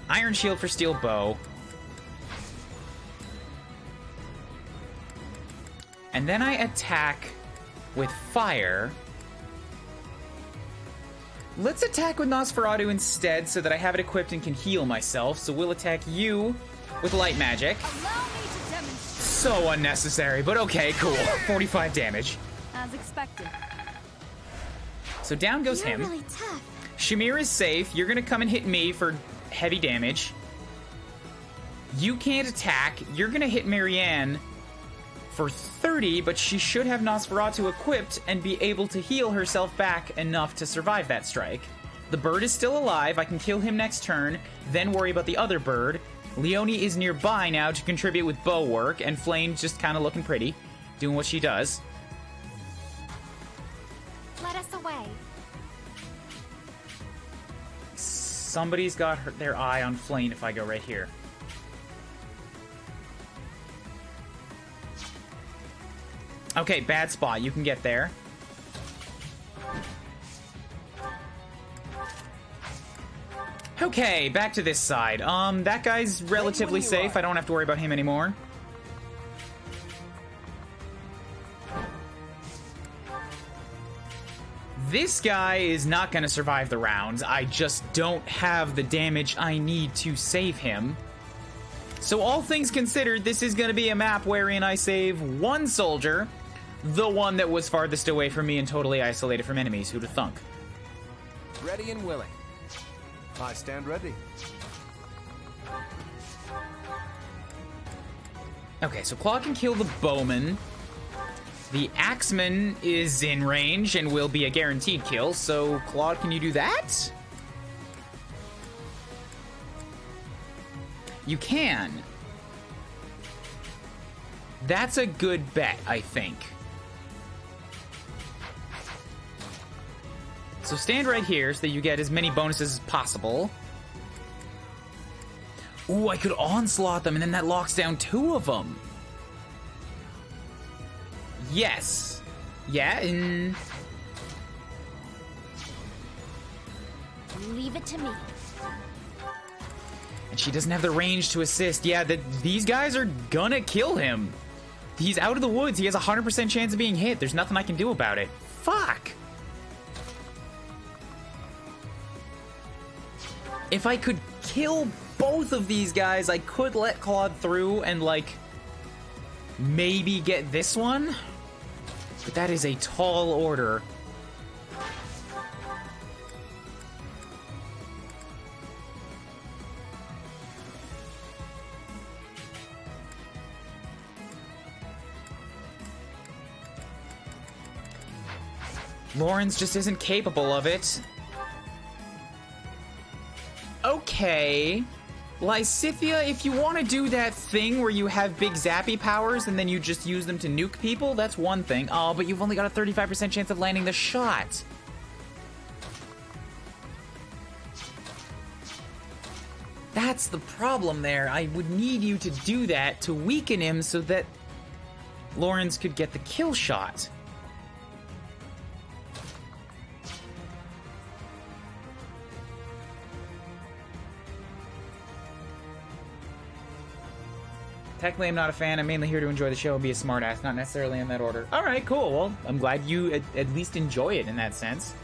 Iron Shield for Steel Bow. And then I attack with fire. Let's attack with Nosferatu instead so that I have it equipped and can heal myself. So we'll attack you with light magic. So unnecessary, but okay, cool. 45 damage. as expected. So down goes You're him. really tough. Shamir is safe. You're gonna come and hit me for heavy damage. You can't attack. You're gonna hit Marianne for 30, but she should have Nosferatu equipped and be able to heal herself back enough to survive that strike. The bird is still alive. I can kill him next turn, then worry about the other bird. Leonie is nearby now to contribute with bow work, and Flame's just kind of looking pretty, doing what she does. Let us away. Somebody's got their eye on Flame if I go right here. Okay, bad spot. You can get there. Okay, back to this side. That guy's relatively safe. I don't have to worry about him anymore. This guy is not going to survive the rounds. I just don't have the damage I need to save him. So all things considered, this is going to be a map wherein I save one soldier, the one that was farthest away from me and totally isolated from enemies. Who'd have thunk? Ready and willing. I stand ready. Okay, so Claude can kill the bowman. The axeman is in range and will be a guaranteed kill, so Claude, can you do that? You can. That's a good bet, I think. So stand right here so that you get as many bonuses as possible. Ooh, I could onslaught them and then that locks down 2 of them. Yes. Yeah, and... Leave it to me. And she doesn't have the range to assist. Yeah, these guys are gonna kill him. He's out of the woods. He has a 100% chance of being hit. There's nothing I can do about it. Fuck. If I could kill both of these guys, I could let Claude through and, like, maybe get this one. But that is a tall order. Lawrence just isn't capable of it. Okay. Lysithia, if you want to do that thing where you have big zappy powers and then you just use them to nuke people, that's one thing. Oh, but you've only got a 35% chance of landing the shot. That's the problem there. I would need you to do that to weaken him so that Lawrence could get the kill shot. Technically, I'm not a fan. I'm mainly here to enjoy the show and be a smartass, not necessarily in that order. All right, cool. Well, I'm glad you at least enjoy it in that sense.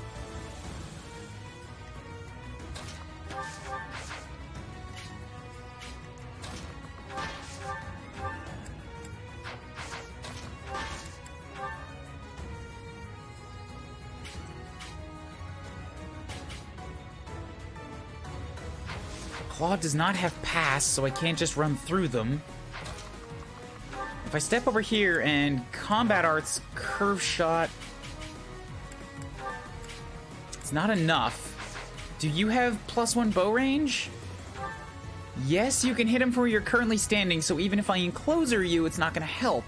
Claude does not have pass, so I can't just run through them. If I step over here and combat arts curve shot, it's not enough. Do you have +1 bow range? Yes, you can hit him from where you're currently standing, so even if I encloser you, it's not going to help.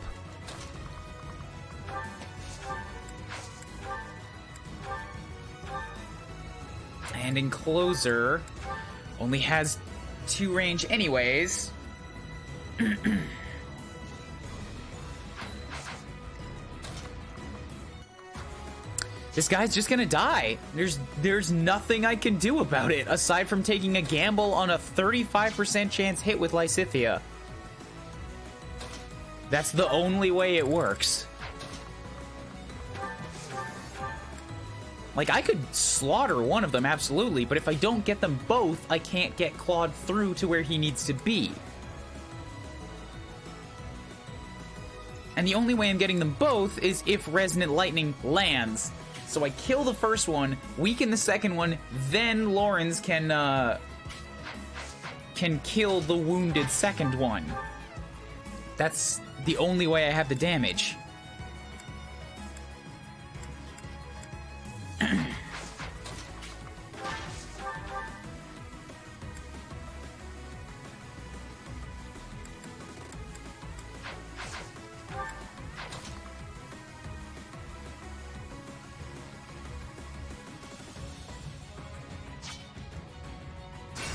And encloser only has 2 range anyways. This guy's just gonna die. There's nothing I can do about it aside from taking a gamble on a 35% chance hit with Lysithia. That's the only way it works. Like, I could slaughter one of them, absolutely, but if I don't get them both, I can't get Claude through to where he needs to be. And the only way I'm getting them both is if Resonant Lightning lands. So I kill the first one, weaken the second one, then Lawrence can kill the wounded second one. That's the only way I have the damage.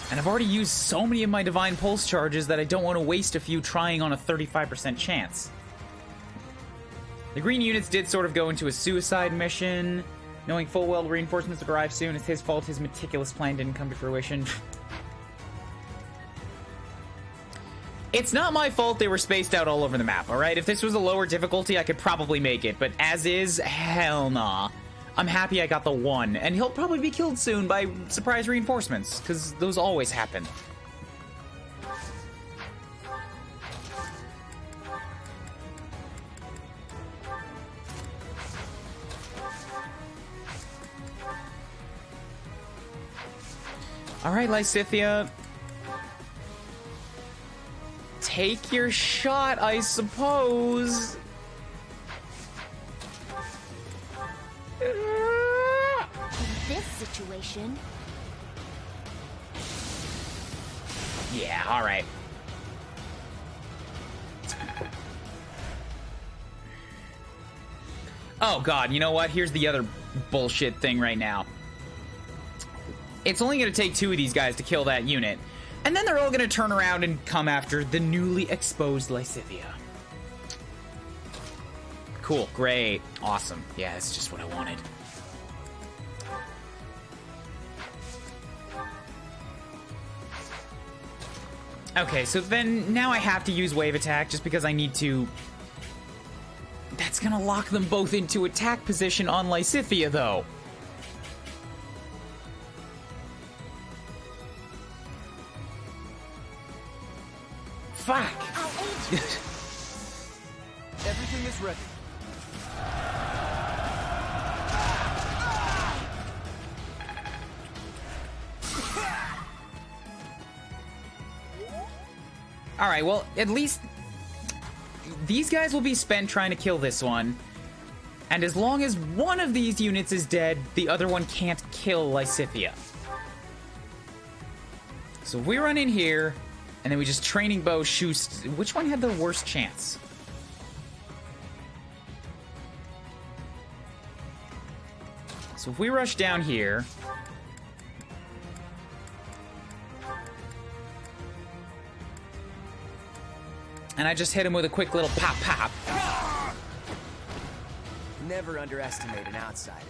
And I've already used so many of my Divine Pulse charges that I don't want to waste a few trying on a 35% chance. The green units did sort of go into a suicide mission, knowing full well reinforcements would arrive soon. It's his fault his meticulous plan didn't come to fruition. It's not my fault they were spaced out all over the map, alright? If this was a lower difficulty, I could probably make it, but as is, hell nah. I'm happy I got the one, and he'll probably be killed soon by surprise reinforcements, because those always happen. Alright, Lysithea. Take your shot, I suppose. In this situation... Yeah, alright. Oh god, you know what? Here's the other bullshit thing right now. It's only going to take 2 of these guys to kill that unit. And then they're all going to turn around and come after the newly exposed Lysithea. Cool, great, awesome. Yeah, that's just what I wanted. Okay, so then now I have to use Wave Attack just because I need to... That's gonna lock them both into attack position on Lysithea, though. Fuck! Everything is ready. Alright, well, at least these guys will be spent trying to kill this one. And as long as one of these units is dead, the other one can't kill Lysithea. So we run in here, and then we just training bow shoot. Which one had the worst chance? So if we rush down here... And I just hit him with a quick little pop-pop. Never underestimate an outsider.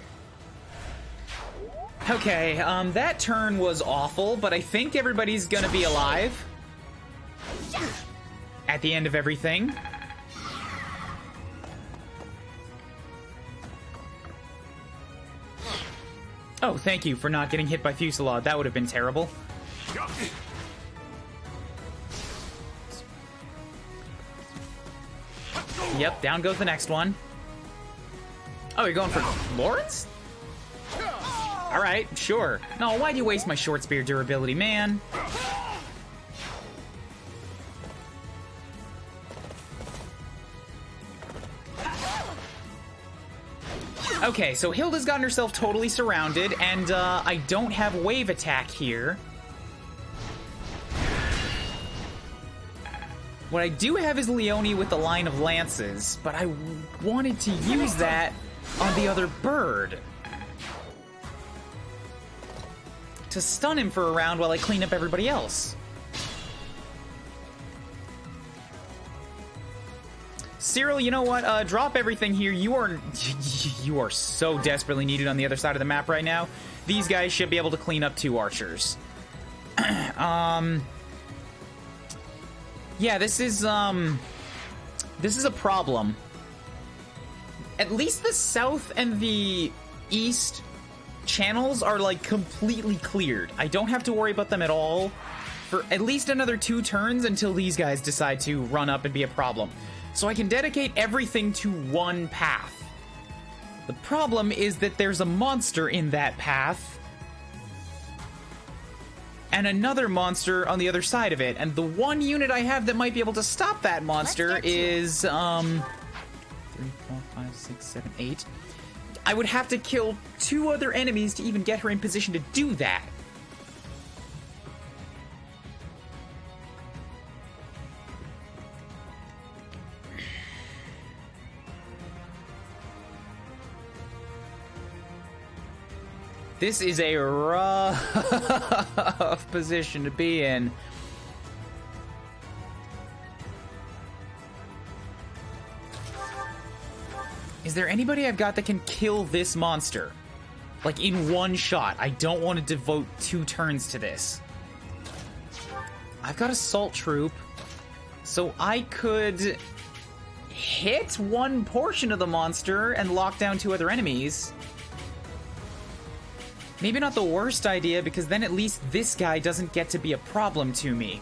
Okay, that turn was awful, but I think everybody's gonna be alive at the end of everything. Oh, thank you for not getting hit by Fusillade. That would have been terrible. Yep, down goes the next one. Oh, you're going for Lawrence? Alright, sure. No, why'd you waste my short spear durability, man? Okay, so Hilda's gotten herself totally surrounded, and I don't have wave attack here. What I do have is Leone with the line of lances, but I wanted to use that on the other bird. To stun him for a round while I clean up everybody else. Cyril, you know what? Drop everything here. You are so desperately needed on the other side of the map right now. These guys should be able to clean up 2 archers. Yeah, this is a problem. At least the south and the east channels are, like, completely cleared. I don't have to worry about them at all for at least another 2 turns until these guys decide to run up and be a problem. So I can dedicate everything to one path. The problem is that there's a monster in that path, and another monster on the other side of it, and the one unit I have that might be able to stop that monster is, 3, 4, 5, 6, 7, 8. I would have to kill 2 other enemies to even get her in position to do that. This is a rough position to be in. Is there anybody I've got that can kill this monster? Like, in one shot. I don't want to devote 2 turns to this. I've got Assault Troop, so I could hit one portion of the monster and lock down 2 other enemies. Maybe not the worst idea, because then at least this guy doesn't get to be a problem to me.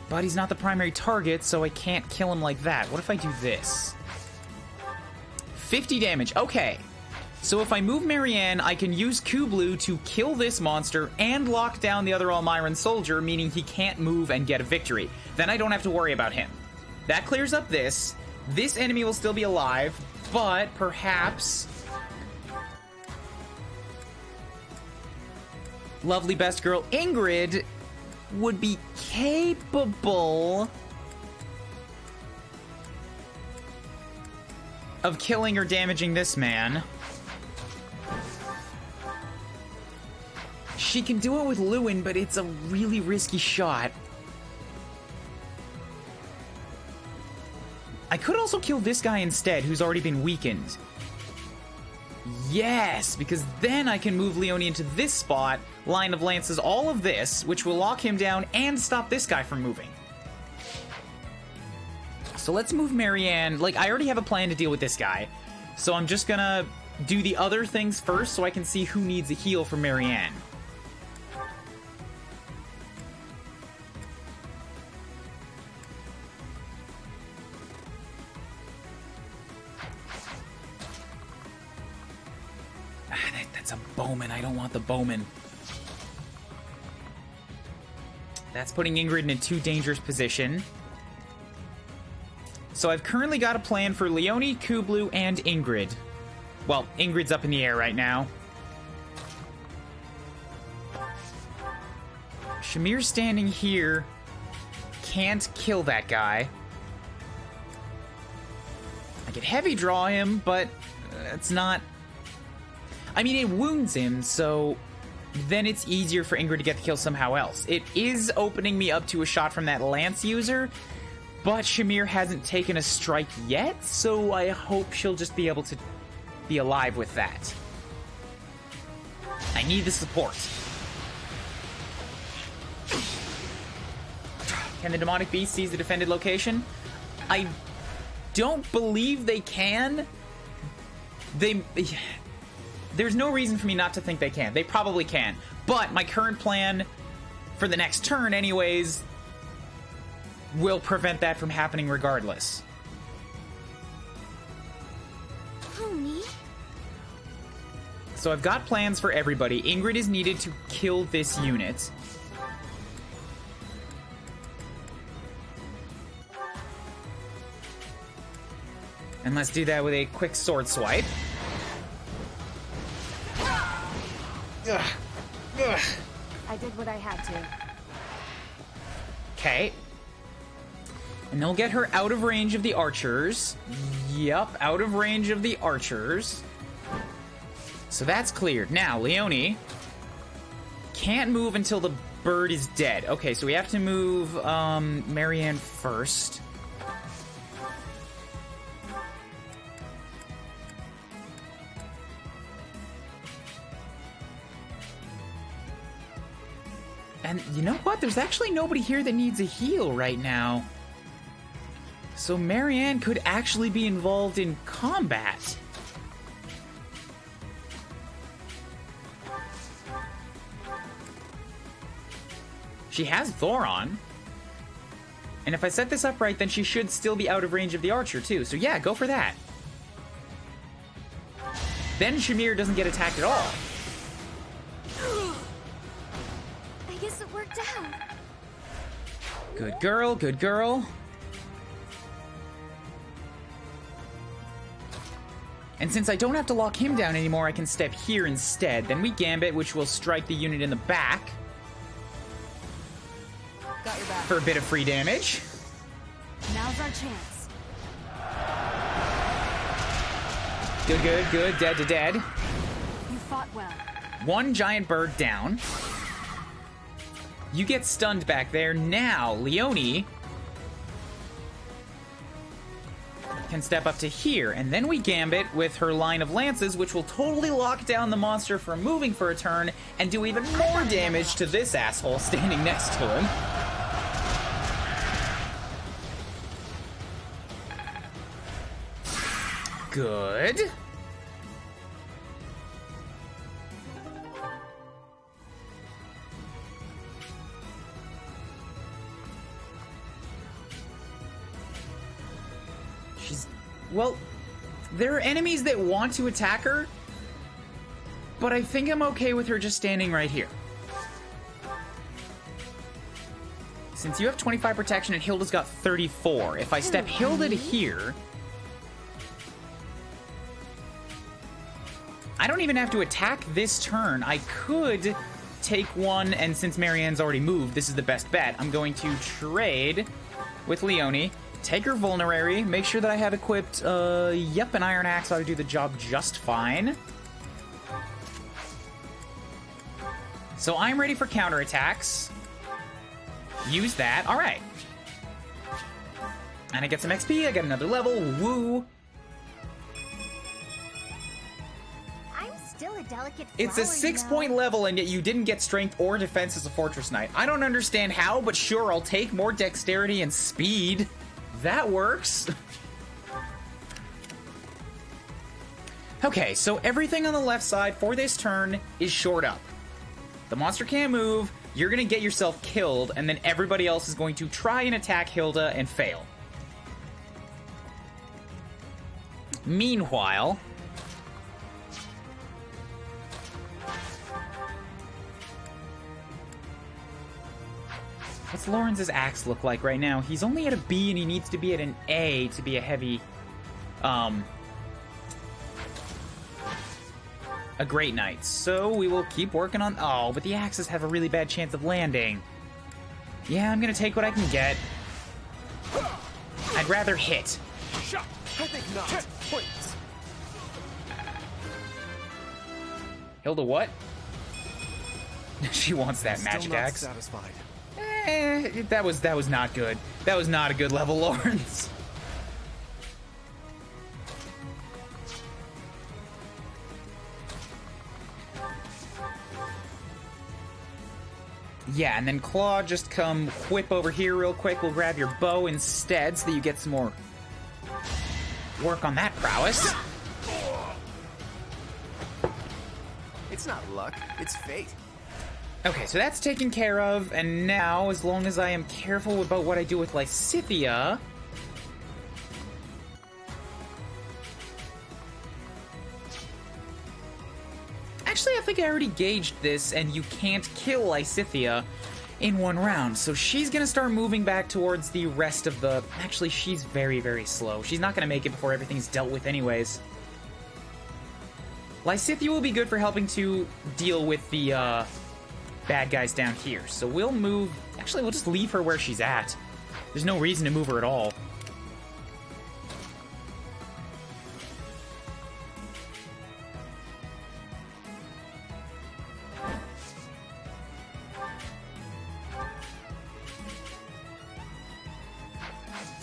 But he's not the primary target, so I can't kill him like that. What if I do this? 50 damage. Okay. So if I move Marianne, I can use Kuuribro to kill this monster and lock down the other Almiran soldier, meaning he can't move and get a victory. Then I don't have to worry about him. That clears up this. This enemy will still be alive, but perhaps lovely best girl Ingrid would be capable of killing or damaging this man. She can do it with Lewin, but it's a really risky shot. I could also kill this guy instead, who's already been weakened. Yes, because then I can move Leone into this spot, line of lances, all of this, which will lock him down and stop this guy from moving. So let's move Marianne. Like, I already have a plan to deal with this guy, so I'm just gonna do the other things first so I can see who needs a heal for Marianne. That's a bowman. I don't want the bowman. That's putting Ingrid in a too dangerous position. So I've currently got a plan for Leone, Kuuribro, and Ingrid. Well, Ingrid's up in the air right now. Shamir's standing here. Can't kill that guy. I could heavy draw him, but it's not... I mean, it wounds him, so then it's easier for Ingrid to get the kill somehow else. It is opening me up to a shot from that lance user, but Shamir hasn't taken a strike yet, so I hope she'll just be able to be alive with that. I need the support. Can the demonic beast seize the defended location? I don't believe they can. There's no reason for me not to think they can. They probably can. But my current plan, for the next turn anyways, will prevent that from happening regardless. Pony? So I've got plans for everybody. Ingrid is needed to kill this unit. And let's do that with a quick sword swipe. Ugh. Ugh. I did what I had to. Okay. And they'll get her out of range of the archers. Yup, out of range of the archers. So that's cleared. Now, Leone can't move until the bird is dead. Okay, so we have to move Marianne first. And you know what? There's actually nobody here that needs a heal right now. So Marianne could actually be involved in combat. She has Thoron. And if I set this up right, then she should still be out of range of the archer, too. So yeah, go for that. Then Shamir doesn't get attacked at all. I guess it worked out. Good girl, good girl. And since I don't have to lock him down anymore, I can step here instead. Then we Gambit, which will strike the unit in the back. Got your back. For a bit of free damage. Now's our chance. Good, good, good. Dead to dead. You fought well. One giant bird down. You get stunned back there. Now, Leone can step up to here, and then we Gambit with her line of lances, which will totally lock down the monster from moving for a turn and do even more damage to this asshole standing next to him. Good. Well, there are enemies that want to attack her, but I think I'm okay with her just standing right here. Since you have 25 protection and Hilda's got 34, if I step Hilda to here, I don't even have to attack this turn. I could take one, and since Marianne's already moved, this is the best bet. I'm going to trade with Leone. Take her vulnerary, make sure that I have equipped, yep, an Iron Axe ought to do the job just fine. So I'm ready for counterattacks. Use that, alright. And I get some XP, I get another level, woo. I'm still a delicate It's a flower, 6-point level, and yet you didn't get strength or defense as a Fortress Knight. I don't understand how, but sure, I'll take more dexterity and speed. That works. Okay, so everything on the left side for this turn is shored up. The monster can't move, you're gonna get yourself killed, and then everybody else is going to try and attack Hilda and fail. Meanwhile, what's Lawrence's axe look like right now? He's only at a B and he needs to be at an A to be a heavy, a great knight. So we will keep working on, oh, but the axes have a really bad chance of landing. Yeah, I'm gonna take what I can get. I'd rather hit. I think not. Points. Hilda, what? She wants that magic axe. Still not satisfied. That was not good. That was not a good level, Lawrence. Yeah, and then Claw, just come whip over here real quick. We'll grab your bow instead so that you get some more work on that prowess. It's not luck, it's fate. Okay, so that's taken care of, and now, as long as I am careful about what I do with Lysithea... Actually, I think I already gauged this, and you can't kill Lysithea in one round, so she's gonna start moving back towards the rest of the... Actually, she's very, very slow. She's not gonna make it before everything's dealt with anyways. Lysithea will be good for helping to deal with the, bad guys down here. So we'll move... Actually, we'll just leave her where she's at. There's no reason to move her at all.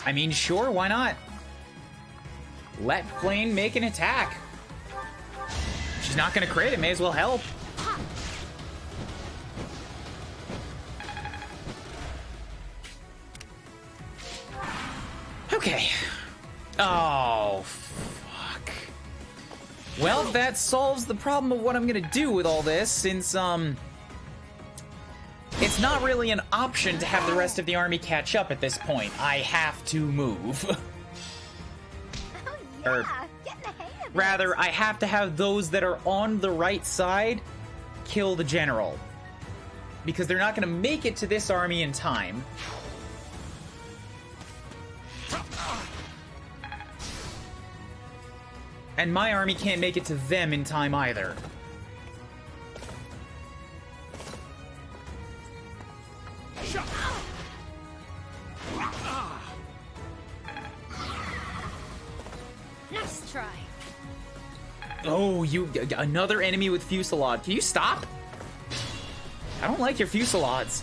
I mean, sure, why not? Let Flame make an attack. She's not gonna crit, it may as well help. Okay. Oh, fuck. Well, that solves the problem of what I'm gonna do with all this, since, it's not really an option to have the rest of the army catch up at this point. I have to move. Oh, yeah. Getting the hang of Rather, I have to have those that are on the right side kill the general. Because they're not going to make it to this army in time. And my army can't make it to them in time either. Nice try. Oh, another enemy with fusillade. Can you stop? I don't like your fusillades.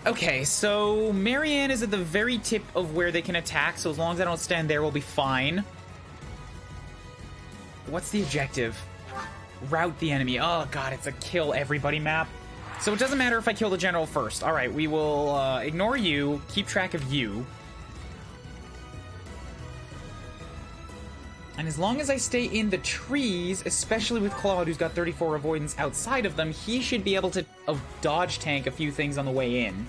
Okay, so Marianne is at the very tip of where they can attack, so as long as I don't stand there, we'll be fine. What's the objective? Rout the enemy. Oh god, it's a kill everybody map. So it doesn't matter if I kill the general first. Alright, we will ignore you, keep track of you. And as long as I stay in the trees, especially with Claude, who's got 34 avoidance outside of them, he should be able to dodge tank a few things on the way in.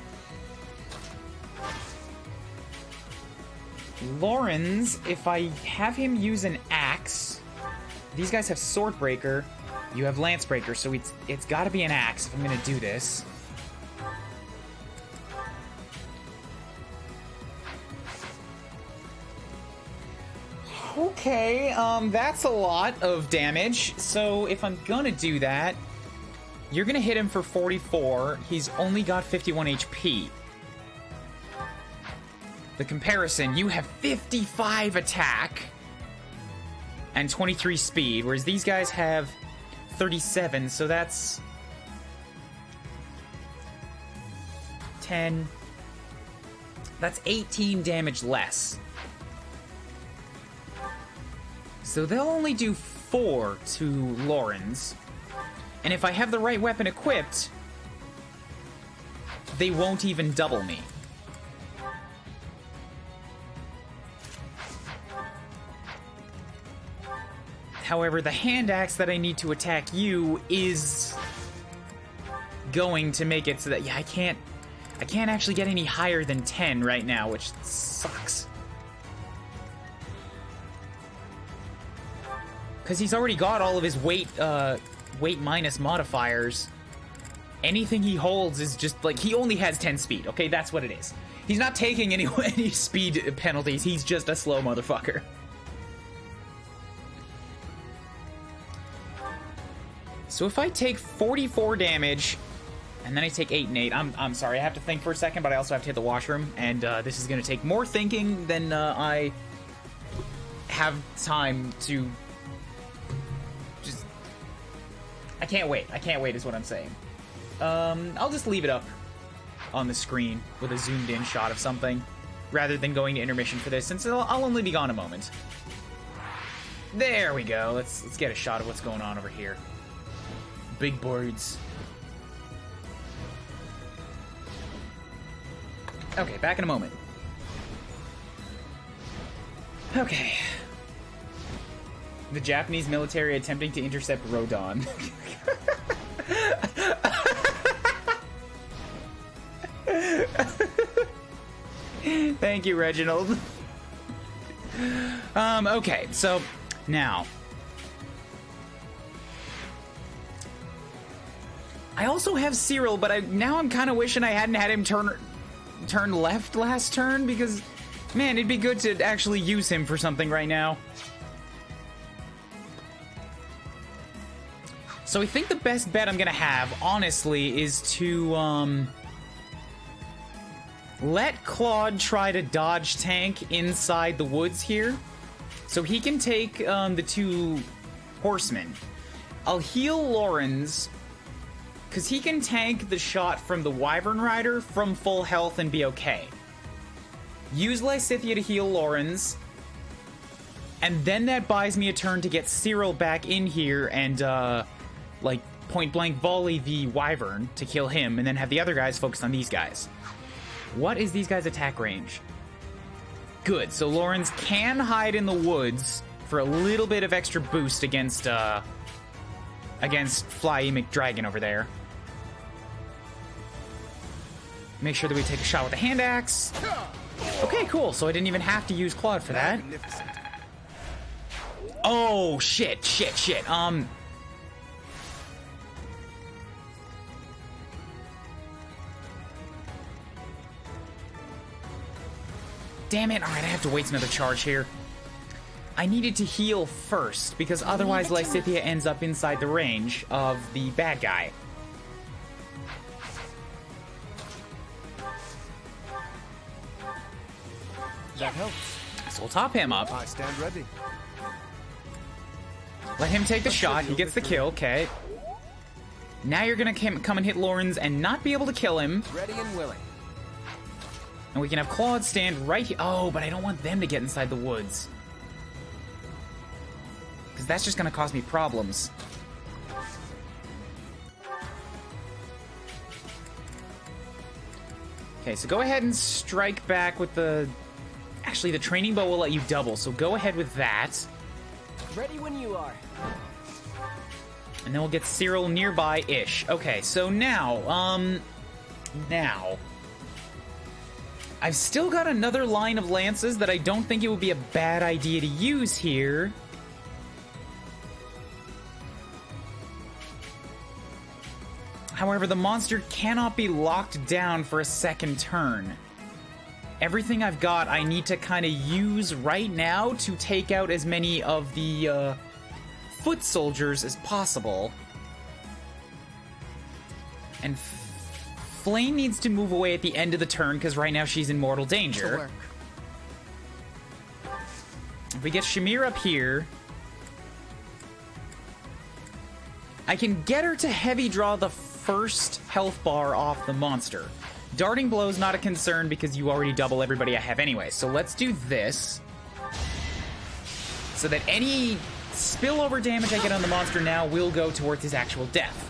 Lawrence, if I have him use an axe... These guys have Swordbreaker, you have Lancebreaker, so it's gotta be an axe if I'm gonna do this. Okay, that's a lot of damage. So if I'm gonna do that, you're gonna hit him for 44. He's only got 51 HP. The comparison, you have 55 attack and 23 speed, whereas these guys have 37, so that's 10. That's 18 damage less. So they'll only do 4 to Lawrence. And if I have the right weapon equipped, they won't even double me. However, the hand axe that I need to attack you is going to make it so that, yeah, I can't actually get any higher than 10 right now, which sucks. Because he's already got all of his weight minus modifiers. Anything he holds is just, like, he only has 10 speed, okay? That's what it is. He's not taking any speed penalties, he's just a slow motherfucker. So if I take 44 damage, and then I take 8 and 8, I'm sorry, I have to think for a second, but I also have to hit the washroom, and this is going to take more thinking than I have time to just... I can't wait is what I'm saying. I'll just leave it up on the screen with a zoomed in shot of something, rather than going to intermission for this, since I'll only be gone a moment. There we go, let's get a shot of what's going on over here. Big birds. Okay, back in a moment. Okay. The Japanese military attempting to intercept Rodon. Thank you, Reginald. Okay, so now I also have Cyril, but now I'm kind of wishing I hadn't had him turn left last turn, because, man, it'd be good to actually use him for something right now. So I think the best bet I'm gonna have, honestly, is to, let Claude try to dodge tank inside the woods here. So he can take, the 2 horsemen. I'll heal Lawrence, because he can tank the shot from the Wyvern Rider from full health and be okay. Use Lysithea to heal Lawrence, and then that buys me a turn to get Cyril back in here and, like, point-blank volley the Wyvern to kill him, and then have the other guys focus on these guys. What is these guys' attack range? Good, so Lawrence can hide in the woods for a little bit of extra boost against Fly McDragon over there. Make sure that we take a shot with the hand axe. Okay, cool. So I didn't even have to use Claude for that. Oh, shit. Damn it. All right, I have to waste another charge here. I needed to heal first, because otherwise Lysithea ends up inside the range of the bad guy. That helps. So we'll top him up. I stand ready. Let him take the shot. He gets the kill. Okay. Now you're gonna come and hit Lawrence and not be able to kill him. Ready and willing. And we can have Claude stand right here. Oh, but I don't want them to get inside the woods. Because that's just gonna cause me problems. Okay, so go ahead and strike back with the... Actually, the training bow will let you double, so go ahead with that. Ready when you are. And then we'll get Cyril nearby-ish. Okay, so now, now... I've still got another line of lances that I don't think it would be a bad idea to use here. However, the monster cannot be locked down for a second turn. Everything I've got, I need to kind of use right now to take out as many of the foot soldiers as possible. And Flame needs to move away at the end of the turn because right now she's in mortal danger. If we get Shamir up here, I can get her to heavy draw the first health bar off the monster. Darting Blow's not a concern because you already double everybody I have anyway. So let's do this. So that any spillover damage I get on the monster now will go towards his actual death.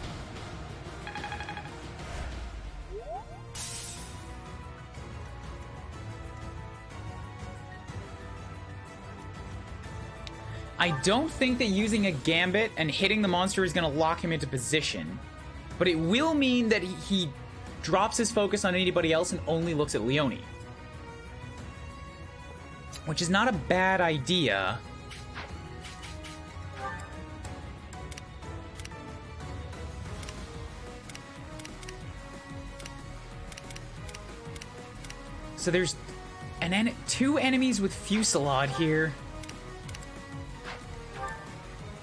I don't think that using a gambit and hitting the monster is going to lock him into position. But it will mean that he drops his focus on anybody else and only looks at Leone. Which is not a bad idea. So there's two enemies with Fusillade here.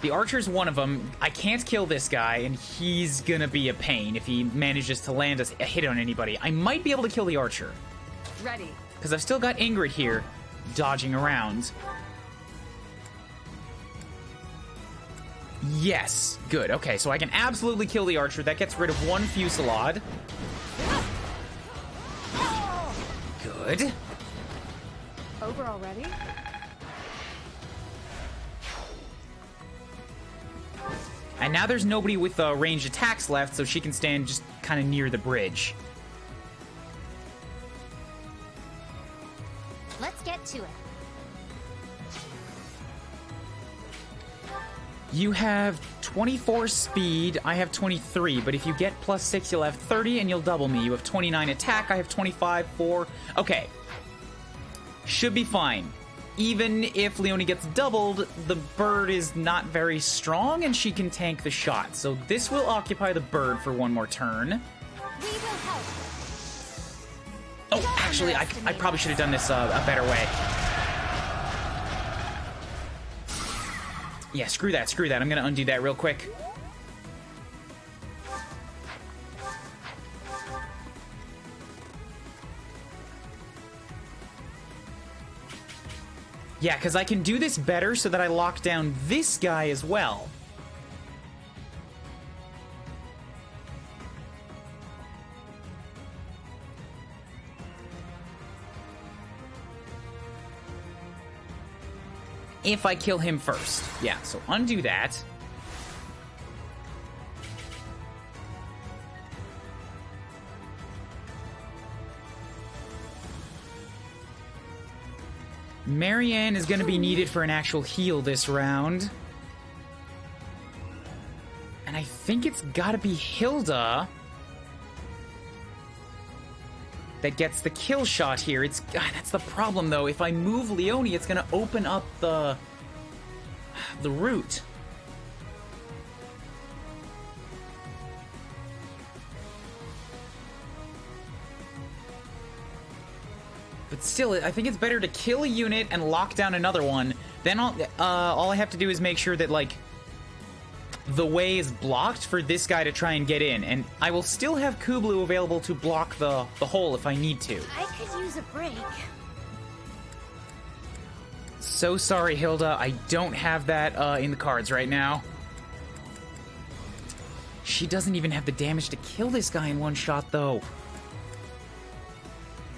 The Archer's one of them. I can't kill this guy, and he's gonna be a pain if he manages to land a hit on anybody. I might be able to kill the Archer. Ready. Because I've still got Ingrid here, dodging around. Yes. Good. Okay, so I can absolutely kill the Archer. That gets rid of one Fusillade. Good. Over already? And now there's nobody with ranged attacks left, so she can stand just kind of near the bridge. Let's get to it. You have 24 speed, I have 23, but if you get +6, you'll have 30 and you'll double me. You have 29 attack, I have 25, 4. Okay. Should be fine. Even if Leone gets doubled, the bird is not very strong and she can tank the shot. So this will occupy the bird for one more turn. We will help. Oh, actually, I probably should have done this a better way. Yeah, screw that. I'm gonna undo that real quick. Yeah, because I can do this better so that I lock down this guy as well. If I kill him first. Yeah, so undo that. Marianne is going to be needed for an actual heal this round. And I think it's got to be Hilda. that gets the kill shot here. That's the problem, though. If I move Leone, it's gonna open up the route. But still, I think it's better to kill a unit and lock down another one. Then all I have to do is make sure that, like, the way is blocked for this guy to try and get in. And I will still have Kuuribro available to block the hole if I need to. I could use a break. So sorry, Hilda. I don't have that in the cards right now. She doesn't even have the damage to kill this guy in one shot, though.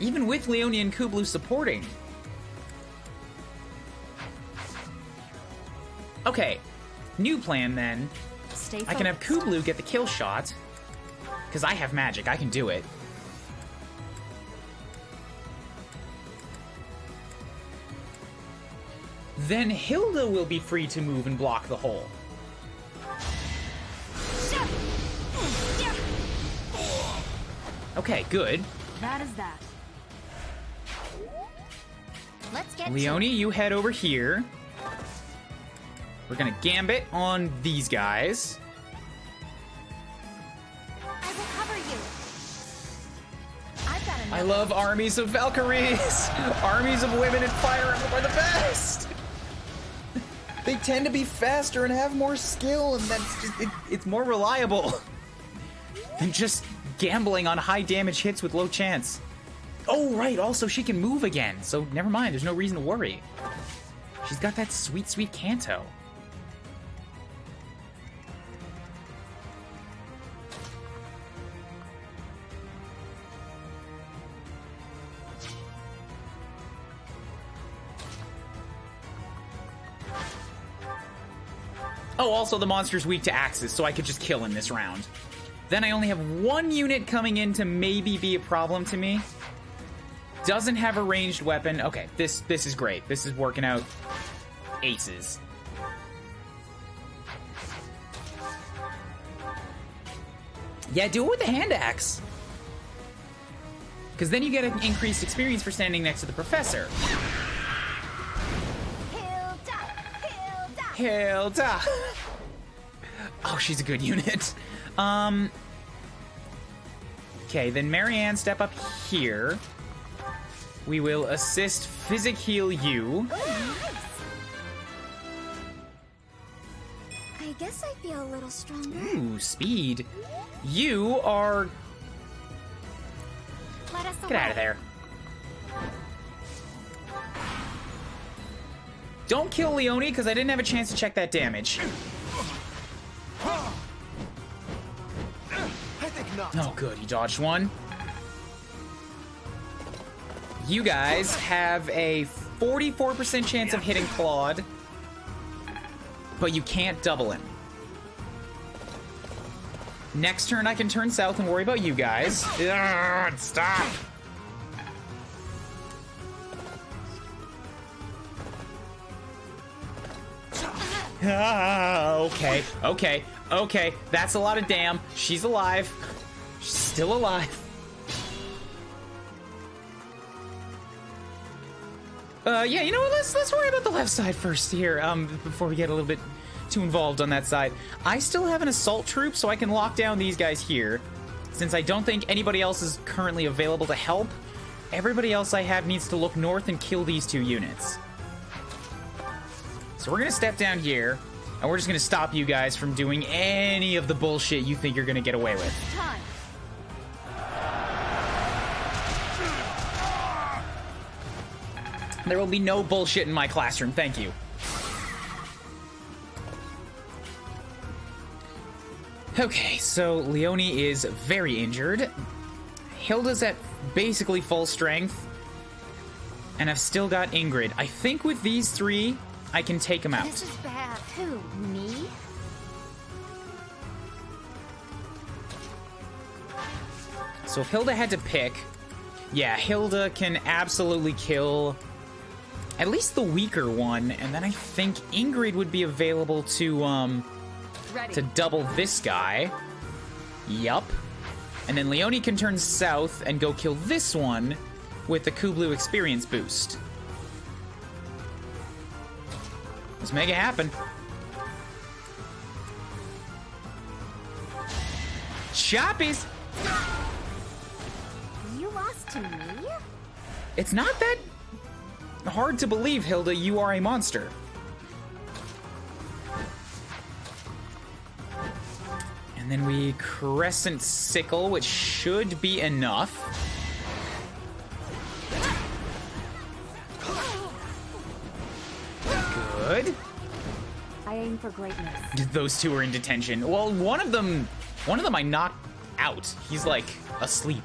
Even with Leone and Kuuribro supporting. Okay, new plan then. I can have Kuuribro get the kill shot. Because I have magic, I can do it. Then Hilda will be free to move and block the hole. Okay, good. That is that. Let's get Leone, you head over here. We're gonna gambit on these guys. I will cover you. I've got I love armies of Valkyries. Armies of women in Fire Emblem are the best. They tend to be faster and have more skill, and that's just it's more reliable than just gambling on high damage hits with low chance. Oh, right, also she can move again, so never mind, there's no reason to worry. She's got that sweet, sweet Kanto. Oh, also the monster's weak to axes, so I could just kill him this round. Then I only have one unit coming in to maybe be a problem to me. Doesn't have a ranged weapon. Okay, this is great. This is working out aces. Yeah, do it with the hand axe. Because then you get an increased experience for standing next to the professor. Hilda! Oh, she's a good unit. Okay, then Marianne, step up here. We will assist physic heal you. Oh, nice. I guess I feel a little stronger. Ooh, speed. You are... Let us Get out of there. Don't kill Leone, because I didn't have a chance to check that damage. I think not. Oh, good. He dodged one. You guys have a 44% chance of hitting Claude, but you can't double him. Next turn, I can turn south and worry about you guys. Ugh, stop! Okay. That's a lot of damn. She's alive. She's still alive. Yeah, you know what? Let's worry about the left side first here, before we get a little bit too involved on that side. I still have an assault troop, so I can lock down these guys here. Since I don't think anybody else is currently available to help, everybody else I have needs to look north and kill these two units. So we're gonna step down here, and we're just gonna stop you guys from doing any of the bullshit you think you're gonna get away with. Time. There will be no bullshit in my classroom, thank you. Okay, so Leone is very injured. Hilda's at basically full strength. And I've still got Ingrid. I think with these three, I can take them out. This is bad. Who, me? So if Hilda had to pick, yeah, Hilda can absolutely kill at least the weaker one, and then I think Ingrid would be available to double this guy. Yup. And then Leone can turn south and go kill this one with the Kuuribro experience boost. Let's make it happen. Choppies! You lost to me? It's not that hard to believe, Hilda, you are a monster. And then we Crescent Sickle, which should be enough. Good. I aim for greatness. Those two are in detention. Well, one of them I knocked out. He's like asleep.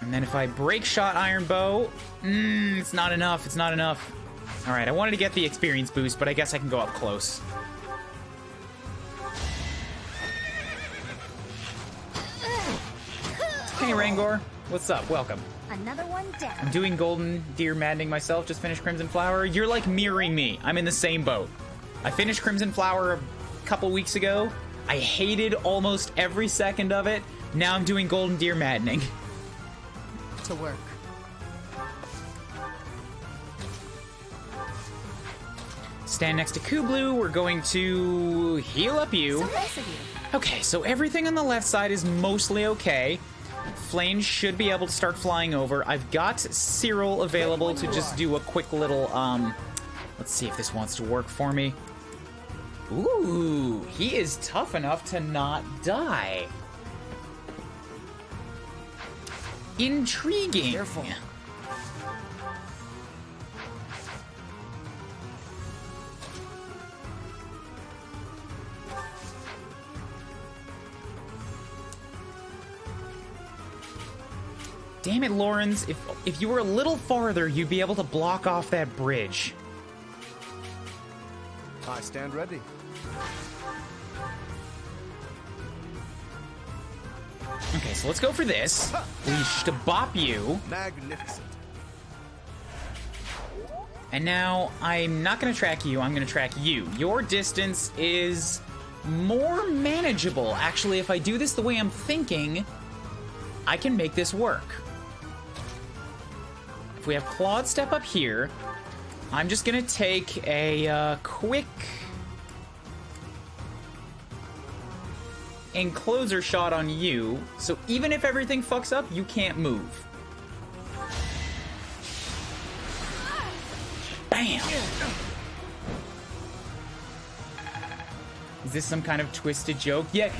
And then if I break shot Iron Bow, it's not enough. It's not enough. All right, I wanted to get the experience boost, but I guess I can go up close. Hey, Rangor. What's up? Welcome. Another one down. I'm doing Golden Deer Maddening myself. Just finished Crimson Flower. You're like mirroring me. I'm in the same boat. I finished Crimson Flower a couple weeks ago. I hated almost every second of it. Now I'm doing Golden Deer Maddening. To work. Stand next to Kuuribro. We're going to heal up you. So nice of you. Okay, so everything on the left side is mostly okay. Flame should be able to start flying over. I've got Cyril available to just do a quick little, let's see if this wants to work for me. Ooh, he is tough enough to not die. Intriguing. Careful. Damn it, Lawrence. If you were a little farther, you'd be able to block off that bridge. I stand ready. Okay, so let's go for this. Leash to bop you. Magnificent. And now I'm not going to track you. I'm going to track you. Your distance is more manageable. Actually, if I do this the way I'm thinking, I can make this work. If we have Claude step up here, I'm just going to take a quick encloser shot on you. So even if everything fucks up, you can't move. Bam! Is this some kind of twisted joke? Yeah,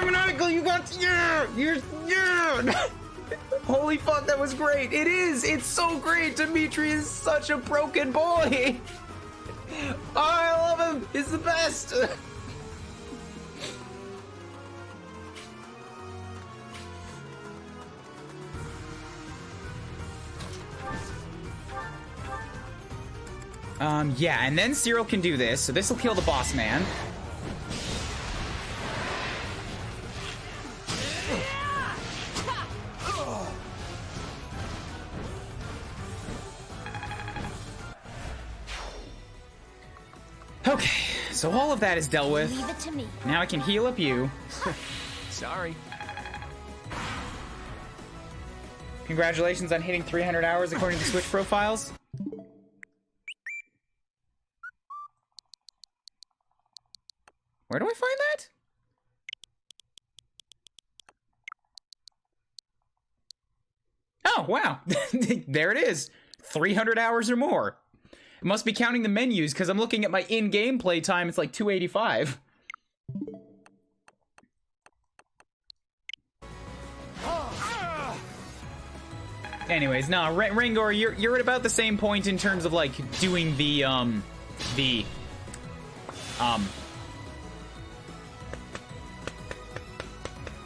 Maniacal, you got, you're. Holy fuck, that was great. It is, it's so great. Dimitri is such a broken boy. Oh, I love him, he's the best. Yeah, and then Cyril can do this, so this will kill the boss man. Okay, so all of that is dealt with. Leave it to me. Now I can heal up you. Sorry. Congratulations on hitting 300 hours according to Switch profiles. Where do I find that? Oh, wow. There it is. 300 hours or more. It must be counting the menus, because I'm looking at my in-game play time. It's like 285. Anyways, no, Rangor, you're at about the same point in terms of, like, doing the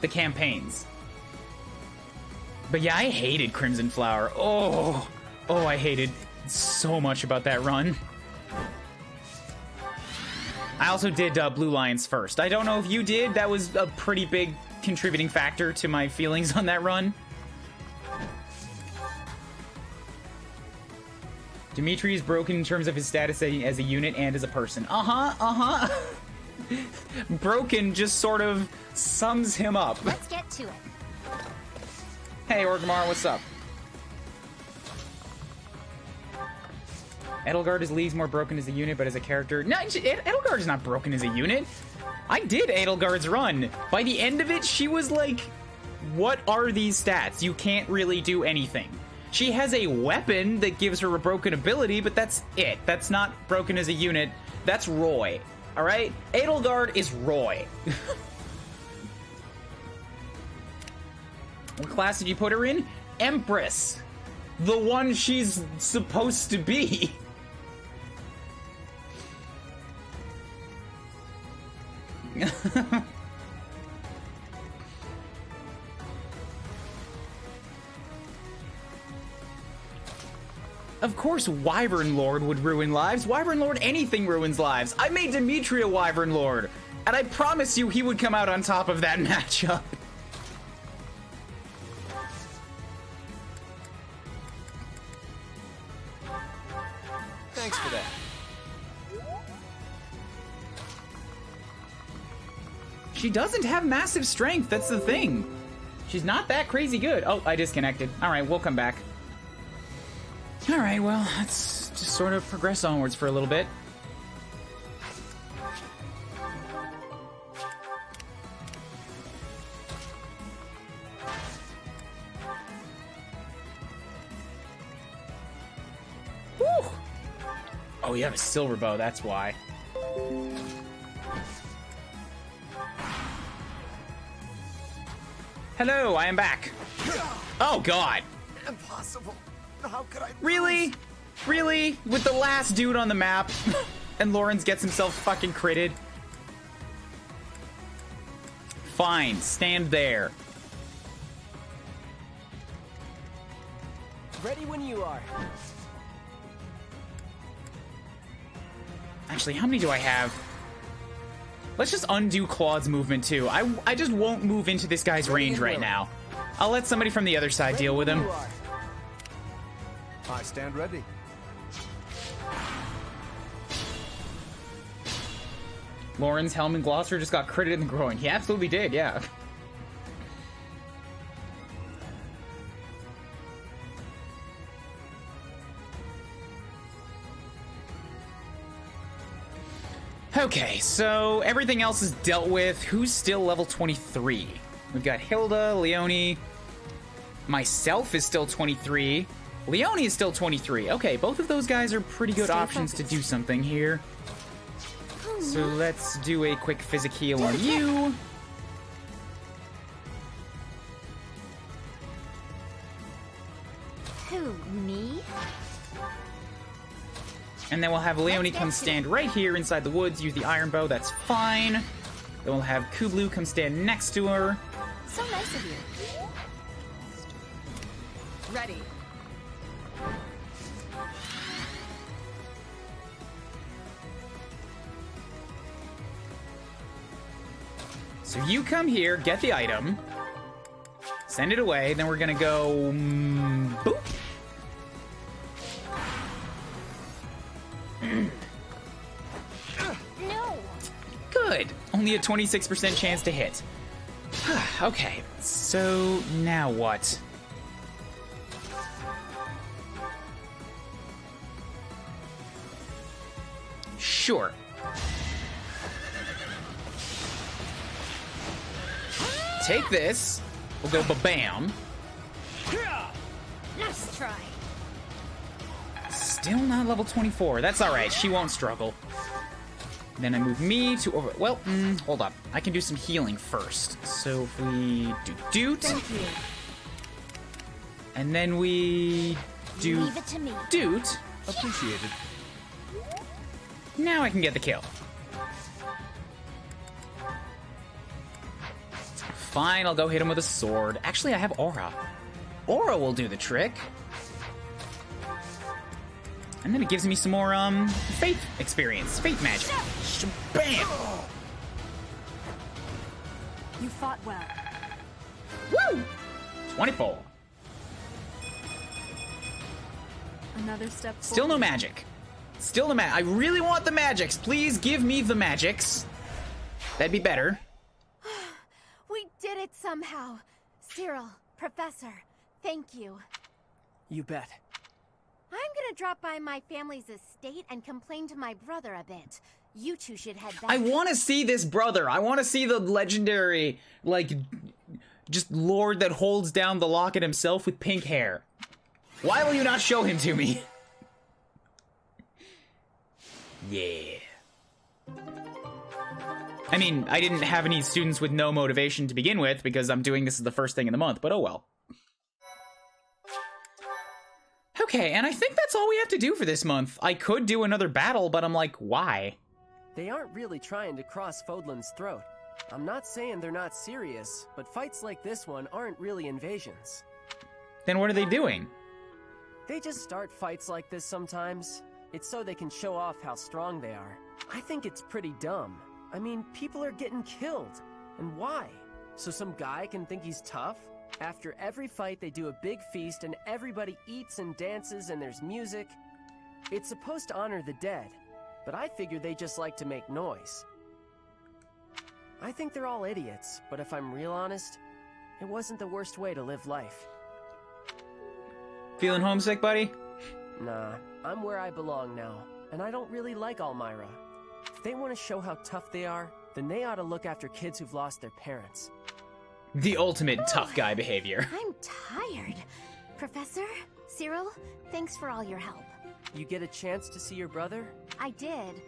campaigns. But yeah, I hated Crimson Flower. Oh, I hated so much about that run. I also did Blue Lions first. I don't know if you did. That was a pretty big contributing factor to my feelings on that run. Dimitri is broken in terms of his status as a unit and as a person. broken just sort of sums him up. Let's get to it. Hey, Orgrimmar, what's up? Edelgard is League's more broken as a unit, but as a character... No, Edelgard is not broken as a unit. I did Edelgard's run. By the end of it, she was like, what are these stats? You can't really do anything. She has a weapon that gives her a broken ability, but that's it. That's not broken as a unit. That's Roy. Alright? Edelgard is Roy. What class did you put her in? Empress. The one she's supposed to be. Of course Wyvern Lord would ruin lives. Wyvern Lord, anything ruins lives. I made Demetria Wyvern Lord, and I promise you he would come out on top of that matchup. Thanks for that. She doesn't have massive strength, that's the thing. She's not that crazy good. Oh, I disconnected. Alright, we'll come back. Alright, well, let's just sort of progress onwards for a little bit. Woo! Oh, you have a silver bow, that's why. Hello, I am back. Oh, God. Impossible. How could I? Really? Really? With the last dude on the map, and Lawrence gets himself fucking critted? Fine, stand there. Ready when you are. Actually, how many do I have? Let's just undo Claude's movement, too. I just won't move into this guy's range right now. I'll let somebody from the other side deal with him. I stand ready. Lauren's Helm and Gloucester just got critted in the groin. He absolutely did, yeah. Okay, so everything else is dealt with. Who's still level 23? We've got Hilda, Leone. Myself is still 23. Leone is still 23. Okay, both of those guys are pretty good options to do something here. So let's do a quick physic heal on you. Who, me? And then we'll have Leone come stand right here inside the woods, use the iron bow, that's fine. Then we'll have Kublu come stand next to her. So nice of you. Ready. So you come here, get the item, send it away, then we're gonna go... boop. No. Good. Only a 26% chance to hit. Okay, so now what? Sure. Take this. We'll go ba-bam. Nice try. Still not level 24. That's alright. She won't struggle. Then I move me to over... Well, hold up. I can do some healing first. So if we do doot... Thank you. And then we do Leave it to me. doot... Appreciated. Now I can get the kill. Fine, I'll go hit him with a sword. Actually, I have Aura. Aura will do the trick. And then it gives me some more, faith experience. Faith magic. Bam! You fought well. Woo! 24. Another step Still no magic. Still no magic. I really want the magics. Please give me the magics. That'd be better. We did it somehow. Cyril, Professor, thank you. You bet. I'm gonna drop by my family's estate and complain to my brother a bit. You two should head back. I want to see this brother. I want to see the legendary, like, just lord that holds down the locket himself with pink hair. Why will you not show him to me? Yeah. I mean, I didn't have any students with no motivation to begin with because I'm doing this as the first thing in the month, but oh well. Okay, and I think that's all we have to do for this month. I could do another battle, but I'm like, why? They aren't really trying to cross Fodlan's throat. I'm not saying they're not serious, but fights like this one aren't really invasions. Then what are they doing? They just start fights like this sometimes. It's so they can show off how strong they are. I think it's pretty dumb. I mean, people are getting killed. And why? So some guy can think he's tough? After every fight, they do a big feast and everybody eats and dances and there's music. It's supposed to honor the dead, but I figure they just like to make noise. I think they're all idiots, but if I'm real honest, it wasn't the worst way to live life. Feeling homesick, buddy? Nah, I'm where I belong now, and I don't really like Elmira. If they want to show how tough they are, then they ought to look after kids who've lost their parents. The ultimate tough guy behavior. I'm tired. Professor, Cyril, thanks for all your help. You get a chance to see your brother? I did,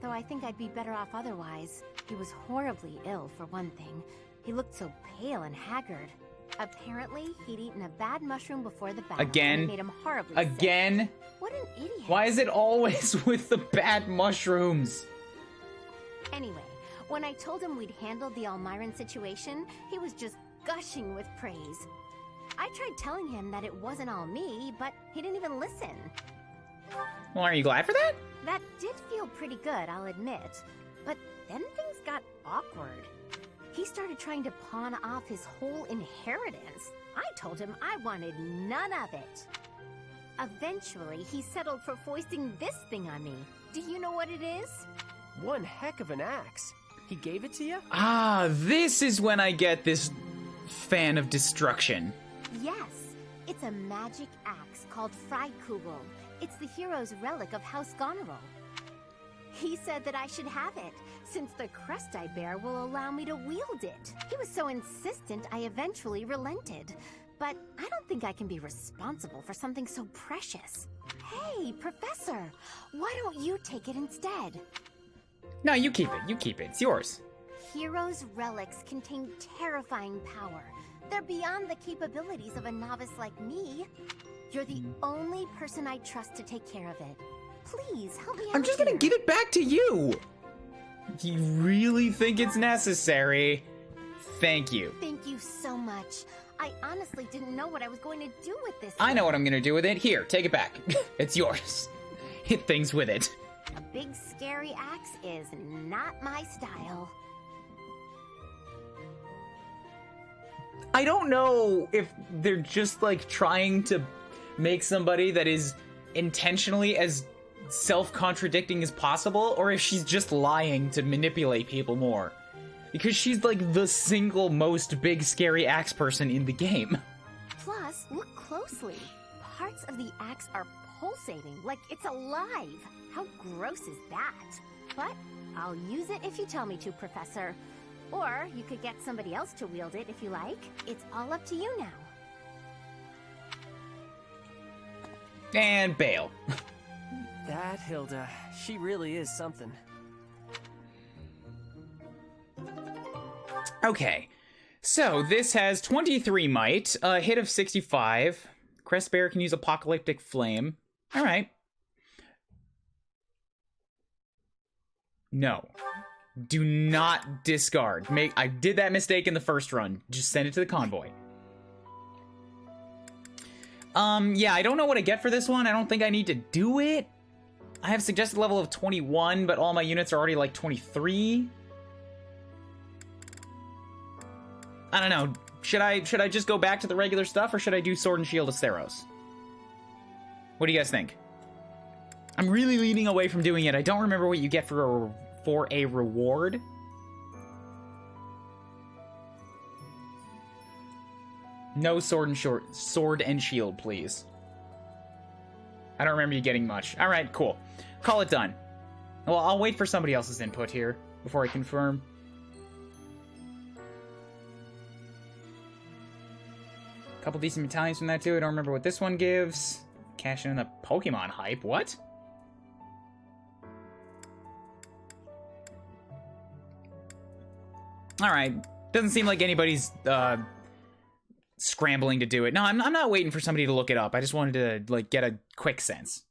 though I think I'd be better off otherwise. He was horribly ill, for one thing. He looked so pale and haggard. Apparently, he'd eaten a bad mushroom before the battle. Again? And it made him horribly Again? sick. What an idiot. Why is it always with the bad mushrooms? Anyway, when I told him we'd handled the Almiran situation, he was just gushing with praise. I tried telling him that it wasn't all me, but he didn't even listen. Well, are you glad for that? That did feel pretty good, I'll admit. But then things got awkward. He started trying to pawn off his whole inheritance. I told him I wanted none of it. Eventually, he settled for foisting this thing on me. Do you know what it is? One heck of an axe. He gave it to you? Ah, this is when I get this fan of destruction. Yes, it's a magic axe called Freikugel. It's the hero's relic of House Goneril. He said that I should have it, since the crest I bear will allow me to wield it. He was so insistent I eventually relented. But I don't think I can be responsible for something so precious. Hey, Professor, why don't you take it instead? No, you keep it. You keep it. It's yours. Heroes' relics contain terrifying power. They're beyond the capabilities of a novice like me. You're the only person I trust to take care of it. Please, help me out. I'm just gonna here. give it back to you. You really think it's necessary? Thank you. Thank you so much. I honestly didn't know what I was going to do with this. I know what I'm gonna do with it. Here, take it back. It's yours. Hit things with it. A big scary axe is not my style. I don't know if they're just like trying to make somebody that is intentionally as self-contradicting as possible, or if she's just lying to manipulate people more. Because she's like the single most big scary axe person in the game. Plus, look closely. Parts of the axe are pulsating, like it's alive. How gross is that? But I'll use it if you tell me to, Professor. Or you could get somebody else to wield it if you like. It's all up to you now. And bail. That Hilda, she really is something. Okay, so this has 23 might, a hit of 65. Crest Bearer can use Apocalyptic Flame. Alright. No. Do not discard. I did that mistake in the first run. Just send it to the convoy. Yeah, I don't know what I get for this one. I don't think I need to do it. I have suggested level of 21, but all my units are already like 23. I don't know. Should I just go back to the regular stuff, or should I do Sword and Shield of Theros? What do you guys think? I'm really leaning away from doing it. I don't remember what you get for a reward. No sword and shield, please. I don't remember you getting much. All right, cool. Call it done. Well, I'll wait for somebody else's input here before I confirm. A couple decent battalions from that too. I don't remember what this one gives. Cashing in the Pokemon hype. What? All right. Doesn't seem like anybody's scrambling to do it. No, I'm not waiting for somebody to look it up. I just wanted to like get a quick sense.